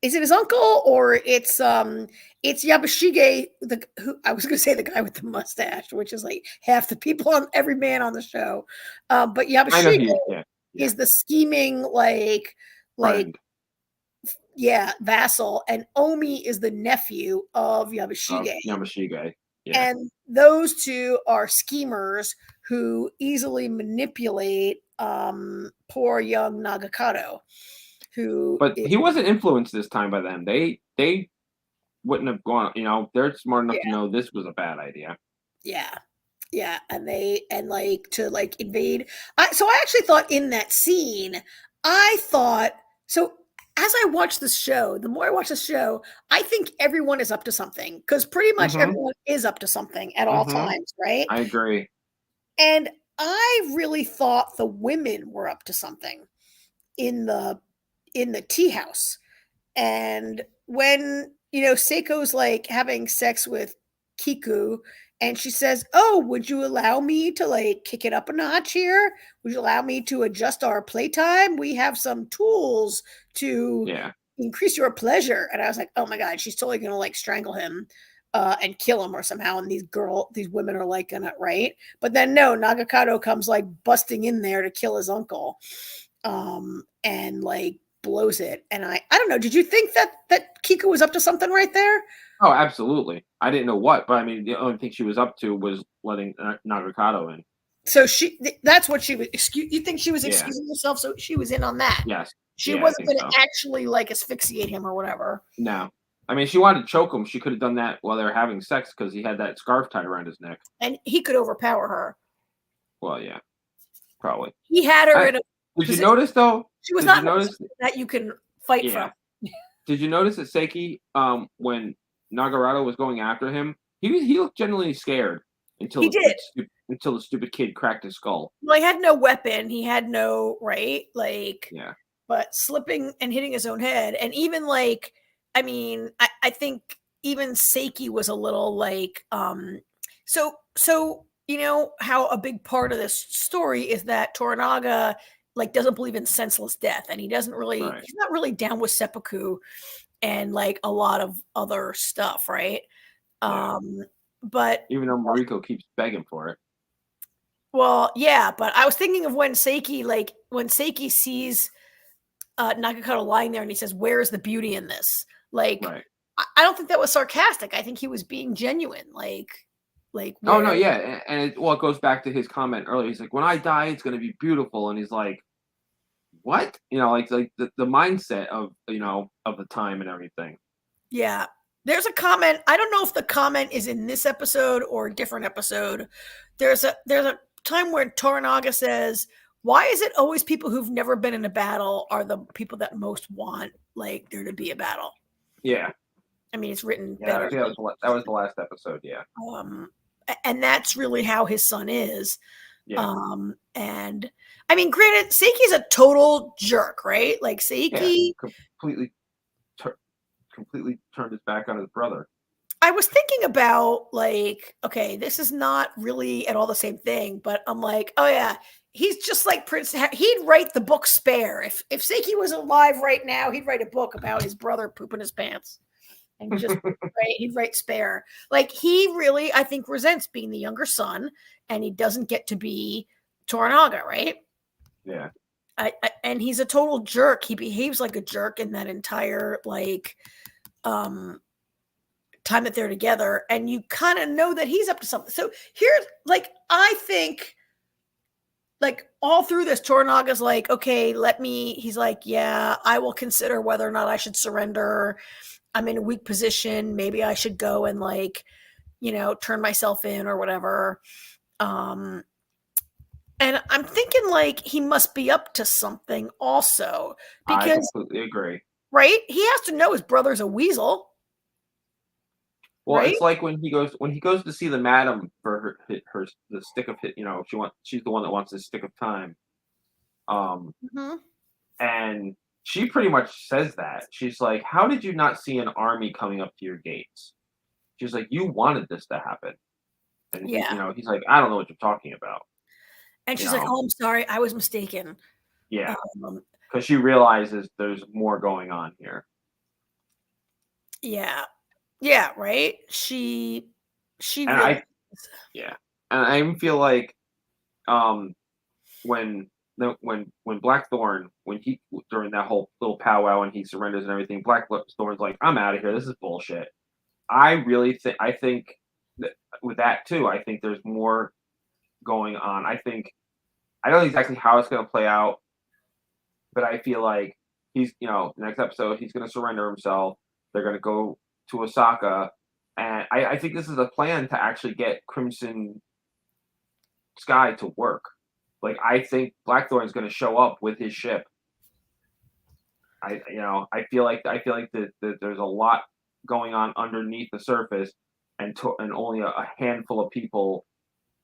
it his uncle or it's Yabashige, who I was gonna say the guy with the mustache, which is like half the people on every man on the show. But I know Yabashige yeah. is the scheming Friend vassal, and Omi is the nephew of Yabashige. Yamashige. Yeah. And those two are schemers who easily manipulate poor young Nagakato. But he wasn't influenced this time by them. They wouldn't have gone, they're smart enough to know this was a bad idea. Yeah. Yeah. And to invade. So I actually thought in that scene, so as I watch the show, the more I watch the show, I think everyone is up to something because pretty much everyone is up to something at all times, right? I agree. And I really thought the women were up to something in the tea house. And when, Seiko's like having sex with Kiku and she says, "Oh, would you allow me to like kick it up a notch here? Would you allow me to adjust our playtime? We have some tools to increase your pleasure." And I was like, "Oh my God, she's totally going to like strangle him and kill him or somehow." And these women are like gonna, right? But then no, Nagakato comes like busting in there to kill his uncle. And like blows it. And I don't know, did you think that Kiku was up to something right there? Oh, absolutely. I didn't know what, but I mean, the only thing she was up to was letting Nagakato in. So that's what she was, you think she was excusing herself? So she was in on that. Yes. She wasn't going to actually like asphyxiate him or whatever. No. I mean, she wanted to choke him. She could have done that while they were having sex because he had that scarf tied around his neck. And he could overpower her. Well, yeah. Probably. He had her in a Did you notice though? She was not that you can fight from. Did you notice that Seiki, when Nagarato was going after him, he looked genuinely scared until the stupid kid cracked his skull. Well, he had no weapon. He had no but slipping and hitting his own head, and even like, I mean, I think even Seiki was a little like, so how a big part of this story is that Toranaga like doesn't believe in senseless death, and he doesn't really he's not really down with seppuku and like a lot of other stuff, right? But even though Mariko keeps begging for it. Well, yeah, but I was thinking of when Seiki sees Nagakato lying there and he says, "Where is the beauty in this?" Like, I don't think that was sarcastic. I think he was being genuine. Like. Oh no, yeah, and it goes back to his comment earlier. He's like, "When I die, it's going to be beautiful," and he's like, "What?" Like the mindset of of the time and everything. Yeah, there's a comment. I don't know if the comment is in this episode or a different episode. There's a time where Toranaga says, "Why is it always people who've never been in a battle are the people that most want like there to be a battle?" Yeah, I mean it's written better. Yeah, that was the last episode. Yeah. And that's really how his son is. Yeah. And I mean, granted, Seiki's a total jerk, right? Like Seiki completely turned his back on his brother. I was thinking about like, okay, this is not really at all the same thing, but I'm like, oh yeah, he's just like Prince. He'd write the book Spare. If Seiki was alive right now, he'd write a book about his brother pooping his pants. And just he'd write Spare. Like he really, I think, resents being the younger son, and he doesn't get to be Toranaga, right? Yeah. And he's a total jerk. He behaves like a jerk in that entire like time that they're together, and you kind of know that he's up to something. So here's like, I think like all through this, Toranaga's like, okay, he's like, yeah, I will consider whether or not I should surrender. I'm in a weak position. Maybe I should go and like, turn myself in or whatever. And I'm thinking like he must be up to something also because I completely agree. Right? He has to know his brother's a weasel. Well, right? it's like when he goes to see the madam for the stick of hit. She's the one that wants the stick of time. Um, Mhm. and she pretty much says that she's like, "How did you not see an army coming up to your gates?" She's like, "You wanted this to happen," and Yeah. he's like, "I don't know what you're talking about." And You she's like, know, "Oh, I'm sorry. I was mistaken." yeah, Um, because she realizes there's more going on here. yeah. Yeah, right? She And realized. yeah, and I even feel like um when when Blackthorn when he during that whole little powwow and he surrenders and everything, Blackthorn's like, "I'm out of here. This is bullshit." I think that with that too, I think there's more going on. I don't know exactly how it's going to play out, but I feel like next episode he's going to surrender himself. They're going to go to Osaka, and I think this is a plan to actually get Crimson Sky to work. Like I think Blackthorn's going to show up with his ship. I feel like that there's a lot going on underneath the surface, and only a handful of people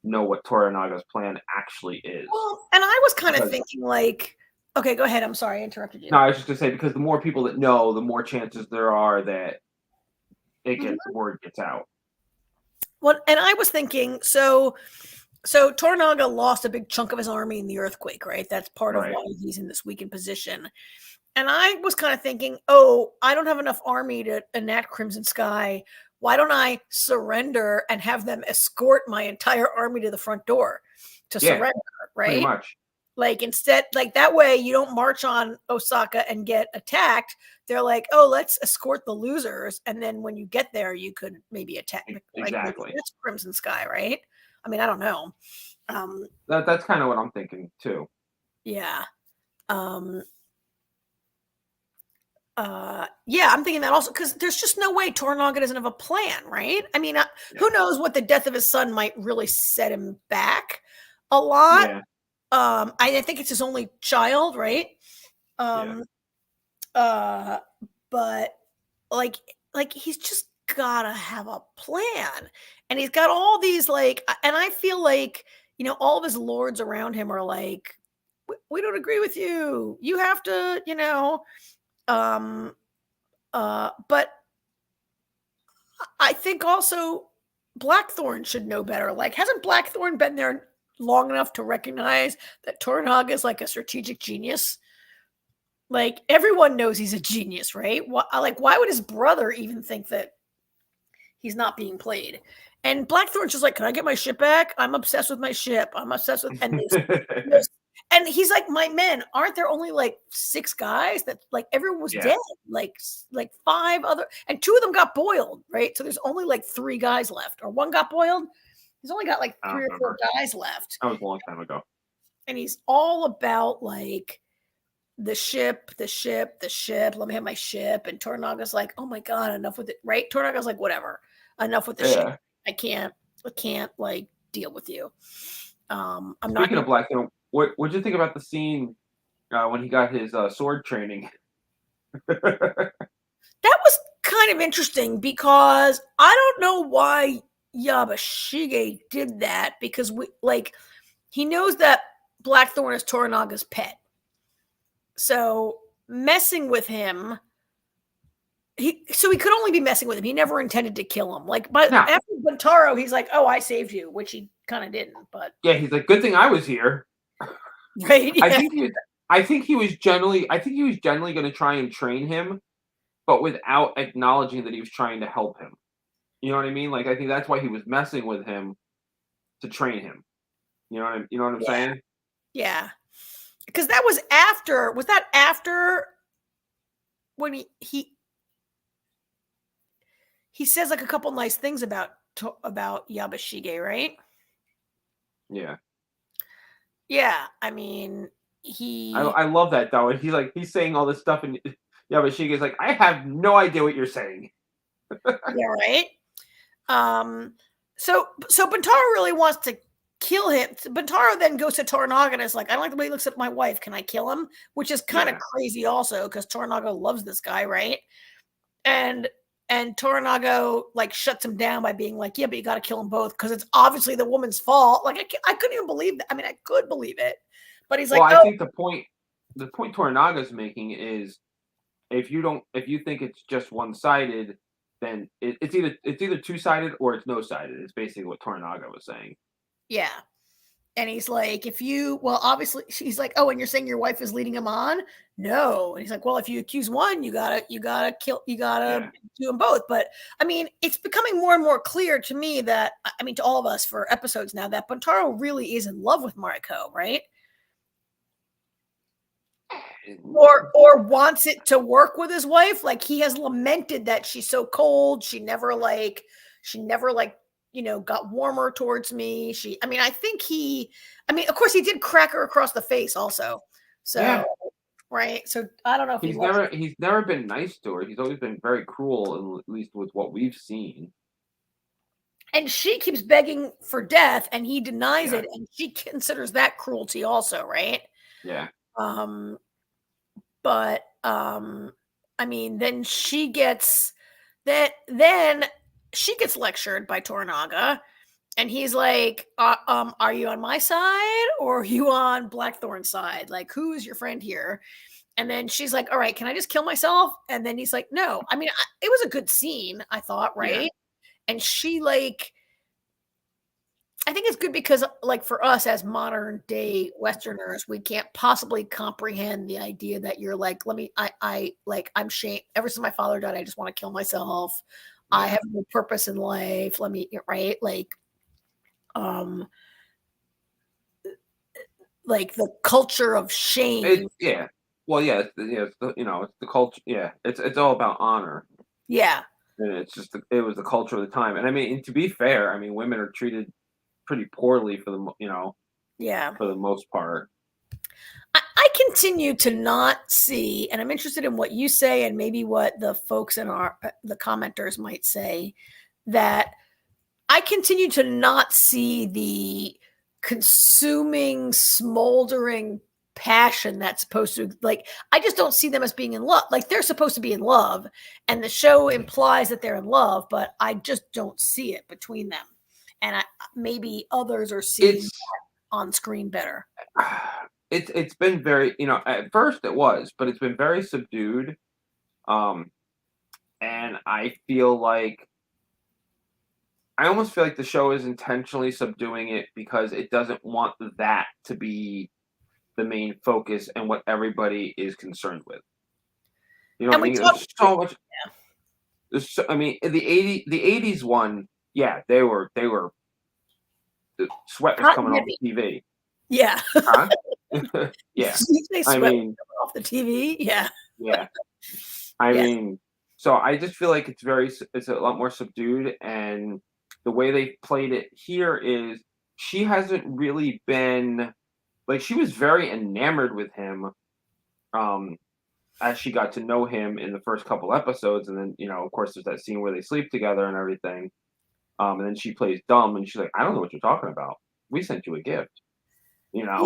know what Toranaga's plan actually is. Well, and I was kind of Because thinking like, okay, go ahead. I'm sorry, I interrupted you. no, I was just gonna say because the more people that know, the more chances there are that Mhm. word gets out. Well, and I was thinking, so Toranaga lost a big chunk of his army in the earthquake, right? That's part of Right. why he's in this weakened position. And I was kind of thinking, oh, I don't have enough army to enact Crimson Sky. Why don't I surrender and have them escort my entire army to the front door to Yeah, surrender, pretty right? much. Like instead, like that way you don't march on Osaka and get attacked. They're like, oh, let's escort the losers. And then when you get there, you could maybe attack, like maybe Exactly. it's Crimson Sky, right? I mean, I don't know. That's kind of what I'm thinking too. Yeah. Um, yeah, I'm thinking that also because there's just no way Toranaga doesn't have a plan, right? I mean, who knows what the death of his son might really set him back a lot. Yeah. I think it's his only child, right? Yeah. Uh, but like he's just gotta have a plan, and he's got all these and I feel like all of his lords around him are like, we don't agree with you. You have to, um, but I think also Blackthorn should know better. Like, hasn't Blackthorn been there long enough to recognize that Toranaga is like a strategic genius? Like, everyone knows he's a genius, right? Why would his brother even think that he's not being played? And Blackthorn's just like, can I get my ship back? I'm obsessed with my ship. I'm obsessed with and he's like, my men, aren't there only like 6 guys that like everyone was dead? Like 5 other, and 2 of them got boiled, right? So there's only like 3 guys left, or 1 got boiled. He's only got like 3 or 4 guys left. That was a long time ago. And he's all about like the ship. Let me have my ship. And Toranaga's like, oh my God, enough with it, right? Toranaga's like, whatever, enough with the ship. I can't like deal with you. I'm not. Speaking of Blackthorn, what'd you think about the scene when he got his sword training? That was kind of interesting because I don't know why Yabashige did that, because he knows that Blackthorn is Toranaga's pet. So messing with him, he could only be messing with him. He never intended to kill him. But after Buntaro, he's like, "Oh, I saved you," which he kind of didn't. But yeah, he's like, "Good thing I was here." Right? Yeah. I think he was generally going to try and train him, but without acknowledging that he was trying to help him. You know what I mean? Like, I think that's why he was messing with him to train him. You know what I'm saying? Yeah. Because that was after. Was that after when he says like a couple nice things about Yabashige, right? Yeah. Yeah. I mean, I love that though. He's saying all this stuff, and Yabashige's like, I have no idea what you're saying. Yeah, right. So Buntaro really wants to kill him. Buntaro then goes to Toranaga and is like, I don't like the way he looks at my wife. Can I kill him? Which is kind of crazy also, because Toranaga loves this guy, right? And And Toranaga like shuts him down by being like, yeah, but you got to kill them both because it's obviously the woman's fault. Like I couldn't even believe that. I mean, I could believe it, but he's like, well, I oh, think the point Toranaga's making is if you think it's just one-sided, then it's either two-sided or it's no-sided. It's basically what Toranaga was saying. yeah. And he's like, obviously she's like, oh, and you're saying your wife is leading him on? No. And he's like, well, if you accuse one, you gotta do them both. But I mean, it's becoming more and more clear to me that, I mean, to all of us for episodes now, that Buntaro really is in love with Mariko, right? Or wants it to work with his wife. Like he has lamented that she's so cold. She never got warmer towards me. Of course he did crack her across the face also. So, yeah. Right. So I don't know if he's never been nice to her. He's always been very cruel, at least with what we've seen. And she keeps begging for death and he denies it. And she considers that cruelty also. Right. Yeah. But I mean, then she gets lectured by Toranaga, and he's like, are you on my side or are you on Blackthorn's side? Like, who is your friend here? And then she's like, all right, can I just kill myself? And then he's like, no. I mean, it was a good scene, I thought, right? Yeah. And she I think it's good because, like, for us as modern day Westerners, we can't possibly comprehend the idea that you're like, I'm shamed. Ever since my father died, I just want to kill myself. Yeah. I have no purpose in life. Right? Like the culture of shame. Yeah. Well, yeah. It's the culture. Yeah. It's all about honor. Yeah. And it's just it was the culture of the time. And I mean, to be fair, I mean, women are treated pretty poorly for the most part. I continue to not see, and I'm interested in what you say and maybe what the folks in the commenters might say, that I continue to not see the consuming, smoldering passion that's supposed to, like, I just don't see them as being in love. Like, they're supposed to be in love, and the show implies that they're in love, but I just don't see it between them. And maybe others are seeing that on screen better. It's been very, at first it was, but it's been very subdued. And I almost feel like the show is intentionally subduing it because it doesn't want that to be the main focus and what everybody is concerned with. You know what I mean? There's so much. Yeah. The 80s one, yeah, they were the sweat was coming off the TV. Yeah. Huh? Yeah. I mean, off the TV. Yeah. Yeah. I mean, so I just feel like it's a lot more subdued, and the way they played it here is she hasn't really been like, she was very enamored with him as she got to know him in the first couple episodes, and then of course there's that scene where they sleep together and everything. And then she plays dumb, and she's like, I don't know what you're talking about. We sent you a gift, Yeah.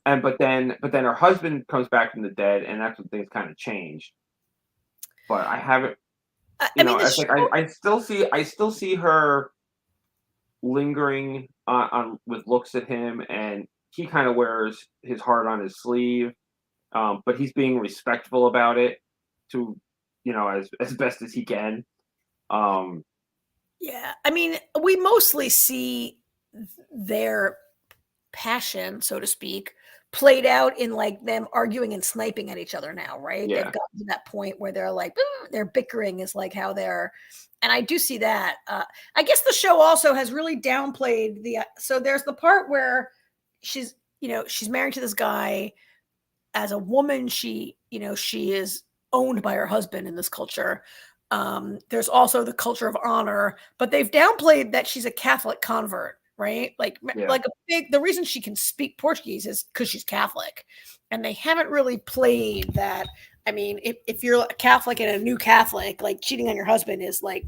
But then her husband comes back from the dead, and that's when things kind of changed. But I haven't, I still see her lingering on with looks at him, and he kind of wears his heart on his sleeve, but he's being respectful about it to, as best as he can. Yeah, I mean, we mostly see their passion, so to speak, played out in like them arguing and sniping at each other now, right? Yeah. They've gotten to that point where they're like, they're bickering is like how they're, and I do see that. I guess the show also has really downplayed so there's the part where she's married to this guy. As a woman, she is owned by her husband in this culture. There's also the culture of honor, but they've downplayed that she's a Catholic convert, right? The reason she can speak Portuguese is because she's Catholic, and they haven't really played that. I mean, if you're a Catholic and a new Catholic, like cheating on your husband is like,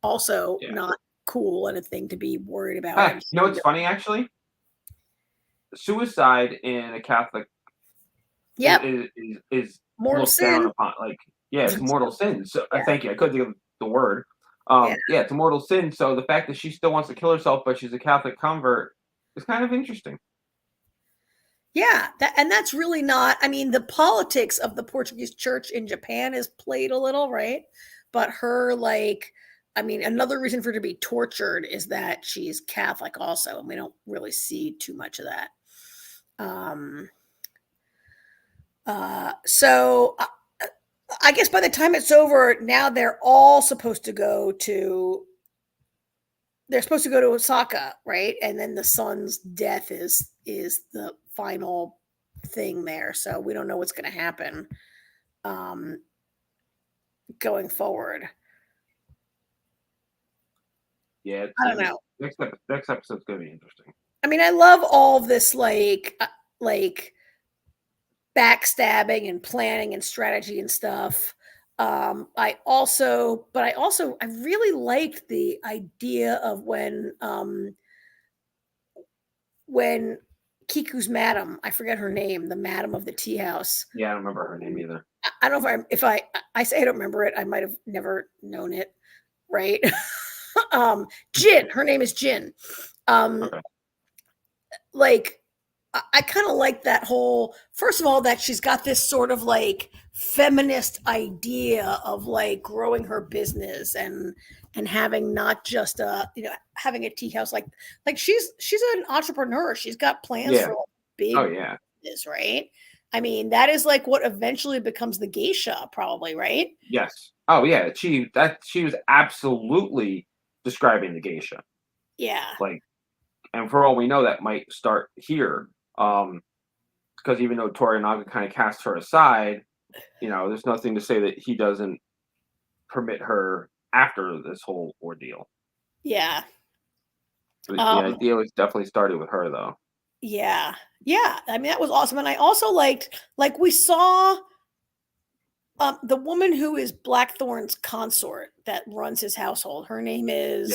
also not cool and a thing to be worried about. It's funny actually. Suicide in a Catholic is mortal sin. Down upon, Yeah, it's a mortal sin. So Yeah. thank you. I couldn't think of the word. Yeah. Yeah, it's a mortal sin. So the fact that she still wants to kill herself, but she's a Catholic convert, is kind of interesting. Yeah, and that's really not. I mean, the politics of the Portuguese church in Japan is played a little, right? But her, like, I mean, another reason for her to be tortured is that she's Catholic also, and we don't really see too much of that. So I guess by the time it's over, now they're all supposed to go to. They're supposed to go to Osaka, right? And then the son's death is the final thing there. So we don't know what's going to happen going forward. Yeah, I don't know. Next episode's gonna be interesting. I mean, I love all of this like backstabbing and planning and strategy and stuff. I really liked the idea of when Kiku's madam, I forget her name, the madam of the tea house. Yeah, I don't remember her name either. I don't know if I say I don't remember it, I might have never known it, right? Jin, her name is Jin. Okay. Like I kind of like that whole, first of all, that she's got this sort of like feminist idea of like growing her business and having not just having a tea house, like she's an entrepreneur. She's got plans for like big business, right? I mean, that is like what eventually becomes the geisha, probably, right? Yes. Oh yeah, she was absolutely describing the geisha. Yeah. Like, and for all we know, that might start here. Because even though Toranaga kind of cast her aside, there's nothing to say that he doesn't permit her after this whole ordeal. Yeah. The idea was definitely started with her, though. Yeah. Yeah. I mean, that was awesome. And I also liked, like, we saw the woman who is Blackthorn's consort that runs his household. Her name is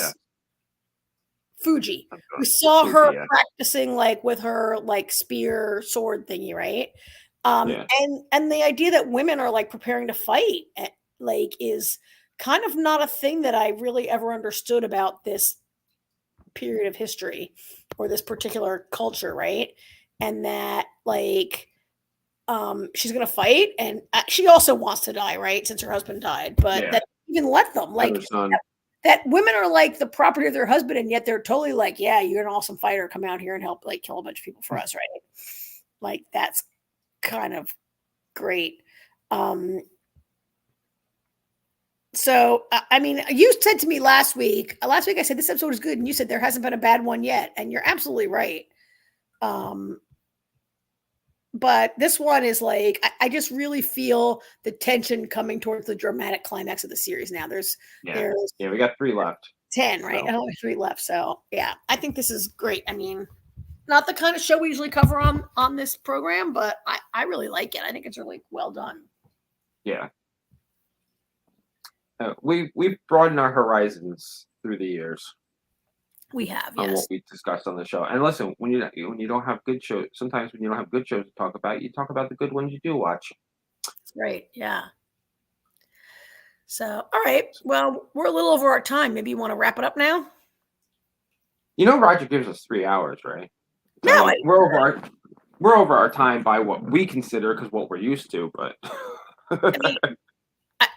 Fuji. We saw her practicing like with her like spear sword thingy, right? And the idea that women are like preparing to fight like is kind of not a thing that I really ever understood about this period of history or this particular culture, right? And that like she's gonna fight, and she also wants to die, right? Since her husband died, but that even let them like that women are like the property of their husband, and yet they're totally like, yeah, you're an awesome fighter. Come out here and help like kill a bunch of people for us, right? Like that's kind of great. So I mean, you said to me last week I said this episode is good, and you said there hasn't been a bad one yet, and you're absolutely right. But this one is like, I just really feel the tension coming towards the dramatic climax of the series now. There's we got 3 left. 10, right? So. Only 3 left. So yeah, I think this is great. I mean, not the kind of show we usually cover on this program, but I really like it. I think it's really well done. Yeah. We've broadened our horizons through the years. We have, on what we discussed on the show. And listen, when you don't have good shows, sometimes when you don't have good shows to talk about, you talk about the good ones you do watch. Right. Yeah. So, all right. Well, we're a little over our time. Maybe you want to wrap it up now? Roger gives us 3 hours, right? No, I mean, we're over our time by what we consider, because what we're used to, but I mean,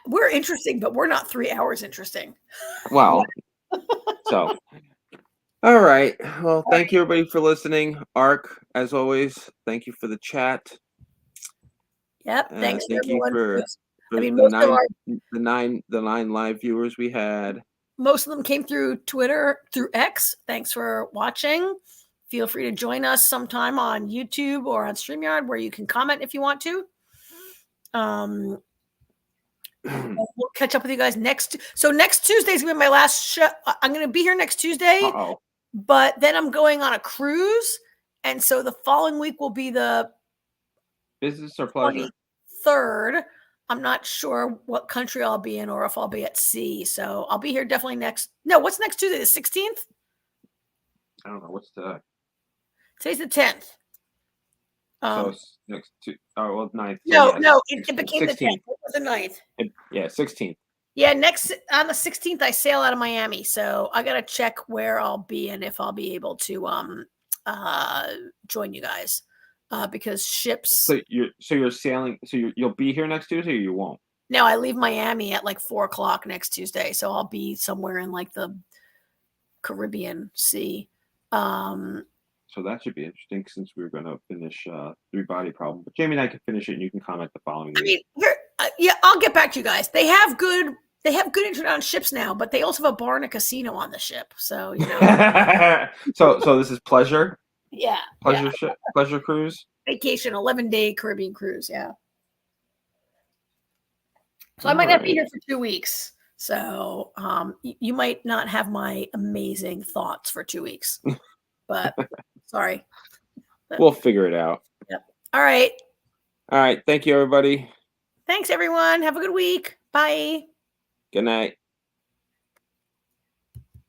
we're interesting, but we're not 3 hours interesting. Well, so all right. Well, thank you everybody for listening. Ark, as always, thank you for the chat. Yep. Thanks thank you for the 9 live viewers we had. Most of them came through Twitter, through X. Thanks for watching. Feel free to join us sometime on YouTube or on StreamYard, where you can comment if you want to. We'll catch up with you guys next Tuesday is gonna be my last show. I'm gonna be here next Tuesday. But then I'm going on a cruise, and so the following week will be the business or pleasure 23rd. I'm not sure what country I'll be in or if I'll be at sea. So I'll be here definitely what's next Tuesday? The 16th? I don't know. What's today? Today's the 10th. So it's next to well 9th. So No, yes, no, it became the 16th. 10th. It was the 9th. Yeah, 16th. Yeah, next on the 16th, I sail out of Miami, so I gotta check where I'll be and if I'll be able to join you guys, because ships. So you're sailing. So you'll be here next Tuesday, or you won't? No, I leave Miami at like 4 o'clock next Tuesday, so I'll be somewhere in like the Caribbean Sea. So that should be interesting since we're going to finish Three Body Problem. But Jamie and I can finish it, and you can comment the following I week. mean, yeah, I'll get back to you guys. They have good internet on ships now, but they also have a bar and a casino on the ship. So so this is pleasure. Yeah, Ship, pleasure cruise. Vacation, 11-day Caribbean cruise. Yeah. So I might not be here for 2 weeks. So you might not have my amazing thoughts for 2 weeks, but sorry. We'll figure it out. Yep. All right. All right. Thank you, everybody. Thanks, everyone. Have a good week. Bye. Good night.